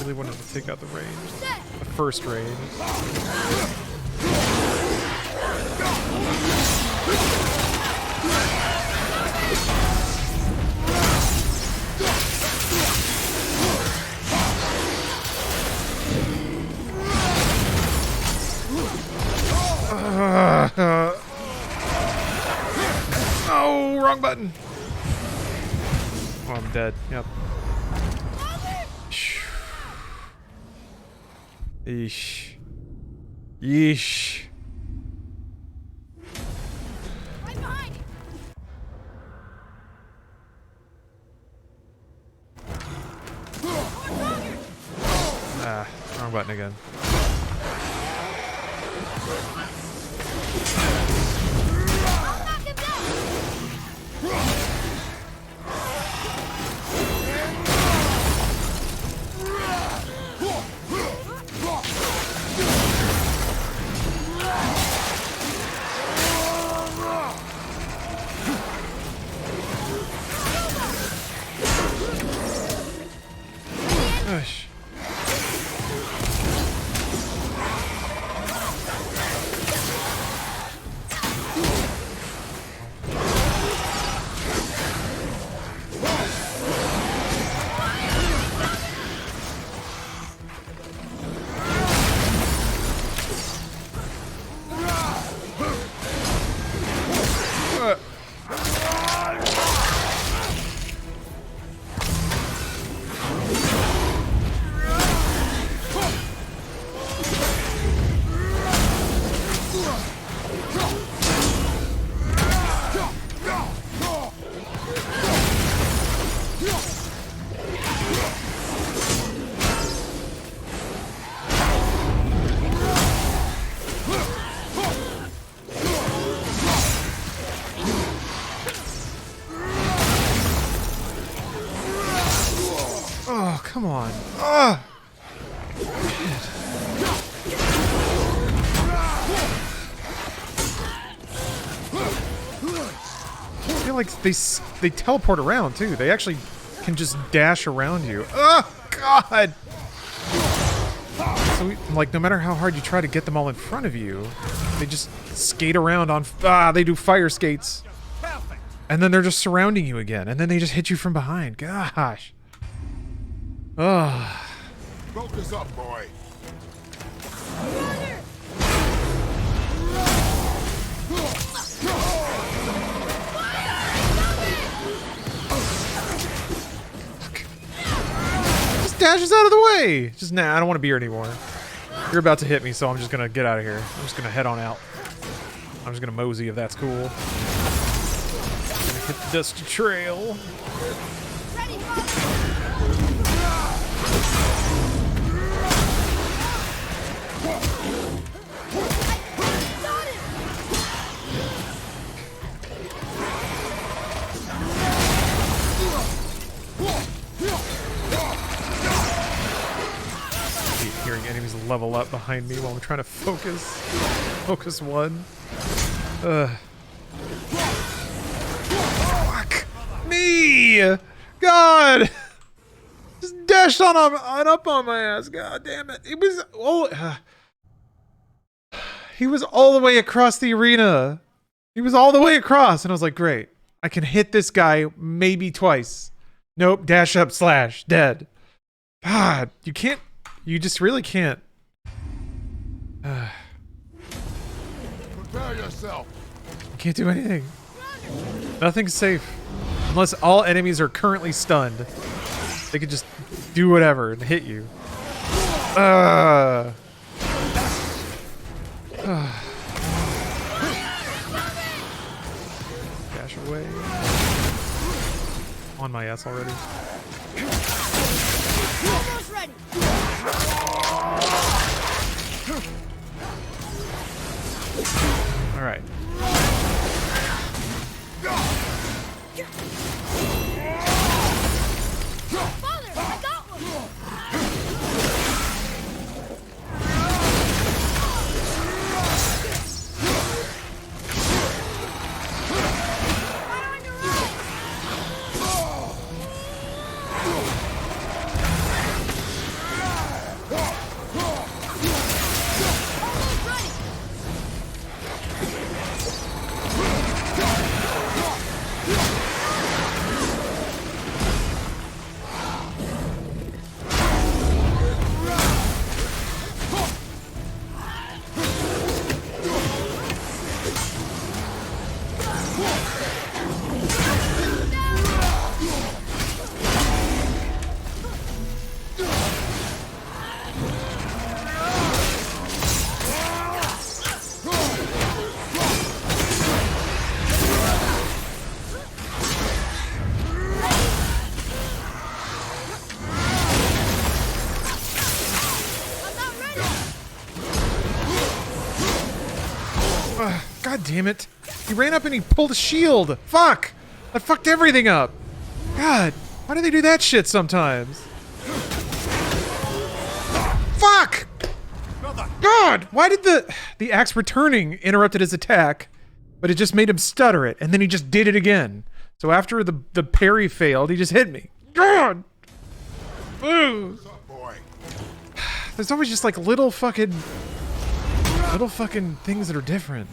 Really wanted to take out the range. The first range. Oh, wrong button. Oh, I'm dead. Yep. Yeesh. Yeesh. Right behind you. Ah, wrong button again. I'll knock him down. Gosh. Oh, come on. Ugh. I feel like they teleport around too. They actually can just dash around you. Oh God! So like no matter how hard you try to get them all in front of you, they just skate around on. They do fire skates, and then they're just surrounding you again, and then they just hit you from behind. Gosh. Ugh. Focus up, boy. Just dashes out of the way. Just nah, I don't want to be here anymore. You're about to hit me, so I'm just gonna get out of here. I'm just gonna head on out. I'm just gonna mosey if that's cool. Gonna hit the dusty trail. Hearing enemies level up behind me while I'm trying to focus. Focus one. Fuck me! God! Just dashed on up on my ass. God damn it! It was he was all the way across the arena. He was all the way across, and I was like, great. I can hit this guy maybe twice. Nope. Dash up slash dead. God, you can't. You just really can't. Prepare yourself. You can't do anything. Nothing's safe. Unless all enemies are currently stunned. They could just do whatever and hit you. Dash away. On my ass already. Almost ready. All right. Father, I got one. Fire on your right. Almost ready. God damn it. He ran up and he pulled a shield. Fuck. That fucked everything up. God. Why do they do that shit sometimes? Fuck. God. Why did the axe returning interrupted his attack, but it just made him stutter it, and then he just did it again. So after the parry failed, he just hit me. God. Ugh. What's up, boy? There's always just like little fucking things that are different.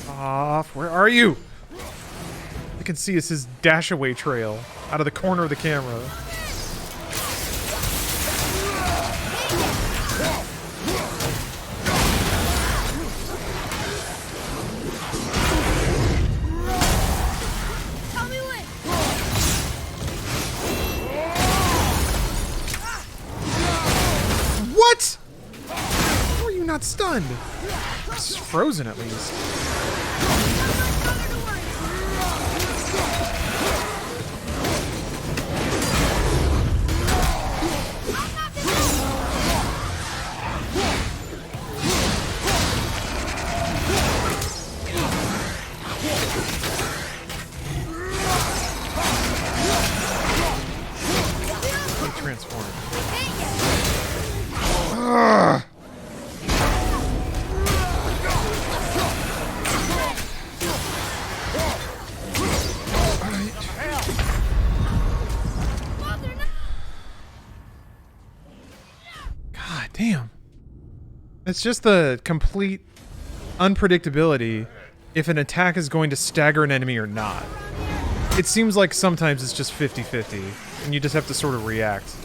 Off. Where are you? I can see it's his dash away trail out of the corner of the camera. Tell me when. What? How are you not stunned? It's frozen at least. Transform. Ugh. God damn. It's just the complete unpredictability if an attack is going to stagger an enemy or not. It seems like sometimes it's just 50-50, and you just have to sort of react.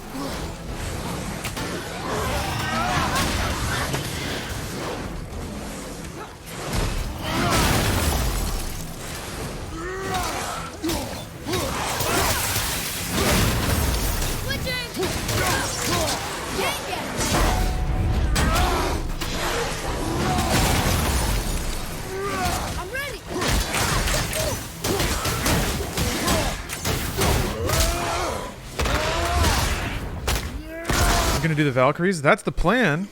Gonna do the Valkyries? That's the plan.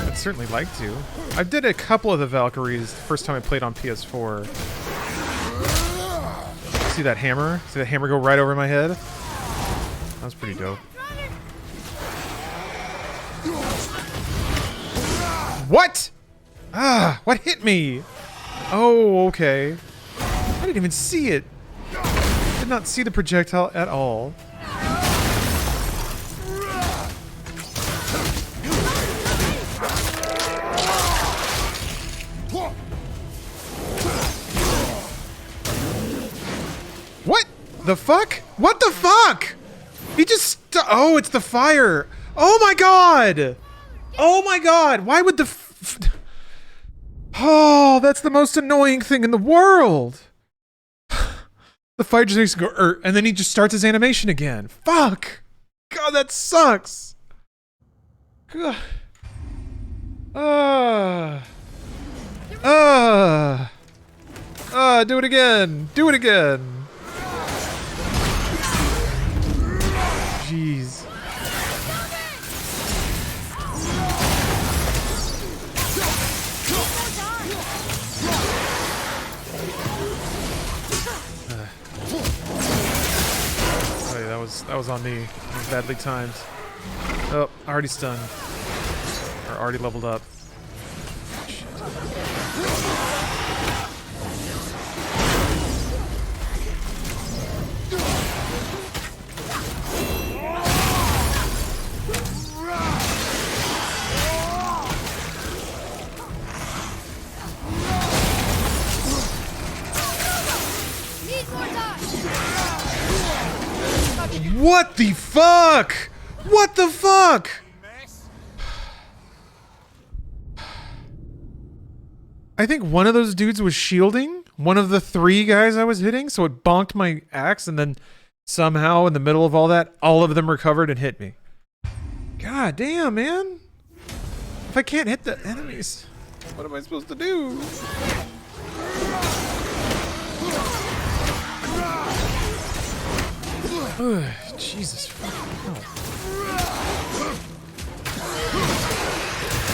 I'd certainly like to. I did a couple of the Valkyries the first time I played on PS4. See that hammer? See that hammer go right over my head? That was pretty dope. What? Ah, what hit me? Oh, okay. I didn't even see it. Did not see the projectile at all. the fuck? What the fuck? He just... oh, it's the fire. Oh my god. Oh my god. Why would the... oh, that's the most annoying thing in the world. The fire just makes it go, and then he just starts his animation again. Fuck. God, that sucks. God. Do it again. Do it again. Jeez. Oh yeah, that was on me. It was badly timed. Oh, already stunned. Or already leveled up. Shit. What the fuck? What the fuck? I think one of those dudes was shielding one of the 3 guys I was hitting, so it bonked my axe, and then somehow in the middle of all that, all of them recovered and hit me. God damn, man. If I can't hit the enemies, what am I supposed to do? Ugh, Jesus fucking hell.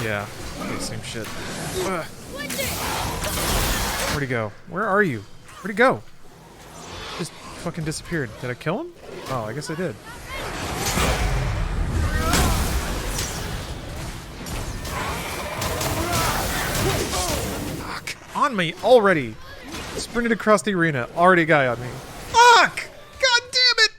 Yeah, okay, same shit. Ugh. Where'd he go? Where are you? Where'd he go? Just fucking disappeared. Did I kill him? Oh, I guess I did. Fuck. On me already. Sprinted across the arena. Already a guy on me. Fuck! God damn it!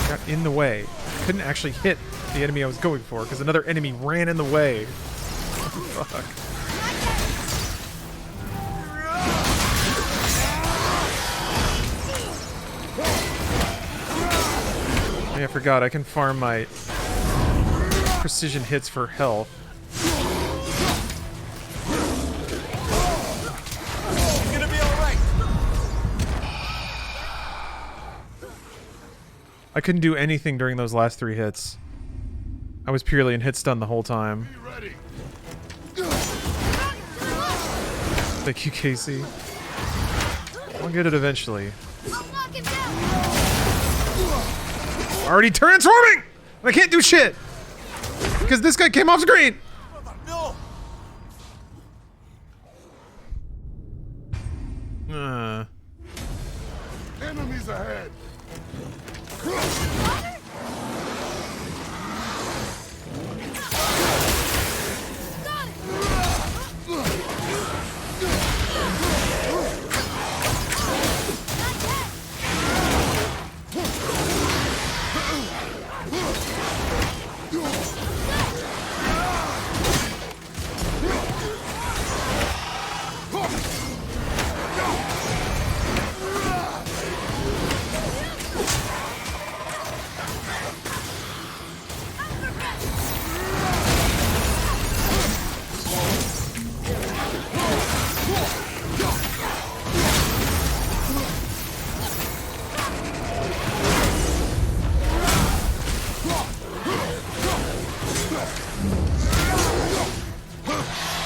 Got in the way. Couldn't actually hit the enemy I was going for because another enemy ran in the way. Fuck. Yeah, I forgot. I can farm my precision hits for health. You're gonna be alright. I couldn't do anything during those last 3 hits. I was purely in hit stun the whole time. Thank you, Casey. I'll get it eventually. Already transforming! I can't do shit! Because this guy came off screen! No. Enemies ahead.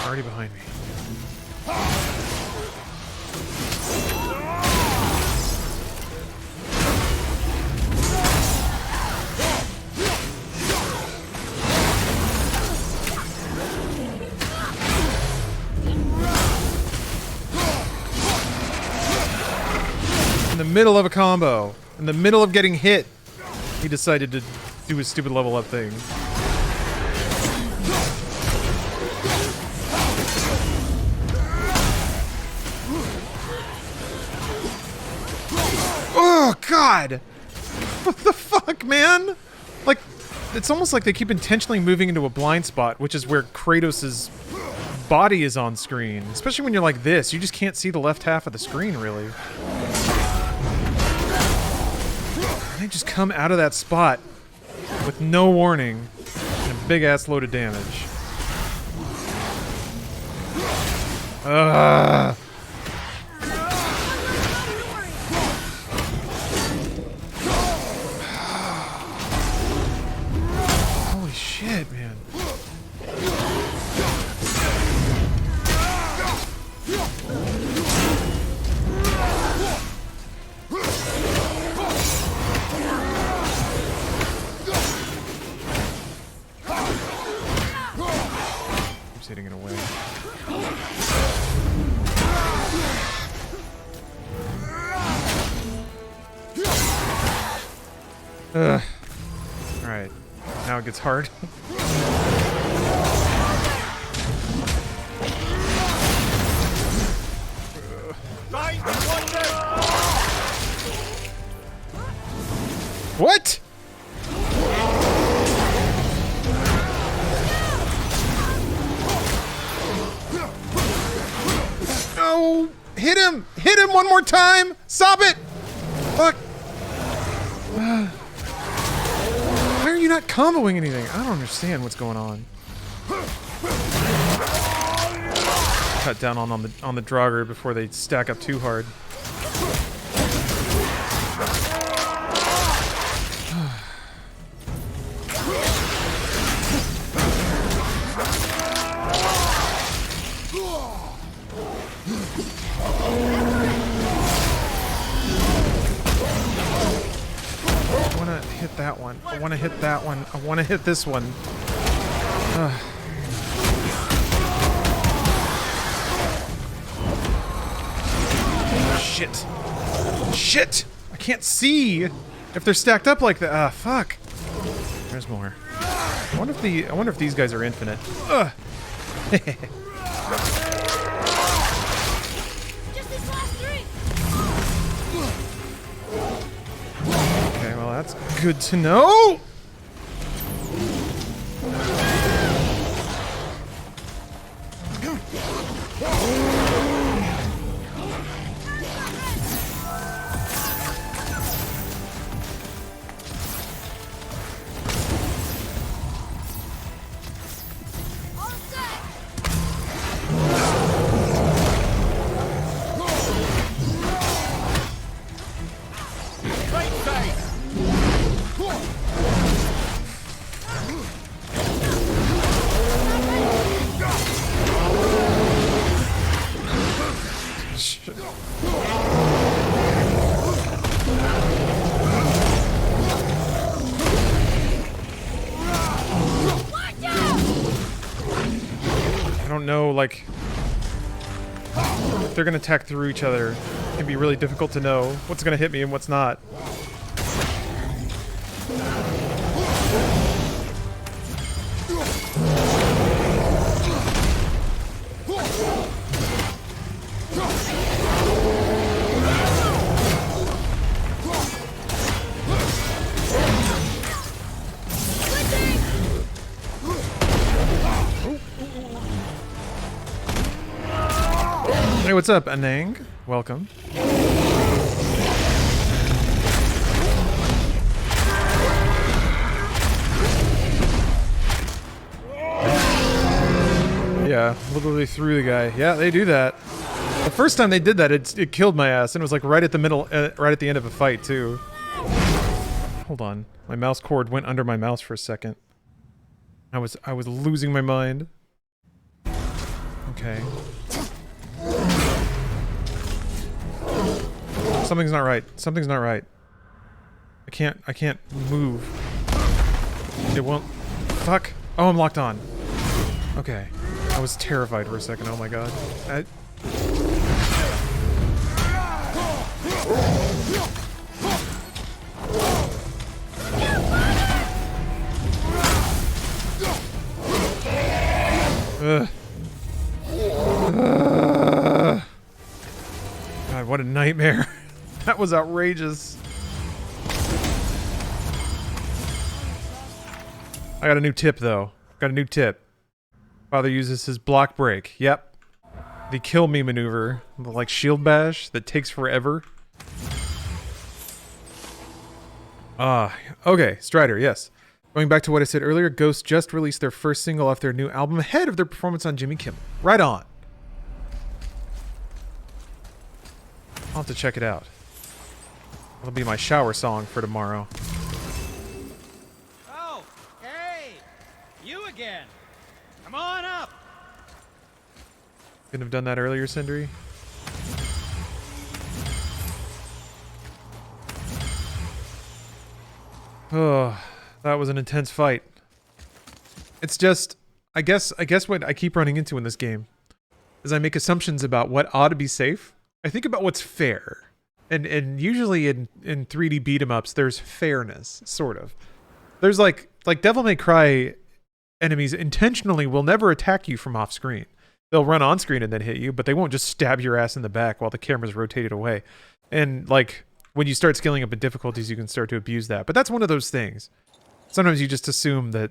Already behind me. In the middle of a combo, in the middle of getting hit, he decided to do his stupid level up thing. Oh, God! What the fuck, man? Like, it's almost like they keep intentionally moving into a blind spot, which is where Kratos' body is on screen. Especially when you're like this, you just can't see the left half of the screen, really. And they just come out of that spot with no warning and a big-ass load of damage. Ugh. Holy shit, man. Keeps hitting it away. Ugh. Alright. Now it gets hard. What? No! Hit him! Hit him one more time! Stop it! Fuck! Why are you not comboing anything? I don't understand what's going on. Cut down on the Draugr before they stack up too hard. That one. I want to hit that one. I want to hit this one. Shit. Shit! I can't see if they're stacked up like that. Ah, fuck. There's more. I wonder if these guys are infinite. Ugh. That's good to know. I don't know, like, if they're gonna attack through each other, it can be really difficult to know what's gonna hit me and what's not. Hey, what's up, Anang? Welcome. Yeah, literally through the guy. Yeah, they do that. The first time they did that, it killed my ass, and it was like right at the middle, right at the end of a fight too. Hold on, my mouse cord went under my mouse for a second. I was losing my mind. Okay. Something's not right. Something's not right. I can't move. It won't. Fuck. Oh, I'm locked on. Okay. I was terrified for a second. Oh my god. God, what a nightmare. That was outrageous. I got a new tip, though. Got a new tip. Father uses his block break. Yep. The kill me maneuver. The, like, shield bash that takes forever. Okay. Strider, yes. Going back to what I said earlier, Ghost just released their first single off their new album ahead of their performance on Jimmy Kimmel. Right on. I'll have to check it out. It'll be my shower song for tomorrow. Oh, hey! You again! Come on up! Couldn't have done that earlier, Sindri. Oh, that was an intense fight. It's just, I guess what I keep running into in this game is I make assumptions about what ought to be safe. I think about what's fair. And usually in 3D beat 'em ups, there's fairness, sort of. There's like Devil May Cry enemies intentionally will never attack you from off screen. They'll run on screen and then hit you, but they won't just stab your ass in the back while the camera's rotated away. And like when you start scaling up in difficulties, you can start to abuse that. But that's one of those things. Sometimes you just assume that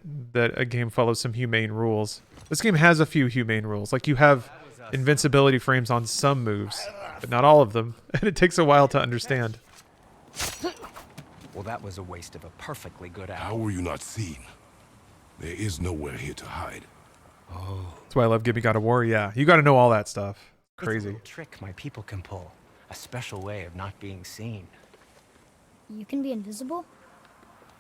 a game follows some humane rules. This game has a few humane rules. Like you have invincibility frames on some moves, but not all of them, and it takes a while to understand. Well, that was a waste of a perfectly good How hour. were you not seen? There is nowhere here to hide. That's why I love Gibby God of War. Yeah, you got to know all that stuff. It's a Crazy. little trick my people can pull. A special way of not being seen. You can be invisible?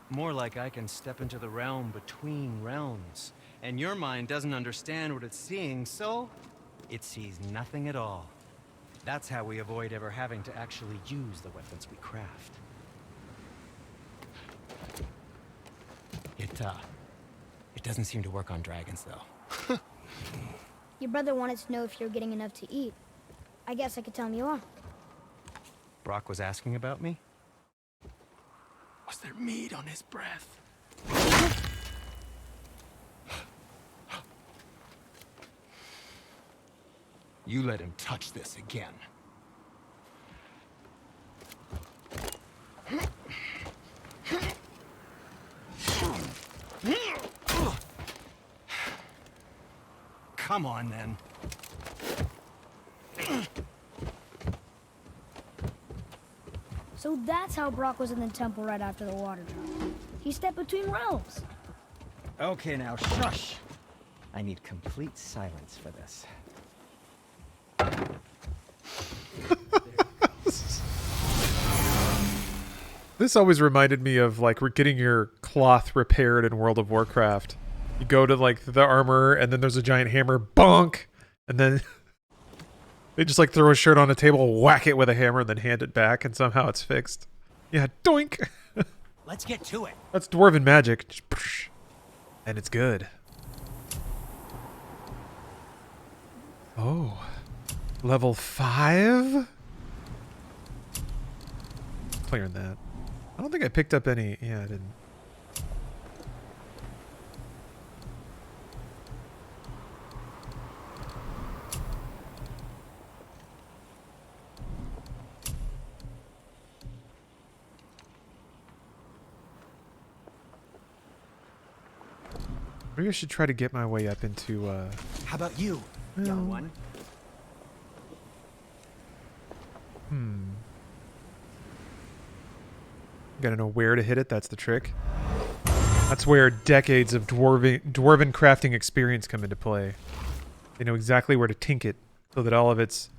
More like I can step into the realm between realms. And your mind doesn't understand what it's seeing, so it sees nothing at all. That's how we avoid ever having to actually use the weapons we craft. It doesn't seem to work on dragons, though. Your brother wanted to know if you're getting enough to eat. I guess I could tell him you are. Brock was asking about me? Was there meat on his breath? You let him touch this again. Come on, then. So that's how Brock was in the temple right after the water drop. He stepped between realms. Okay, now shush. I need complete silence for this. This always reminded me of like we're getting your cloth repaired in World of Warcraft. You go to like the armor and then there's a giant hammer, bonk, and then they just like throw a shirt on a table, whack it with a hammer, and then hand it back, and somehow it's fixed. Yeah, doink. Let's get to it. That's dwarven magic. Just psh, and it's good. Oh, level 5? Clearing that. I don't think I picked up any. Yeah, I didn't. Maybe I should try to get my way up into, How about you, young one? Gotta know where to hit it, that's the trick. That's where decades of dwarven crafting experience come into play. They know exactly where to tink it so that all of its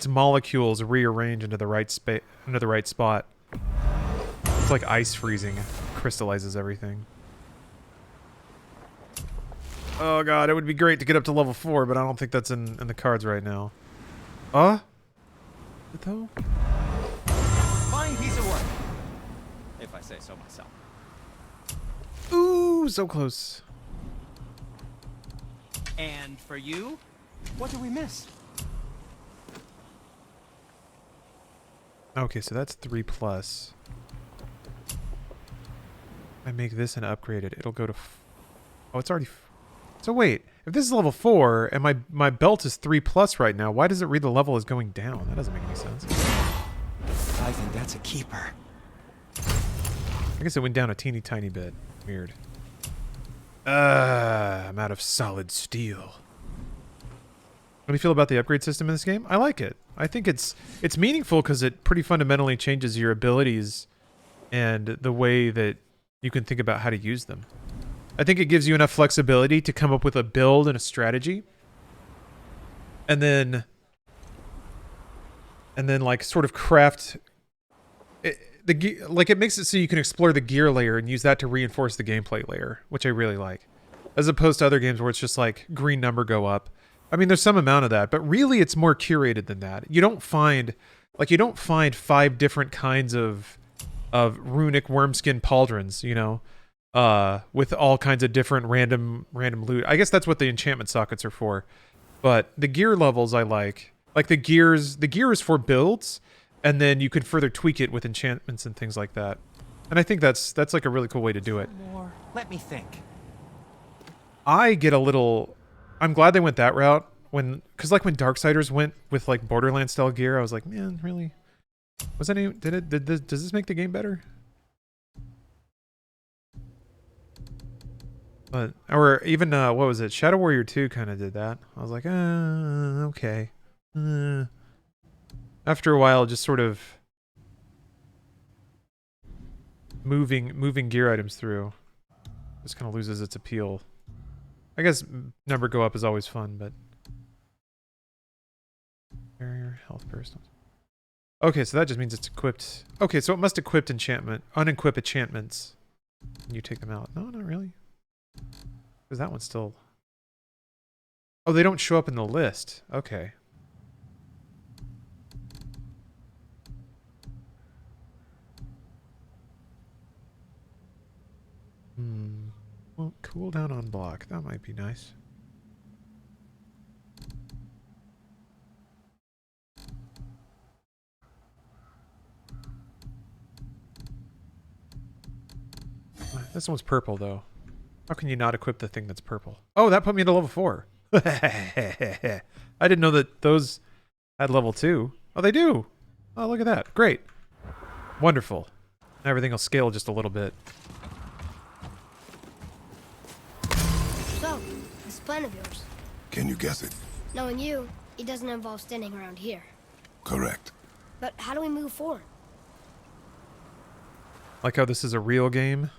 molecules rearrange into the right spot. It's like ice freezing. It crystallizes everything. Oh god, it would be great to get up to level 4, but I don't think that's in the cards right now. Is it though? Fine piece of work. If I say so myself. Ooh, so close. And for you, what do we miss? Okay, so that's 3+. I make this and upgrade it. It'll go to... Oh, it's already... So wait, if this is level 4 and my belt is 3+ right now, why does it read the level as going down? That doesn't make any sense. I think that's a keeper. I guess it went down a teeny tiny bit. Weird. I'm out of solid steel. What do you feel about the upgrade system in this game? I like it. I think it's meaningful because it pretty fundamentally changes your abilities and the way that you can think about how to use them. I think it gives you enough flexibility to come up with a build and a strategy. And then like sort of craft it makes it so you can explore the gear layer and use that to reinforce the gameplay layer, which I really like. As opposed to other games where it's just like green number go up. I mean, there's some amount of that, but really it's more curated than that. You don't find 5 different kinds of runic wormskin pauldrons, you know, with all kinds of different random loot. I guess that's what the enchantment sockets are for. But the gear levels I like the gear is for builds, and then you can further tweak it with enchantments and things like that. And I think that's like a really cool way to do it. More. Let me think. I'm glad they went that route because like when Darksiders went with like Borderlands style gear, I was like, man, really? Does this make the game better? But or even what was it? Shadow Warrior 2 kind of did that. I was like, okay. After a while, just sort of moving gear items through just kind of loses its appeal. I guess number go up is always fun, but barrier health burst. Okay, so that just means it's equipped. Okay, so it must equip unequip enchantments. And you take them out. No, not really. Because that one's still... Oh, they don't show up in the list. Okay. Well, cool down on block. That might be nice. This one's purple, though. How can you not equip the thing that's purple? Oh, that put me into level 4. I didn't know that those had level 2. Oh, they do. Oh, look at that. Great. Wonderful. Everything will scale just a little bit. So, this plan of yours. Can you guess it? Knowing you, it doesn't involve standing around here. Correct. But how do we move forward? Like how this is a real game.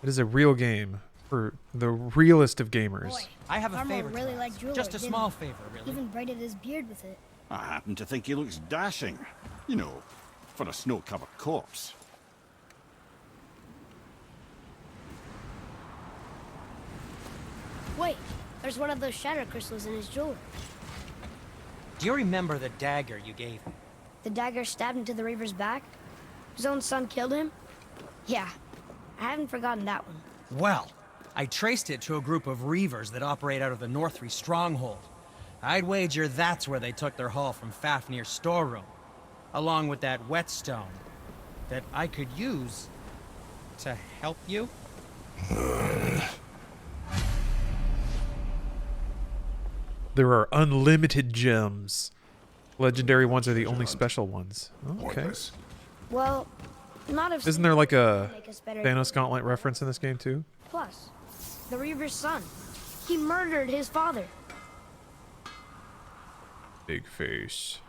It is a real game for the realest of gamers. Boy, I have a Farmer favor. really to liked ask. jewelry, Just a didn't small he? favor, really. Even braided his beard with it. I happen to think he looks dashing. You know, for a snow-covered corpse. Wait, there's one of those shatter crystals in his jewelry. Do you remember the dagger you gave me? The dagger stabbed into the Reaver's back? His own son killed him? Yeah, I haven't forgotten that one. Well, I traced it to a group of Reavers that operate out of the Northree stronghold. I'd wager that's where they took their haul from Fafnir's storeroom, along with that whetstone that I could use to help you. There are unlimited gems. Legendary ones are the only special ones. Okay. Pointless. Well, not if... Isn't there like a make us better. Thanos Gauntlet reference in this game too? Plus, the Reaver's son. He murdered his father. Big face.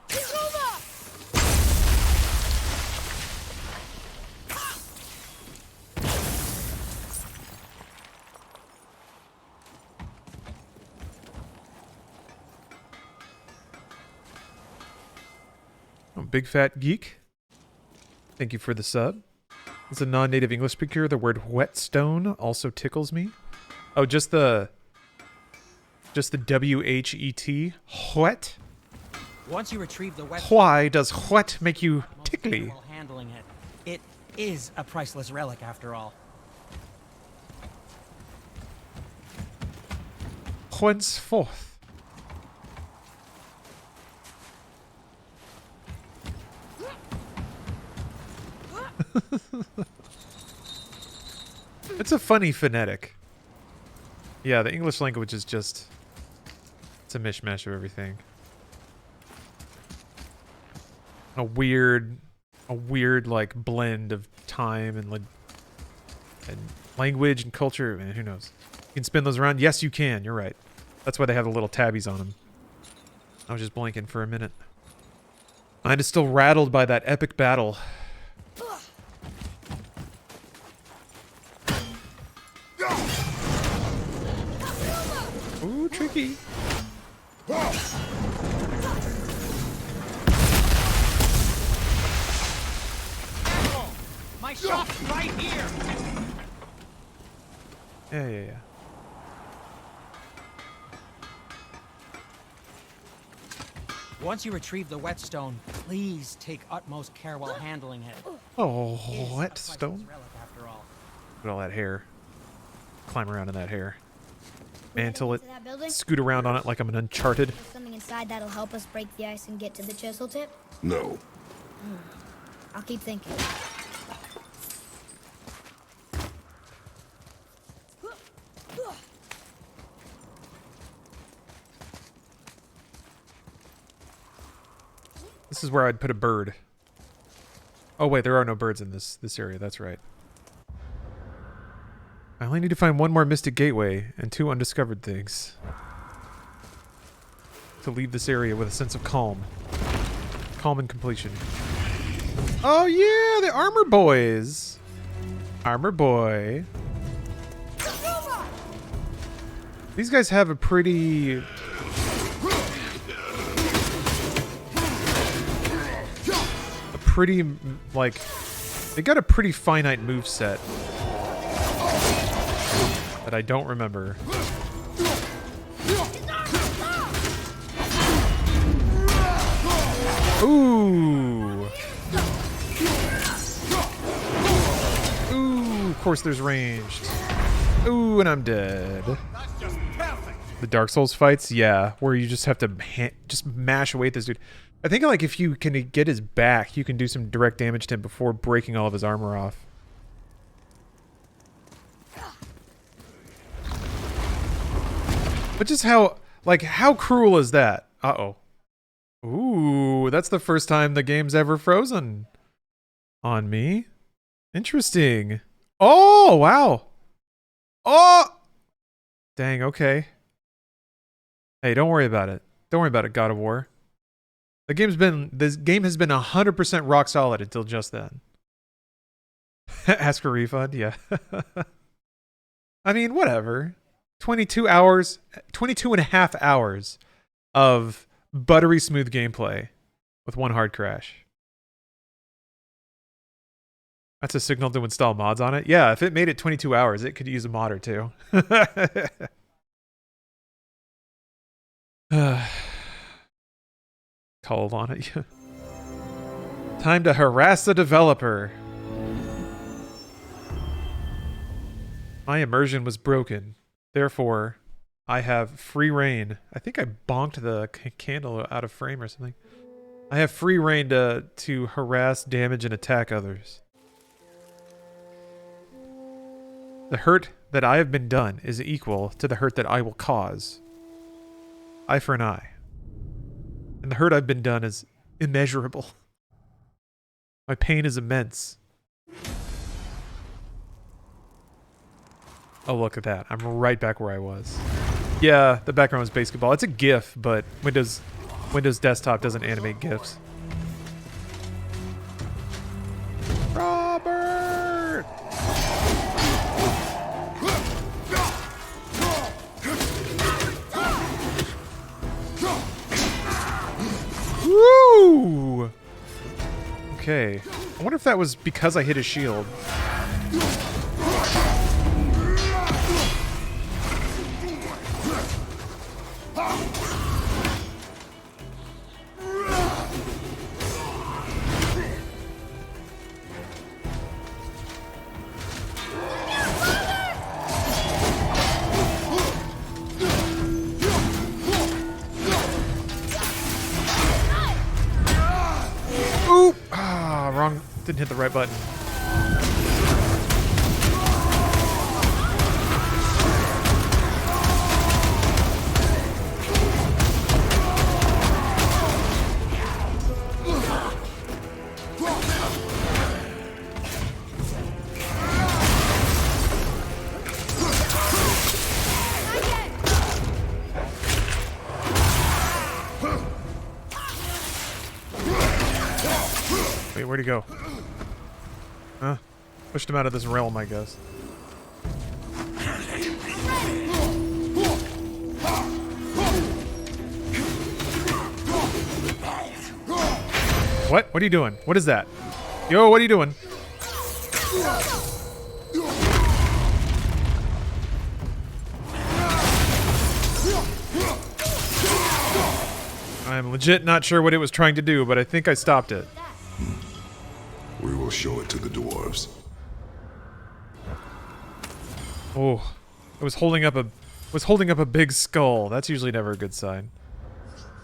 Oh, Big Fat Geek. Thank you for the sub. As a non-native English speaker, the word whetstone also tickles me. Oh, just the W-H-E-T. Whet? Once you retrieve the wet Why does whet make you tickly? while handling it, it is a priceless relic after all. Henceforth. It's a funny phonetic. Yeah, the English language is just... It's a mishmash of everything. A weird like blend of time and Language and culture, man, who knows? You can spin those around. Yes, you can. You're right. That's why they have the little tabbies on them. I was just blanking for a minute. Mind is still rattled by that epic battle. Ooh, tricky. My shop's right here! Yeah. Once you retrieve the whetstone, please take utmost care while handling it. Oh, It is a whetstone. priceless relic after all. Look at all that hair. Climb around in that hair. Mantle it. To that building? Scoot around on it like I'm an Uncharted. There's something inside that'll help us break the ice and get to the chisel tip? No. I'll keep thinking. This is where I'd put a bird. Oh wait, there are no birds in this area. That's right. I only need to find one more Mystic Gateway and 2 undiscovered things to leave this area with a sense of calm. Calm and completion. Oh yeah, the armor boys. Armor boy. These guys have a pretty... like, they got a pretty finite move set that I don't remember. Ooh. Ooh, of course there's ranged. Ooh, and I'm dead. The Dark Souls fights, yeah, where you just have to just mash away at this dude. I think like if you can get his back, you can do some direct damage to him before breaking all of his armor off. But just how cruel is that? Uh-oh. Ooh, that's the first time the game's ever frozen on me. Interesting. Oh, wow. Oh! Dang, okay. Hey, don't worry about it. Don't worry about it, God of War. This game has been 100% rock solid until just then. Ask for a refund? Yeah. I mean, whatever. 22 hours, 22 and a half hours of buttery smooth gameplay with one hard crash. That's a signal to install mods on it? Yeah, if it made it 22 hours, it could use a mod or two. Call on it. Time to harass the developer. My immersion was broken. Therefore, I have free reign. I think I bonked the candle out of frame or something. I have free reign to harass, damage, and attack others. The hurt that I have been done is equal to the hurt that I will cause. Eye for an eye. And the hurt I've been done is immeasurable. My pain is immense. Oh, look at that. I'm right back where I was. Yeah, the background was basketball. It's a GIF, but Windows Desktop doesn't animate GIFs. Robert! Woo! Okay. I wonder if that was because I hit his shield. Wrong. Didn't hit the right button. where'd he go? Huh? Pushed him out of this realm, I guess. What? What are you doing? What is that? Yo, what are you doing? I'm legit not sure what it was trying to do, but I think I stopped it. We will show it to the dwarves. Oh, it was holding up a big skull. That's usually never a good sign.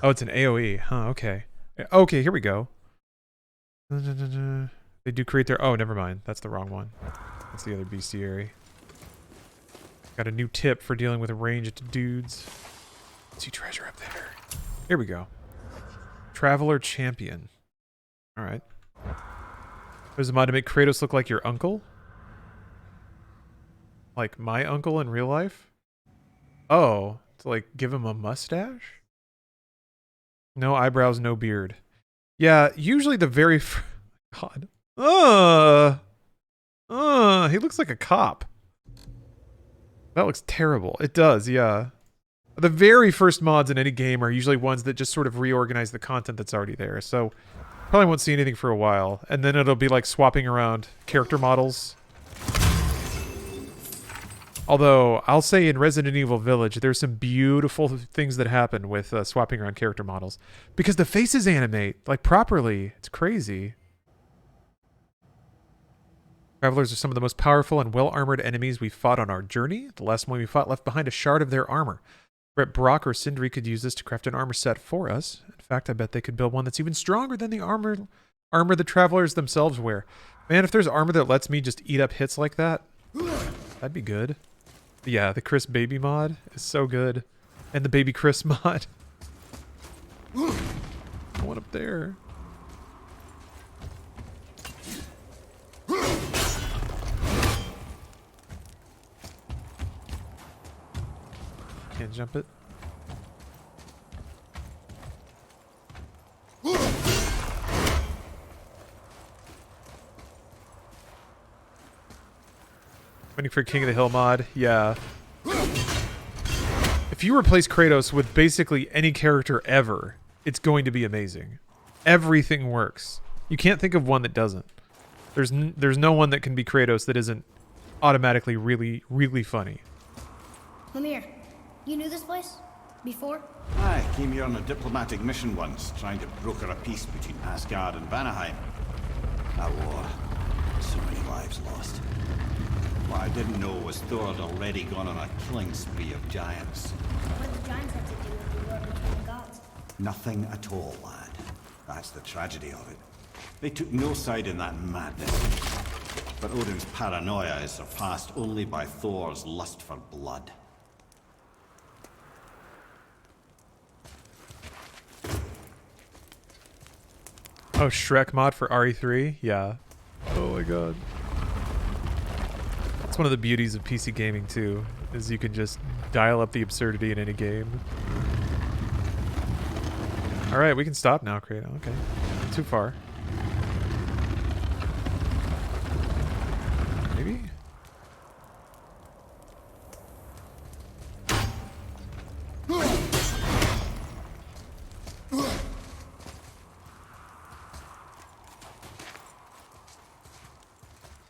Oh, it's an AoE. Huh, okay. Okay, here we go. They do create their... Oh, never mind. That's the wrong one. That's the other bestiary. Got a new tip for dealing with ranged dudes. See treasure up there. Here we go. Traveler Champion. Alright. There's a mod to make Kratos look like your uncle? Like my uncle in real life? Oh, to like give him a mustache? No eyebrows, no beard. Yeah, usually the very... God. He looks like a cop. That looks terrible. It does, yeah. The very first mods in any game are usually ones that just sort of reorganize the content that's already there. So probably won't see anything for a while. And then it'll be like swapping around character models. Although, I'll say in Resident Evil Village, there's some beautiful things that happen with swapping around character models. Because the faces animate, like, properly. It's crazy. Travelers are some of the most powerful and well-armored enemies we fought on our journey. The last one we fought left behind a shard of their armor. Brett Brock or Sindri could use this to craft an armor set for us. In fact, I bet they could build one that's even stronger than the armor the Travelers themselves wear. Man, if there's armor that lets me just eat up hits like that, that'd be good. Yeah, the Chris Baby mod is so good. And the Baby Chris mod. One up there. Can't jump it. Waiting for King of the Hill mod. Yeah. If you replace Kratos with basically any character ever, it's going to be amazing. Everything works. You can't think of one that doesn't. There's no one that can be Kratos that isn't automatically really, really funny. Lemire, you knew this place? Before? I came here on a diplomatic mission once, trying to broker a peace between Asgard and Vanaheim. That war. So many lives lost. What I didn't know was Thor had already gone on a killing spree of giants. What did the giants have to do with the war between the gods? Nothing at all, lad. That's the tragedy of it. They took no side in that madness. But Odin's paranoia is surpassed only by Thor's lust for blood. Oh, Shrek mod for RE3? Yeah. Oh my god. That's one of the beauties of PC gaming too, is you can just dial up the absurdity in any game. Alright, we can stop now, Kratos. Okay. Not too far. Maybe?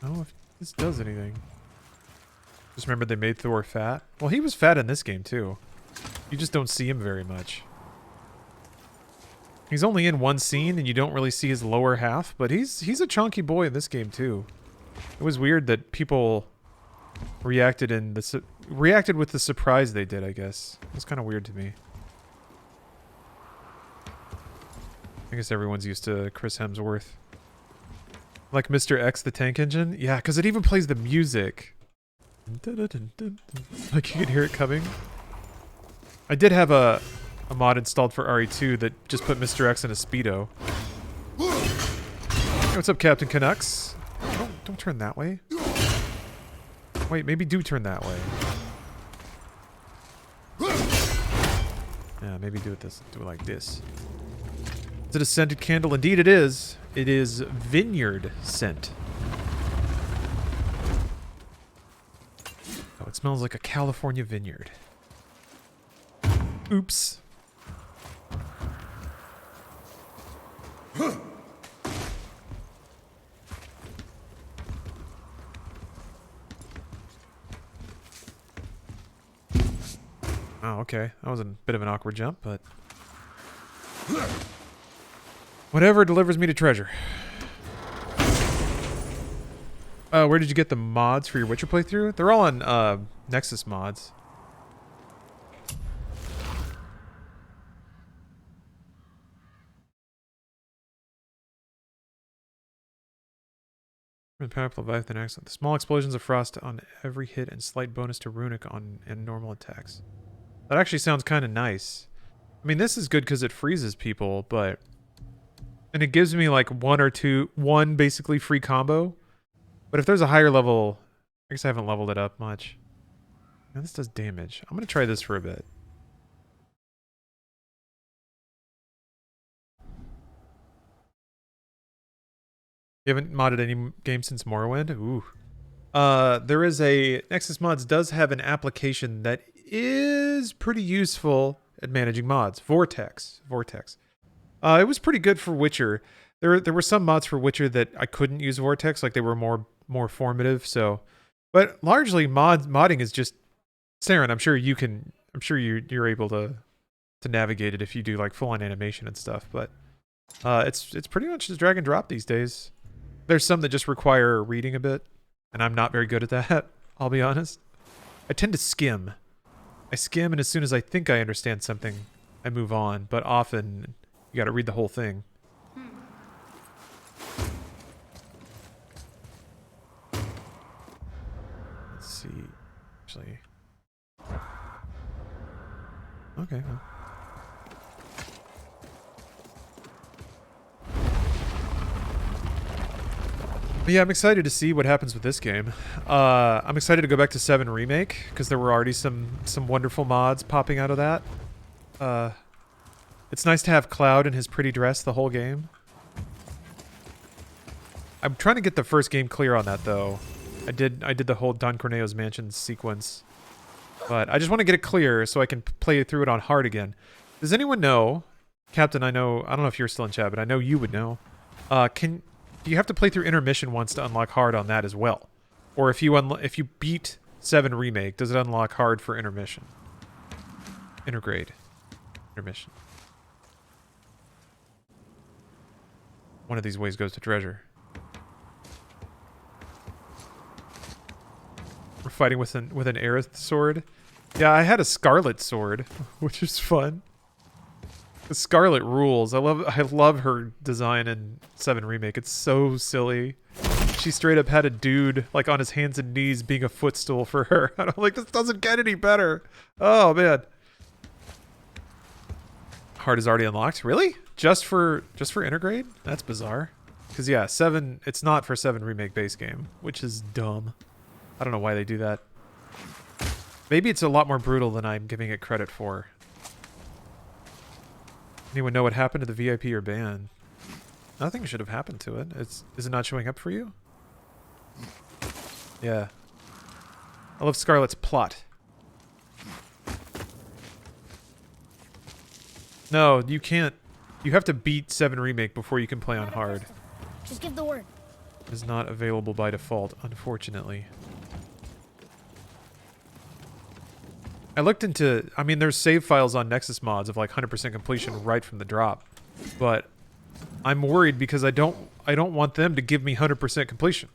Oh, if this does anything. Just remember they made Thor fat. Well, he was fat in this game too. You just don't see him very much. He's only in one scene and you don't really see his lower half, but he's a chunky boy in this game too. It was weird that people reacted with the surprise they did, I guess. It was kind of weird to me. I guess everyone's used to Chris Hemsworth. Like Mr. X, the tank engine? Yeah, because it even plays the music. Like you can hear it coming. I did have a mod installed for RE2 that just put Mr. X in a Speedo. Hey, what's up, Captain Canucks? Don't turn that way. Wait, maybe do turn that way. Yeah, maybe do it like this. Is it a scented candle? Indeed it is. It is vineyard scent. Oh, it smells like a California vineyard. Oops. Oh, okay. That was a bit of an awkward jump, but... whatever delivers me to treasure. Where did you get the mods for your Witcher playthrough? They're all on Nexus mods. Powerful Leviathan excellent. The small explosions of frost on every hit and slight bonus to runic on and normal attacks. That actually sounds kind of nice. I mean, this is good because it freezes people, but... and it gives me like one basically free combo. But if there's a higher level... I guess I haven't leveled it up much. Now this does damage. I'm going to try this for a bit. You haven't modded any game since Morrowind? Ooh. There is a... Nexus Mods does have an application that is pretty useful at managing mods. Vortex. It was pretty good for Witcher. There were some mods for Witcher that I couldn't use Vortex, like they were more formative, so... but largely modding is just... Saren, I'm sure you can... I'm sure you're able to navigate it if you do like full-on animation and stuff, but... it's pretty much just drag and drop these days. There's some that just require reading a bit, and I'm not very good at that, I'll be honest. I tend to skim. I skim, and as soon as I think I understand something, I move on, but often you gotta read the whole thing. Let's see. Actually... okay, well. But yeah, I'm excited to see what happens with this game. I'm excited to go back to 7 Remake, because there were already some wonderful mods popping out of that. It's nice to have Cloud in his pretty dress the whole game. I'm trying to get the first game clear on that, though. I did the whole Don Corneo's Mansion sequence. But I just want to get it clear so I can play through it on hard again. Does anyone know... Captain, I don't know if you're still in chat, but I know you would know. Do you have to play through Intermission once to unlock hard on that as well? Or if you beat 7 Remake, does it unlock hard for Intermission? Intergrade. Intermission. One of these ways goes to treasure. We're fighting with an Aerith sword. Yeah, I had a Scarlet sword, which is fun. The Scarlet rules. I love her design in 7 Remake. It's so silly. She straight up had a dude like on his hands and knees being a footstool for her. And I'm like, this doesn't get any better. Oh man. Hard is already unlocked. Really? Just for Intergrade? That's bizarre. Because yeah, 7. It's not for 7 Remake base game, which is dumb. I don't know why they do that. Maybe it's a lot more brutal than I'm giving it credit for. Anyone know what happened to the VIP or ban? Nothing should have happened to it. Is it not showing up for you? Yeah. I love Scarlet's plot. No, you can't. You have to beat 7 Remake before you can play on hard. Just give the word. It is not available by default, unfortunately. I looked into... I mean, there's save files on Nexus mods of like 100% completion right from the drop. But I'm worried because I don't want them to give me 100% completion.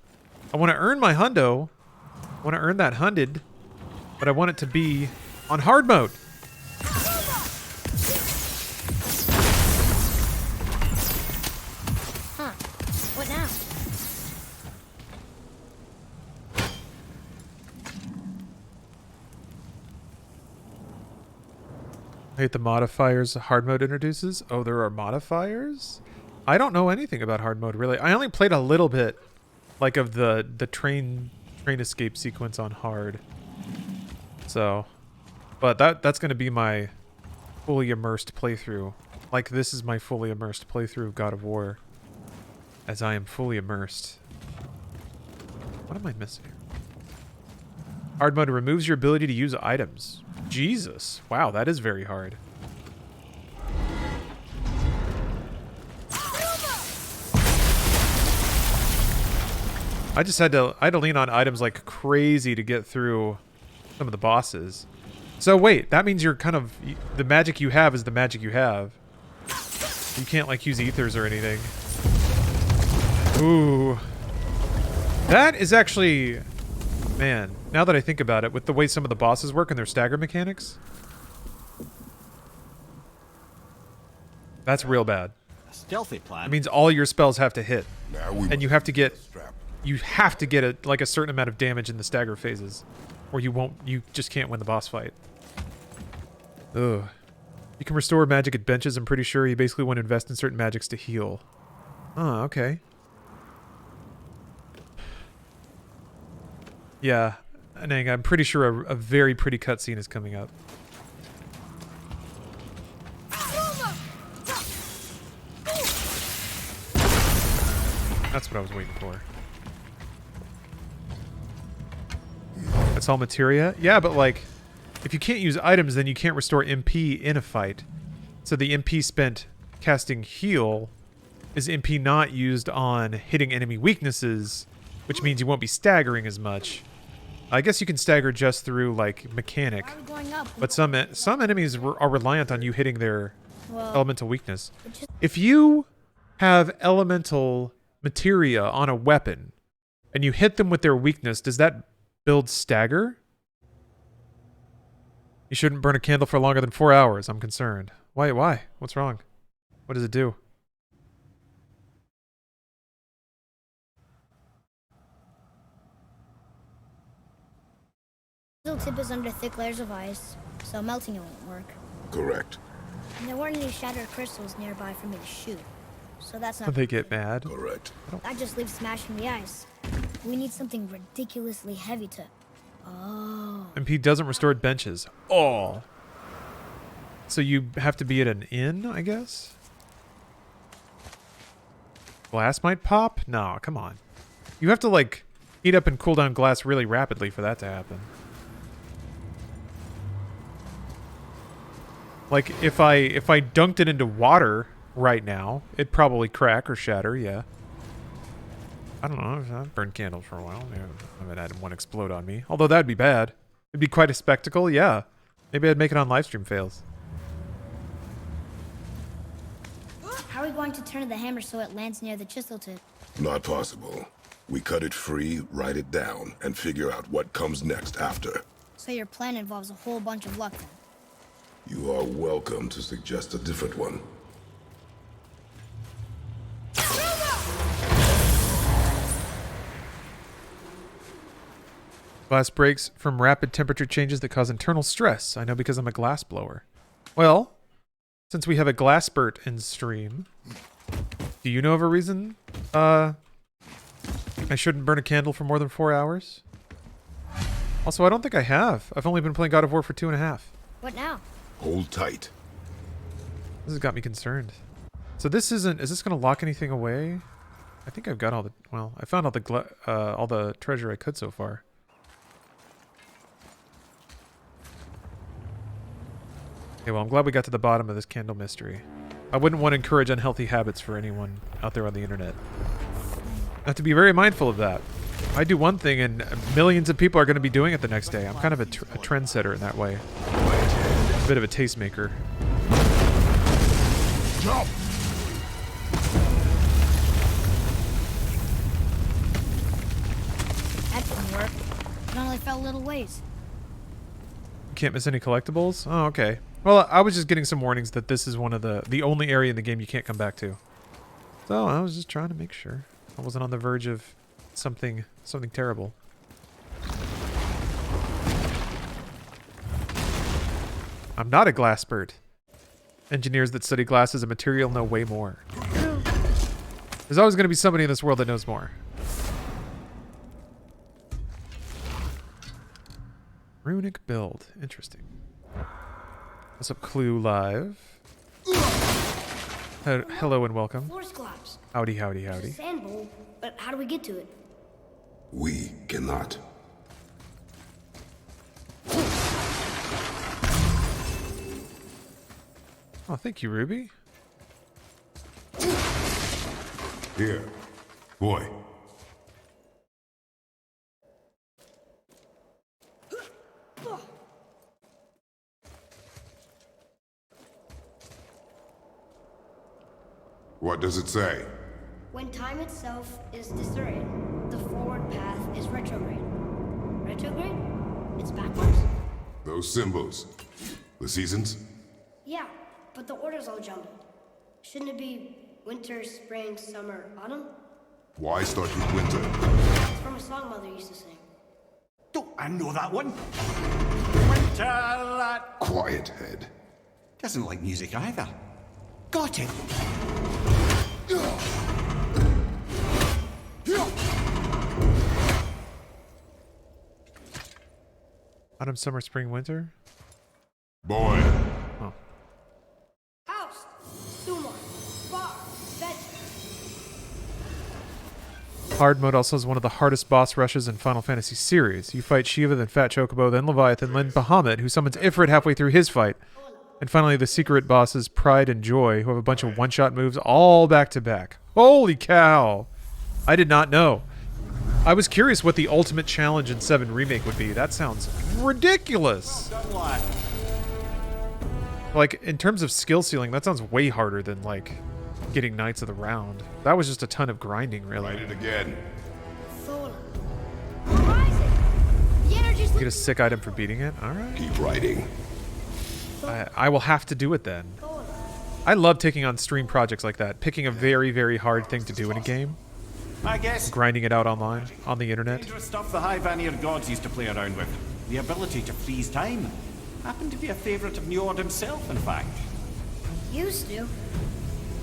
I want to earn my hundo. I want to earn that hundred. But I want it to be on hard mode. Huh. What now? I hate the modifiers hard mode introduces. Oh, there are modifiers? I don't know anything about hard mode, really. I only played a little bit, like, of the train escape sequence on hard. So, but that's going to be my fully immersed playthrough. Like this is my fully immersed playthrough of God of War. As I am fully immersed. What am I missing here? Hard mode removes your ability to use items. Jesus. Wow, that is very hard. I had to lean on items like crazy to get through some of the bosses. So wait, that means you're kind of... The magic you have is the magic you have. You can't like use ethers or anything. Ooh. That is actually... Man, now that I think about it, with the way some of the bosses work and their stagger mechanics... That's real bad. A stealthy plan. It means all your spells have to hit. And you have to get... Strap. You have to get like a certain amount of damage in the stagger phases. Or you just can't win the boss fight. Ugh. You can restore magic at benches, I'm pretty sure. You basically want to invest in certain magics to heal. Oh, okay. Yeah. Nang, I'm pretty sure a very pretty cutscene is coming up. That's what I was waiting for. That's all materia? Yeah, but like, if you can't use items, then you can't restore MP in a fight. So the MP spent casting heal is MP not used on hitting enemy weaknesses, which means you won't be staggering as much. I guess you can stagger just through like mechanic, Why are we going up? but some enemies are reliant on you hitting their Well, elemental weakness. it just- If you have elemental materia on a weapon and you hit them with their weakness, does that build stagger? You shouldn't burn a candle for longer than 4 hours. I'm concerned. Why? What's wrong? What does it do? The tip is under thick layers of ice, so melting it won't work. Correct. And there weren't any shattered crystals nearby for me to shoot. So that's not... They get mad. Correct. That just leaves smashing the ice. We need something ridiculously heavy to... Oh. MP doesn't restore benches. Oh. So you have to be at an inn, I guess? Glass might pop? No, come on. You have to, like, heat up and cool down glass really rapidly for that to happen. Like, if I dunked it into water right now, it'd probably crack or shatter, yeah. I don't know, I've burned candles for a while. I haven't had one explode on me. Although that'd be bad. It'd be quite a spectacle, yeah. Maybe I'd make it on livestream fails. How are we going to turn the hammer so it lands near the chisel tip? Not possible. We cut it free, write it down, and figure out what comes next after. So your plan involves a whole bunch of luck then? You are welcome to suggest a different one. Glass breaks from rapid temperature changes that cause internal stress. I know because I'm a glass blower. Well, since we have a glass spurt in stream, do you know of a reason I shouldn't burn a candle for more than 4 hours? Also, I don't think I have. I've only been playing God of War for 2.5. What now? Hold tight. This has got me concerned. So this isn't... Is this going to lock anything away? I think I've got all the... Well, I found all the treasure I could so far. Okay, well, I'm glad we got to the bottom of this candle mystery. I wouldn't want to encourage unhealthy habits for anyone out there on the internet. I have to be very mindful of that. I do one thing and millions of people are going to be doing it the next day. I'm kind of a trendsetter in that way. A bit of a tastemaker. Jump! That didn't work. It only fell a little ways. You can't miss any collectibles? Oh, okay. Well, I was just getting some warnings that this is one of the only area in the game you can't come back to. So I was just trying to make sure I wasn't on the verge of something terrible. I'm not a glass bird. Engineers that study glass as a material know way more. There's always going to be somebody in this world that knows more. Runic build. Interesting. What's up, Clue Live? Hello and welcome. Floor's collapsed. Howdy, howdy, There's a howdy. sand bowl, but how do we get to it? We cannot. Oh, thank you, Ruby. Here, boy. What does it say? When time itself is distorted, the forward path is retrograde. Retrograde? It's backwards? Those symbols. The seasons? Yeah, but the order's all jumbled. Shouldn't it be winter, spring, summer, autumn? Why start with winter? It's from a song Mother used to sing. Don't I know that one? Winter that Quiet, head. doesn't like music either. Got it. Autumn, summer, spring, winter. Boy. Oh. House, Sumar, Bar, Veg. Hard mode also is one of the hardest boss rushes in Final Fantasy series. You fight Shiva, then Fat Chocobo, then Leviathan, then Bahamut, who summons Ifrit halfway through his fight. And finally, the secret bosses Pride and Joy, who have a bunch of one-shot moves all back to back. Holy cow! I did not know. I was curious what the ultimate challenge in 7 Remake would be. That sounds ridiculous. Like, in terms of skill ceiling, that sounds way harder than, like, getting Knights of the Round. That was just a ton of grinding, really. Write it again. Thola. Horizon. The energy's Get a sick item for beating it? Alright. Keep writing. I will have to do it then. I love taking on stream projects like that, picking a very, very hard thing to do in a game, I guess grinding it out online, on the internet. dangerous stuff the High Vanir gods used to play around with. The ability to freeze time. Happened to be a favourite of Njord himself, in fact. used to.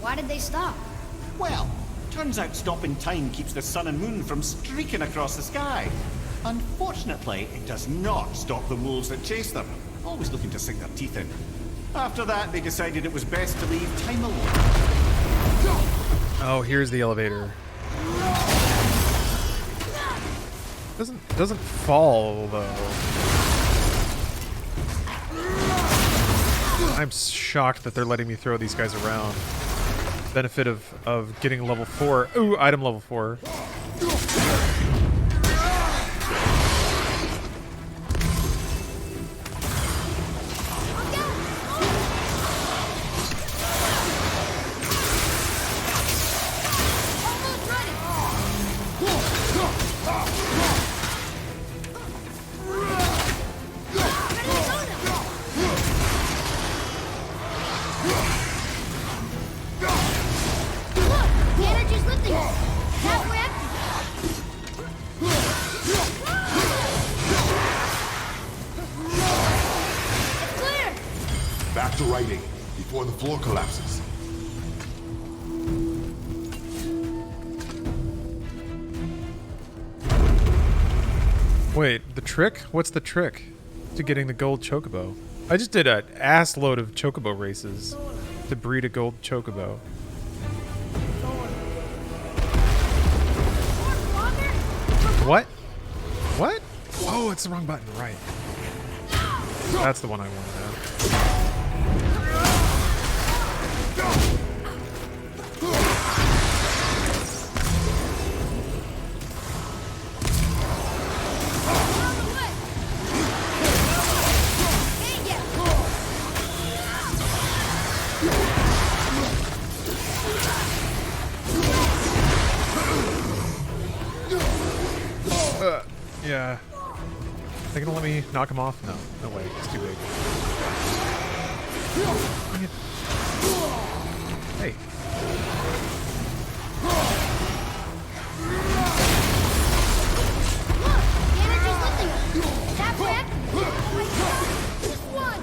Why did they stop? Well, turns out stopping time keeps the sun and moon from streaking across the sky. Unfortunately, it does not stop the wolves that chase them, always looking to sink their teeth in. After that, they decided it was best to leave time alone. Oh, here's the elevator. Doesn't fall though. I'm shocked that they're letting me throw these guys around. Benefit of getting level 4. Ooh, item level 4. The energy's lifting us. Halfway up. It's clear. Back to writing before the floor collapses. Wait, the trick? What's the trick to getting the gold chocobo? I just did an ass load of chocobo races to breed a gold chocobo. What? What? Oh, it's the wrong button. Right. That's the one I wanted. Yeah. They gonna let me knock him off? No. No way. It's too big. Hey. The energy's lifting us. It's halfway up. Oh my God. Just one.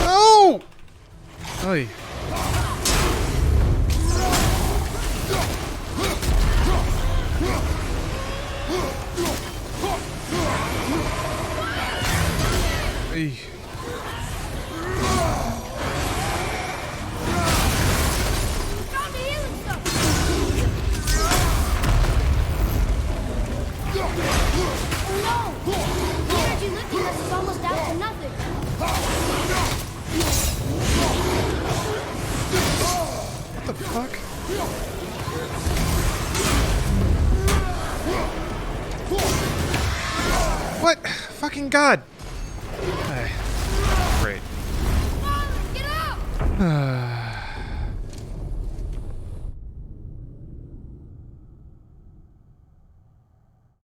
No! Oy. Hey. What? Fucking God. Great. Get out!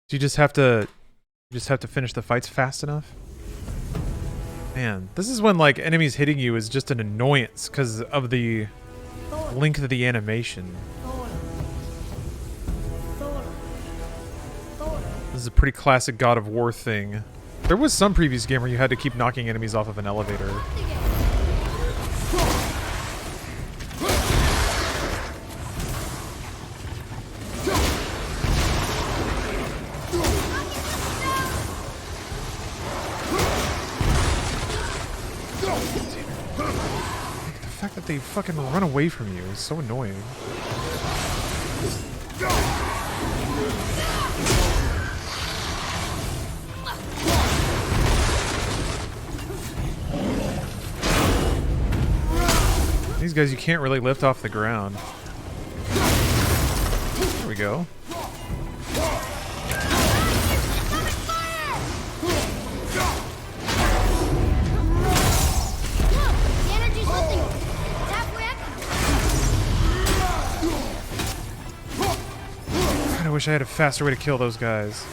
Do you just have to finish the fights fast enough? Man, this is when like enemies hitting you is just an annoyance because of the length of the animation. This is a pretty classic God of War thing. There was some previous game where you had to keep knocking enemies off of an elevator. The fact that they fucking run away from you is so annoying. These guys you can't really lift off the ground. There we go. God, I wish I had a faster way to kill those guys.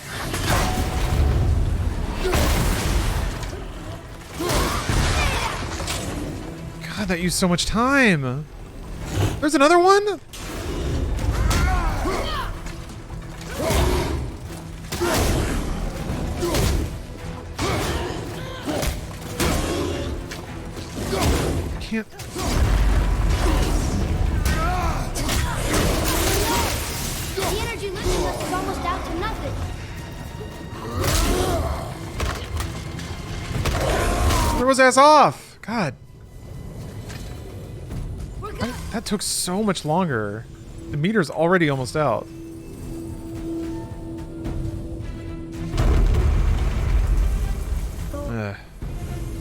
God, that used so much time. There's another one? Can't. The energy lifting us is almost out to nothing. Throw his ass off! God. That took so much longer. The meter's already almost out.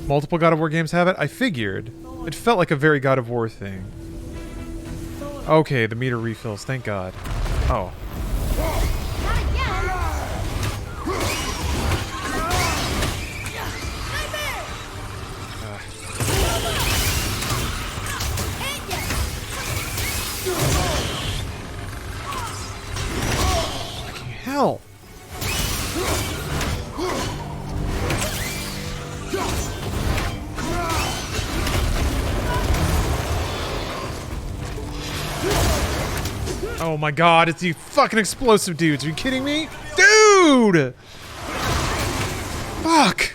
Multiple God of War games have it? I figured. It felt like a very God of War thing. Okay, the meter refills. Thank God. Oh. Hell. Oh my God, it's the fucking explosive dudes. Are you kidding me? Dude! Fuck!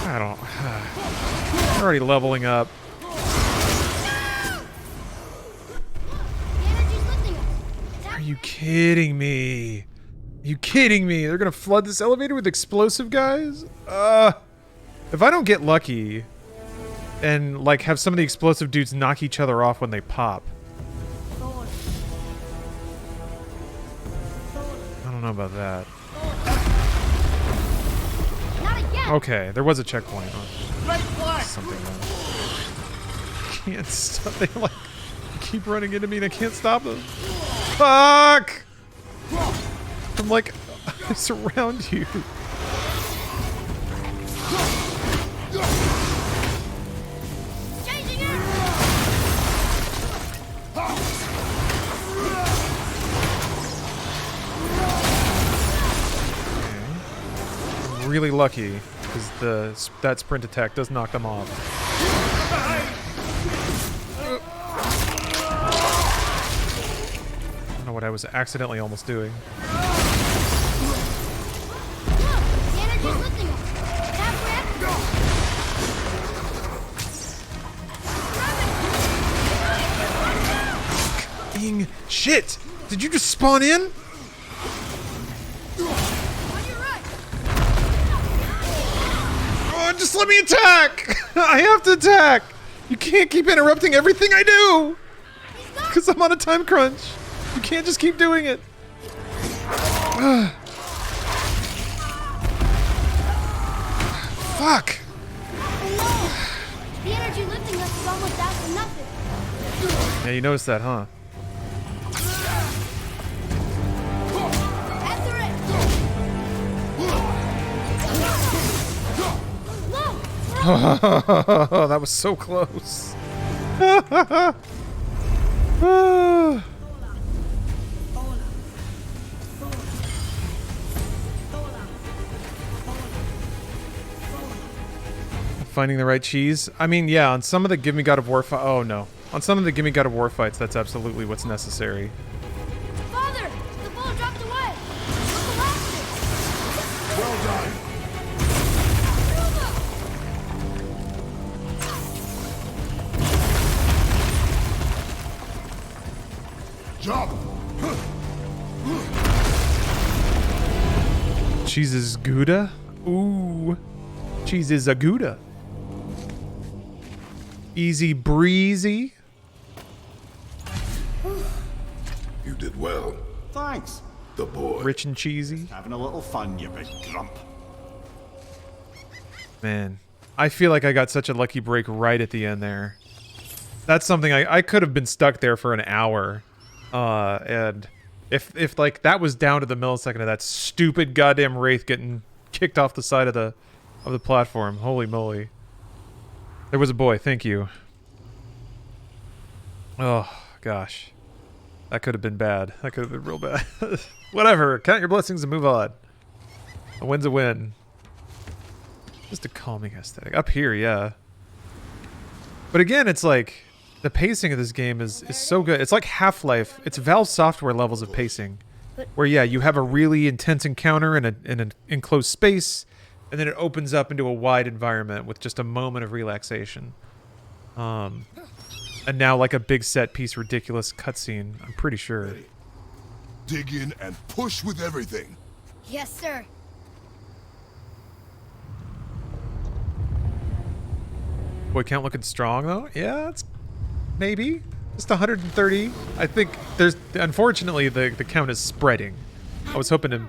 I don't... I'm already leveling up. Are you kidding me? Are you kidding me? They're gonna flood this elevator with explosive guys? If I don't get lucky and like have some of the explosive dudes knock each other off when they pop. I don't know about that. Okay, there was a checkpoint. Something else. Can't stop. They like keep running into me and I can't stop them. Fuck! I'm like, I surround you. I'm really lucky because that sprint attack does knock them off. I don't know what I was accidentally almost doing. Fucking shit! Did you just spawn in? Oh, just let me attack! I have to attack! You can't keep interrupting everything I do! Because I'm on a time crunch. You can't just keep doing it. Fuck! The energy lifting us is almost out to nothing. Yeah, you noticed that, huh? After it. Oh, that was so close. Finding the right cheese. I mean, yeah, on some of the Give Me God of War oh no. On some of the Give Me God of War fights, that's absolutely what's necessary. Father! The ball dropped away! Uncle lost it! Well done. Jump. Cheese is Gouda? Ooh. Cheese is a Gouda. Easy breezy. You did well. Thanks. The boy. Rich and cheesy. Having a little fun, you big grump. Man, I feel like I got such a lucky break right at the end there. That's something I could have been stuck there for an hour. And if like that was down to the millisecond of that stupid goddamn wraith getting kicked off the side of the platform. Holy moly. There was a boy, thank you. Oh gosh. That could have been bad. That could have been real bad. Whatever. Count your blessings and move on. A win's a win. Just a calming aesthetic. Up here, yeah. But again, it's like the pacing of this game is so good. It's like Half-Life. It's Valve Software levels of pacing. Where yeah, you have a really intense encounter in an enclosed space, and then it opens up into a wide environment with just a moment of relaxation. And now like a big set piece ridiculous cutscene, I'm pretty sure. Dig in and push with everything. Yes, sir. Boy count looking strong though? Yeah, it's maybe. Just 130. I think there's unfortunately the count is spreading. I was hoping to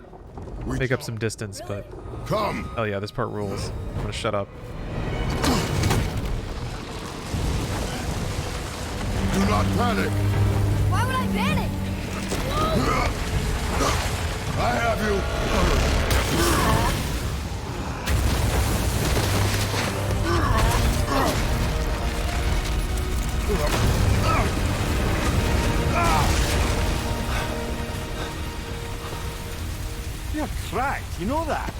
make up some distance, but Come. hell yeah, this part rules. I'm gonna shut up. Do not panic. Why would I panic? I have You're cracked, you know that?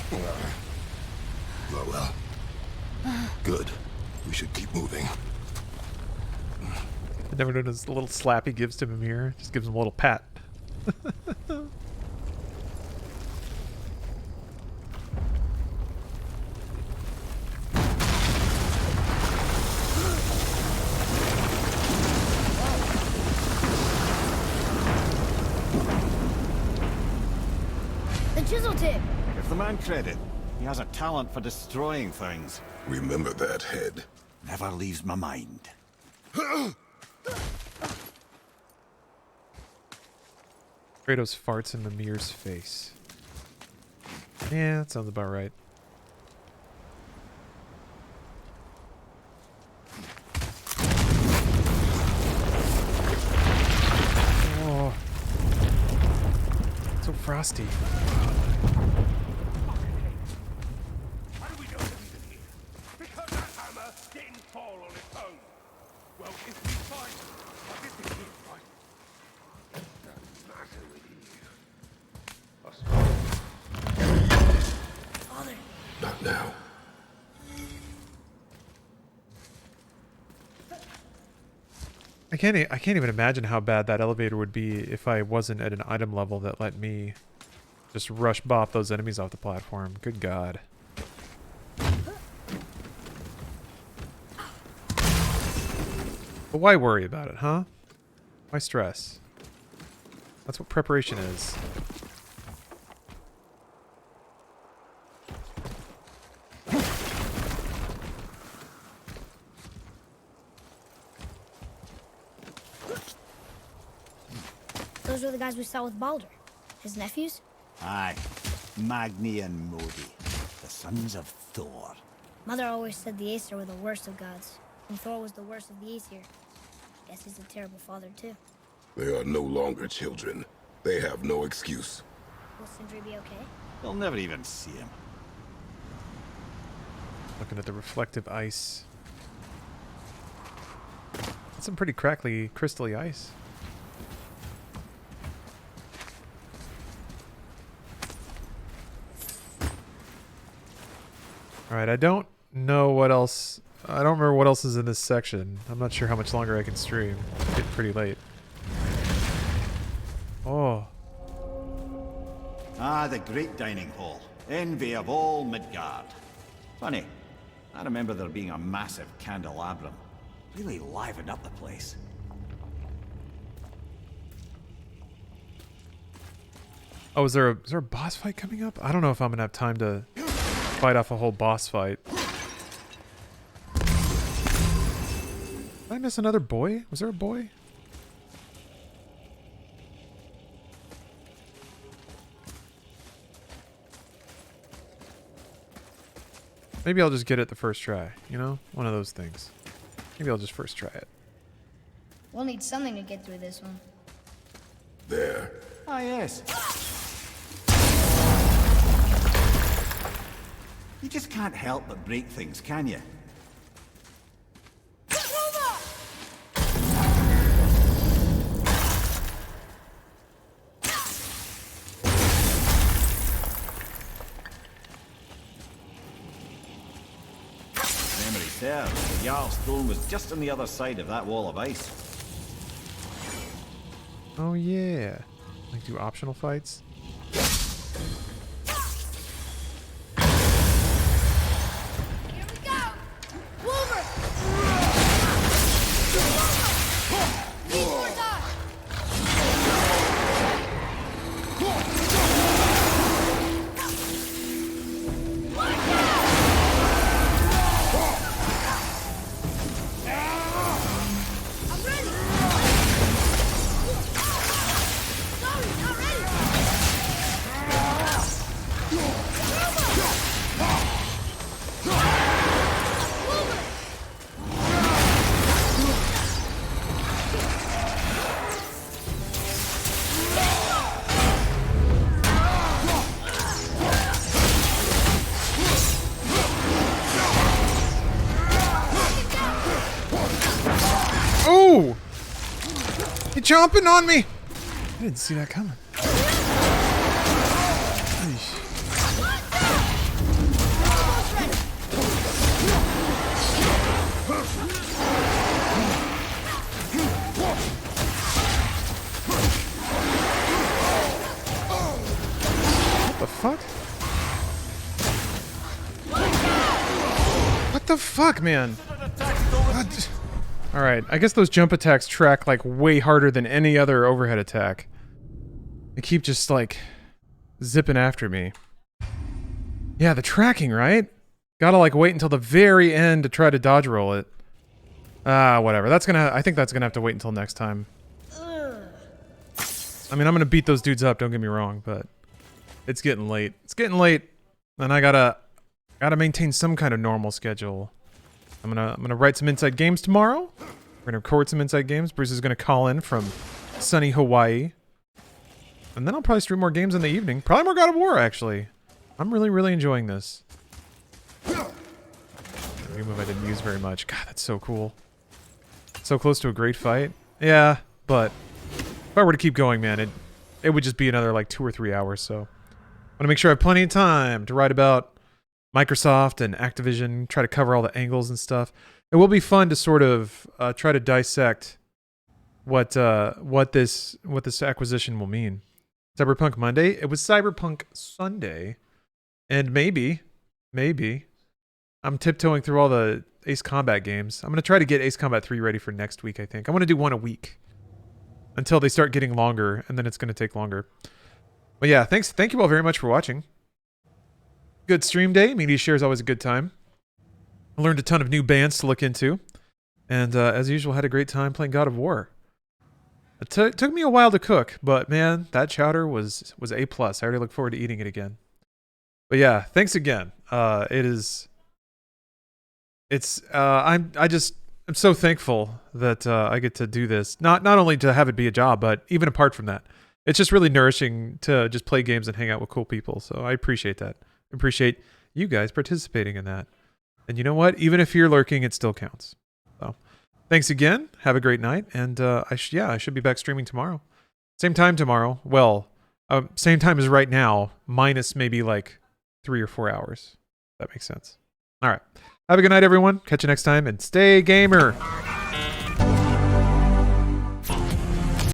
Well. Good. We should keep moving. I never noticed the little slap he gives to him here. Just gives him a little pat. The chisel tip. Give the man credit. He has a talent for destroying things. Remember that head. Never leaves my mind. Kratos farts in Mimir's face. Yeah, that sounds about right. Oh. So frosty. How do we know that he's in here? Because that hammer didn't fall on its own. Well, if we find what is it here, right? Father. Not now. I can't even imagine how bad that elevator would be if I wasn't at an item level that let me just rush bop those enemies off the platform. Good God. But why worry about it, huh? Why stress? That's what preparation is. Those were the guys we saw with Baldur. His nephews? Aye. Magni and Modi. The sons of Thor. Mother always said the Aesir were the worst of gods, and Thor was the worst of the Aesir. Guess he's a terrible father, too. They are no longer children. They have no excuse. Will Sindri be okay? They'll never even see him. Looking at the reflective ice. That's some pretty crackly, crystally ice. Alright, I don't know what else. I don't remember what else is in this section. I'm not sure how much longer I can stream. It's getting pretty late. Oh. Ah, the great dining hall. Envy of all Midgard. Funny, I remember there being a massive candelabrum. Really livened up the place. Oh, is there a boss fight coming up? I don't know if I'm gonna have time to fight off a whole boss fight. Did I miss another boy? Was there a boy? Maybe I'll just get it the first try, you know? One of those things. Maybe I'll just first try it. We'll need something to get through this one. There. Ah, yes. You just can't help but break things, can you? Memory serves, the Jarl's throne was just on the other side of that wall of ice. Oh yeah. Like do optional fights? Here we go! Wolver! Need more dodge! I'm ready! Sorry, not ready! Oh! You're jumping on me! I didn't see that coming. Eesh. What the fuck? What the fuck, man? Alright, I guess those jump attacks track like way harder than any other overhead attack. They keep just like zipping after me. Yeah, the tracking, right? Gotta like wait until the very end to try to dodge roll it. Ah, whatever. That's gonna. I think that's gonna have to wait until next time. I mean, I'm gonna beat those dudes up. Don't get me wrong, but it's getting late. It's getting late, and I gotta maintain some kind of normal schedule. I'm gonna write some Inside Games tomorrow. We're gonna record some Inside Games. Bruce is gonna call in from sunny Hawaii, and then I'll probably stream more games in the evening. Probably more God of War, actually. I'm really enjoying this. A new move I didn't use very much. God, that's so cool. So close to a great fight. Yeah, but if I were to keep going, man, it would just be another like 2 or 3 hours. So I want to make sure I have plenty of time to write about Microsoft and Activision, try to cover all the angles and stuff. It will be fun to sort of try to dissect what this acquisition will mean. Cyberpunk Monday. It was Cyberpunk Sunday, and maybe I'm tiptoeing through all the Ace Combat games. I'm gonna try to get Ace Combat 3 ready for next week. I think I want to do one a week until they start getting longer, and then it's gonna take longer. But yeah, thank you all very much for watching. Good stream day. Media share is always a good time. I learned a ton of new bands to look into. And as usual, had a great time playing God of War. It took me a while to cook, but man, that chowder was A+. I already look forward to eating it again. But yeah, thanks again. I'm so thankful that I get to do this. Not only to have it be a job, but even apart from that. It's just really nourishing to just play games and hang out with cool people. So I appreciate that. Appreciate you guys participating in that. And you know what? Even if you're lurking, it still counts. So, thanks again. Have a great night. And I should be back streaming tomorrow. Same time tomorrow. Well, same time as right now, minus maybe like 3 or 4 hours. That makes sense. All right. Have a good night, everyone. Catch you next time, and stay gamer.